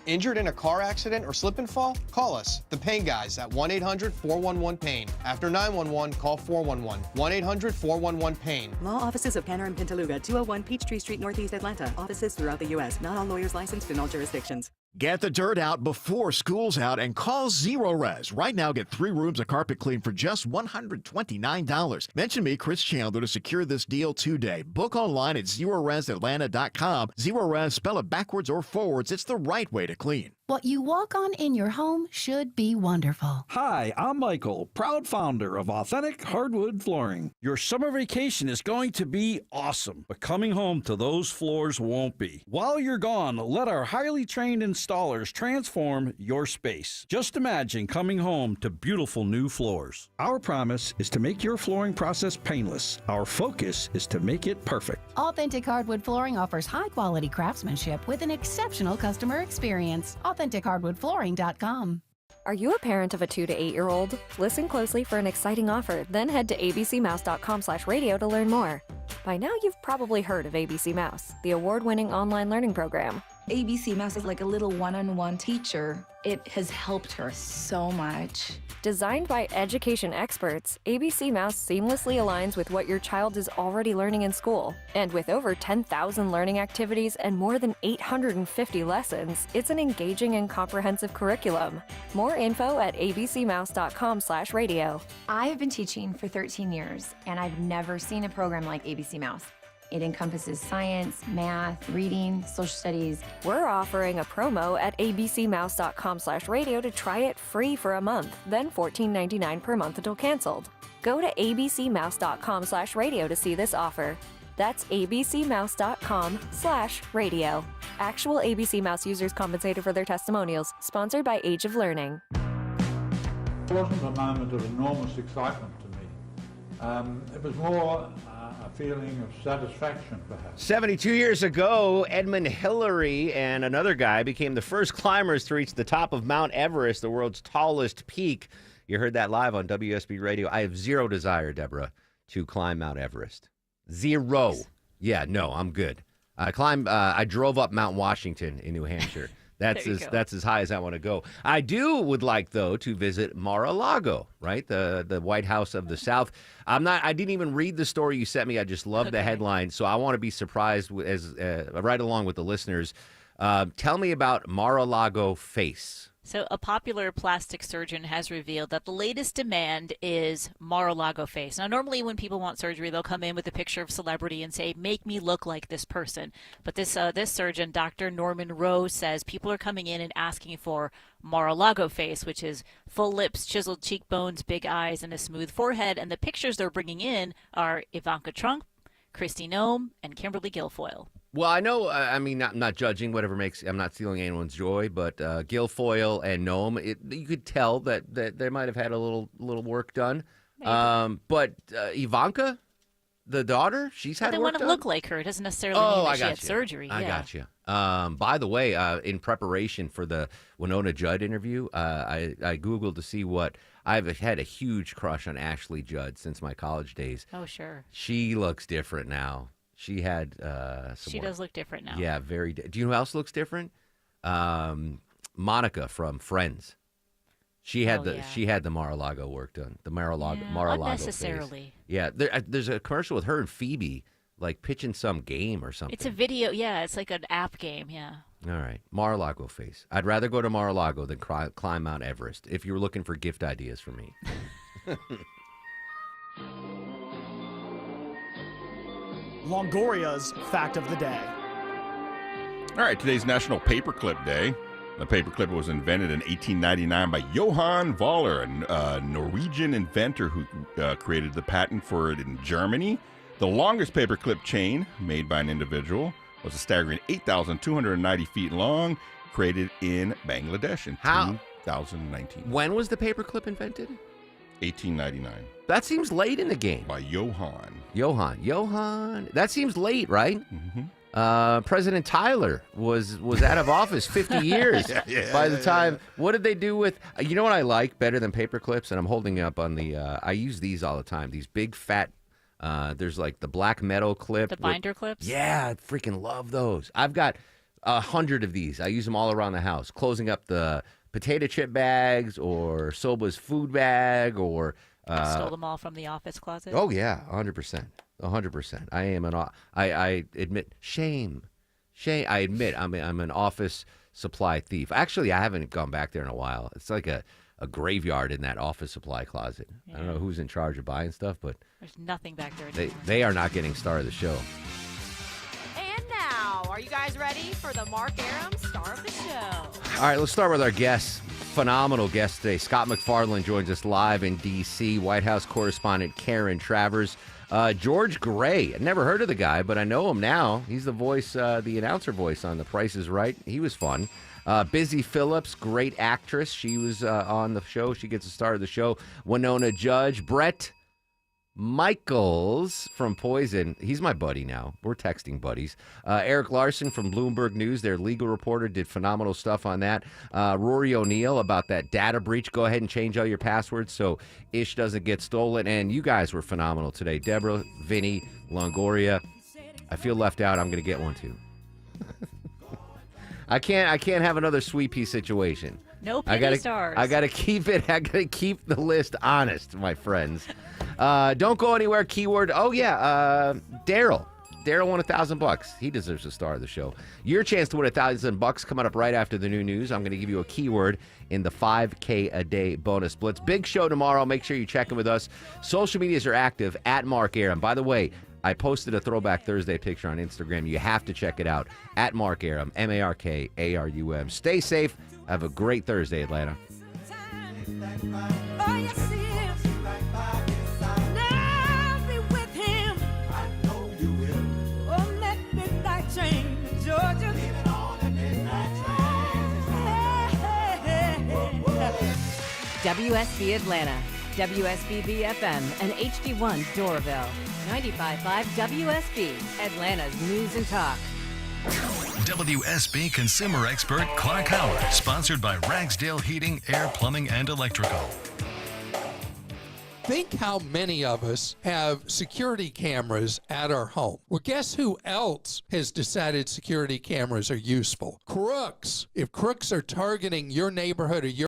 Injured in a car accident or slip and fall? Call us, the Pain Guys, at 1-800-411-PAIN. After 911, call 411. 1-800-411-PAIN. Law offices of Kenner and Pintaluga, 201 Peachtree Street, Northeast Atlanta. Offices throughout the U.S. Not all lawyers licensed in all jurisdictions. Get the dirt out before school's out and call Zero Res. Right now, get 3 rooms of carpet clean for just $129. Mention me, Chris Chandler, to secure this deal today. Book online at ZeroResAtlanta.com. Zero Res, spell it backwards or forwards. It's the right way to clean. What you walk on in your home should be wonderful. Hi, I'm Michael, proud founder of Authentic Hardwood Flooring. Your summer vacation is going to be awesome, but coming home to those floors won't be. While you're gone, let our highly trained installers transform your space. Just imagine coming home to beautiful new floors. Our promise is to make your flooring process painless. Our focus is to make it perfect. Authentic Hardwood Flooring offers high-quality craftsmanship with an exceptional customer experience. AuthenticHardwoodFlooring.com. Are you a parent of a 2 to 8-year-old? Listen closely for an exciting offer, then head to abcmouse.com/radio to learn more. By now, you've probably heard of ABC Mouse, the award-winning online learning program. ABC Mouse is like a little one-on-one teacher. It has helped her so much. Designed by education experts, ABC Mouse seamlessly aligns with what your child is already learning in school. And with over 10,000 learning activities and more than 850 lessons, it's an engaging and comprehensive curriculum. More info at abcmouse.com/radio. I have been teaching for 13 years, and I've never seen a program like ABC Mouse. It encompasses science, math, reading, social studies. We're offering a promo at abcmouse.com/radio to try it free for a month, then $14.99 per month until canceled. Go to abcmouse.com/radio to see this offer. That's abcmouse.com/radio. Actual ABC Mouse users compensated for their testimonials. Sponsored by Age of Learning. It wasn't a moment of enormous excitement to me. It was more a feeling of satisfaction, perhaps. 72 years ago, Edmund Hillary and another guy became the first climbers to reach the top of Mount Everest, the world's tallest peak. You heard that live on WSB Radio. I have zero desire, Deborah, to climb Mount Everest. Zero. Yeah, no, I'm good. I drove up Mount Washington in New Hampshire. That's as high as I want to go. I would like, though, to visit Mar-a-Lago, right? The White House of the South. I didn't even read the story you sent me. I just love the headline. So I want to be surprised right along with the listeners. Tell me about Mar-a-Lago face. So a popular plastic surgeon has revealed that the latest demand is Mar-a-Lago face. Now, normally when people want surgery, they'll come in with a picture of celebrity and say, make me look like this person. But this surgeon, Dr. Norman Rowe, says people are coming in and asking for Mar-a-Lago face, which is full lips, chiseled cheekbones, big eyes, and a smooth forehead. And the pictures they're bringing in are Ivanka Trump, Kristi Noem, and Kimberly Guilfoyle. Well, I know, I'm not judging I'm not stealing anyone's joy, but Guilfoyle and Noem, you could tell that they might have had a little work done. But Ivanka, the daughter, she's had work done. They want to look like her. It doesn't necessarily mean that she had surgery. I got you. By the way, in preparation for the Winona Judd interview, I Googled to see I've had a huge crush on Ashley Judd since my college days. Oh, sure. She looks different now. She had She does look different now. Yeah, very. Do you know who else looks different? Monica from Friends. She had the Mar-a-Lago work done. The Mar-a-Lago unnecessarily. face. Yeah, there's a commercial with her and Phoebe like pitching some game or something. It's a video. Yeah, it's like an app game. Yeah. All right, Mar-a-Lago face. I'd rather go to Mar-a-Lago than climb Mount Everest. If you were looking for gift ideas for me. Longoria's fact of the day. All right, today's National Paperclip Day. The paperclip was invented in 1899 by Johann Voller, a Norwegian inventor who created the patent for it in Germany. The longest paperclip chain made by an individual was a staggering 8,290 feet long, created in Bangladesh in 2019. When was the paperclip invented? 1899. That seems late in the game. By Johann. That seems late, right? Mm-hmm. President Tyler was out of office 50 years by the time. What did they do with? You know what I like better than paper clips, and I'm holding up on the. I use these all the time. These big fat. There's like the black metal clip. The binder clips. Yeah, I freaking love those. I've got 100 of these. I use them all around the house, closing up the potato chip bags or Soba's food bag or. Stole them all from the office closet. Oh yeah, 100%. 100%. I am I admit shame. I admit I'm an office supply thief. Actually, I haven't gone back there in a while. It's like a graveyard in that office supply closet. Yeah. I don't know who's in charge of buying stuff, but there's nothing back there anymore. They are not getting star of the show. And now, are you guys ready for the Mark Arum star of the show? All right, let's start with our guests. Phenomenal guest today. Scott McFarland joins us live in D.C. White House correspondent Karen Travers. George Gray. I'd never heard of the guy, but I know him now. He's the voice, the announcer voice on The Price is Right. He was fun. Busy Phillips, great actress. She was on the show. She gets a star of the show. Winona Judge. Brett Michaels from Poison. He's my buddy now. We're texting buddies. Eric Larson from Bloomberg News, their legal reporter, did phenomenal stuff on that. Rory O'Neill about that data breach. Go ahead and change all your passwords so Ish doesn't get stolen. And you guys were phenomenal today. Deborah, Vinny, Longoria. I feel left out. I'm going to get one too. I can't have another Sweet Pea situation. No penny stars. I gotta keep it. I gotta keep the list honest, my friends. Don't go anywhere. Keyword. Oh yeah, Daryl. Daryl won $1,000. He deserves a star of the show. Your chance to win $1,000 coming up right after the new news. I'm going to give you a keyword in the 5K a day bonus blitz. Big show tomorrow. Make sure you check in with us. Social medias are active at Mark Arum. By the way, I posted a Throwback Thursday picture on Instagram. You have to check it out at Mark Arum, MarkArum. Stay safe. Have a great Thursday, Atlanta. Oh, yes, he is. Now be with him. I know you will. WSB Atlanta, WSB BFM, and HD1 Doraville. 95.5 WSB, Atlanta's news and talk. WSB consumer expert Clark Howard, sponsored by Ragsdale Heating, Air, Plumbing, and Electrical. Think how many of us have security cameras at our home. Well, guess who else has decided security cameras are useful? Crooks. If crooks are targeting your neighborhood or your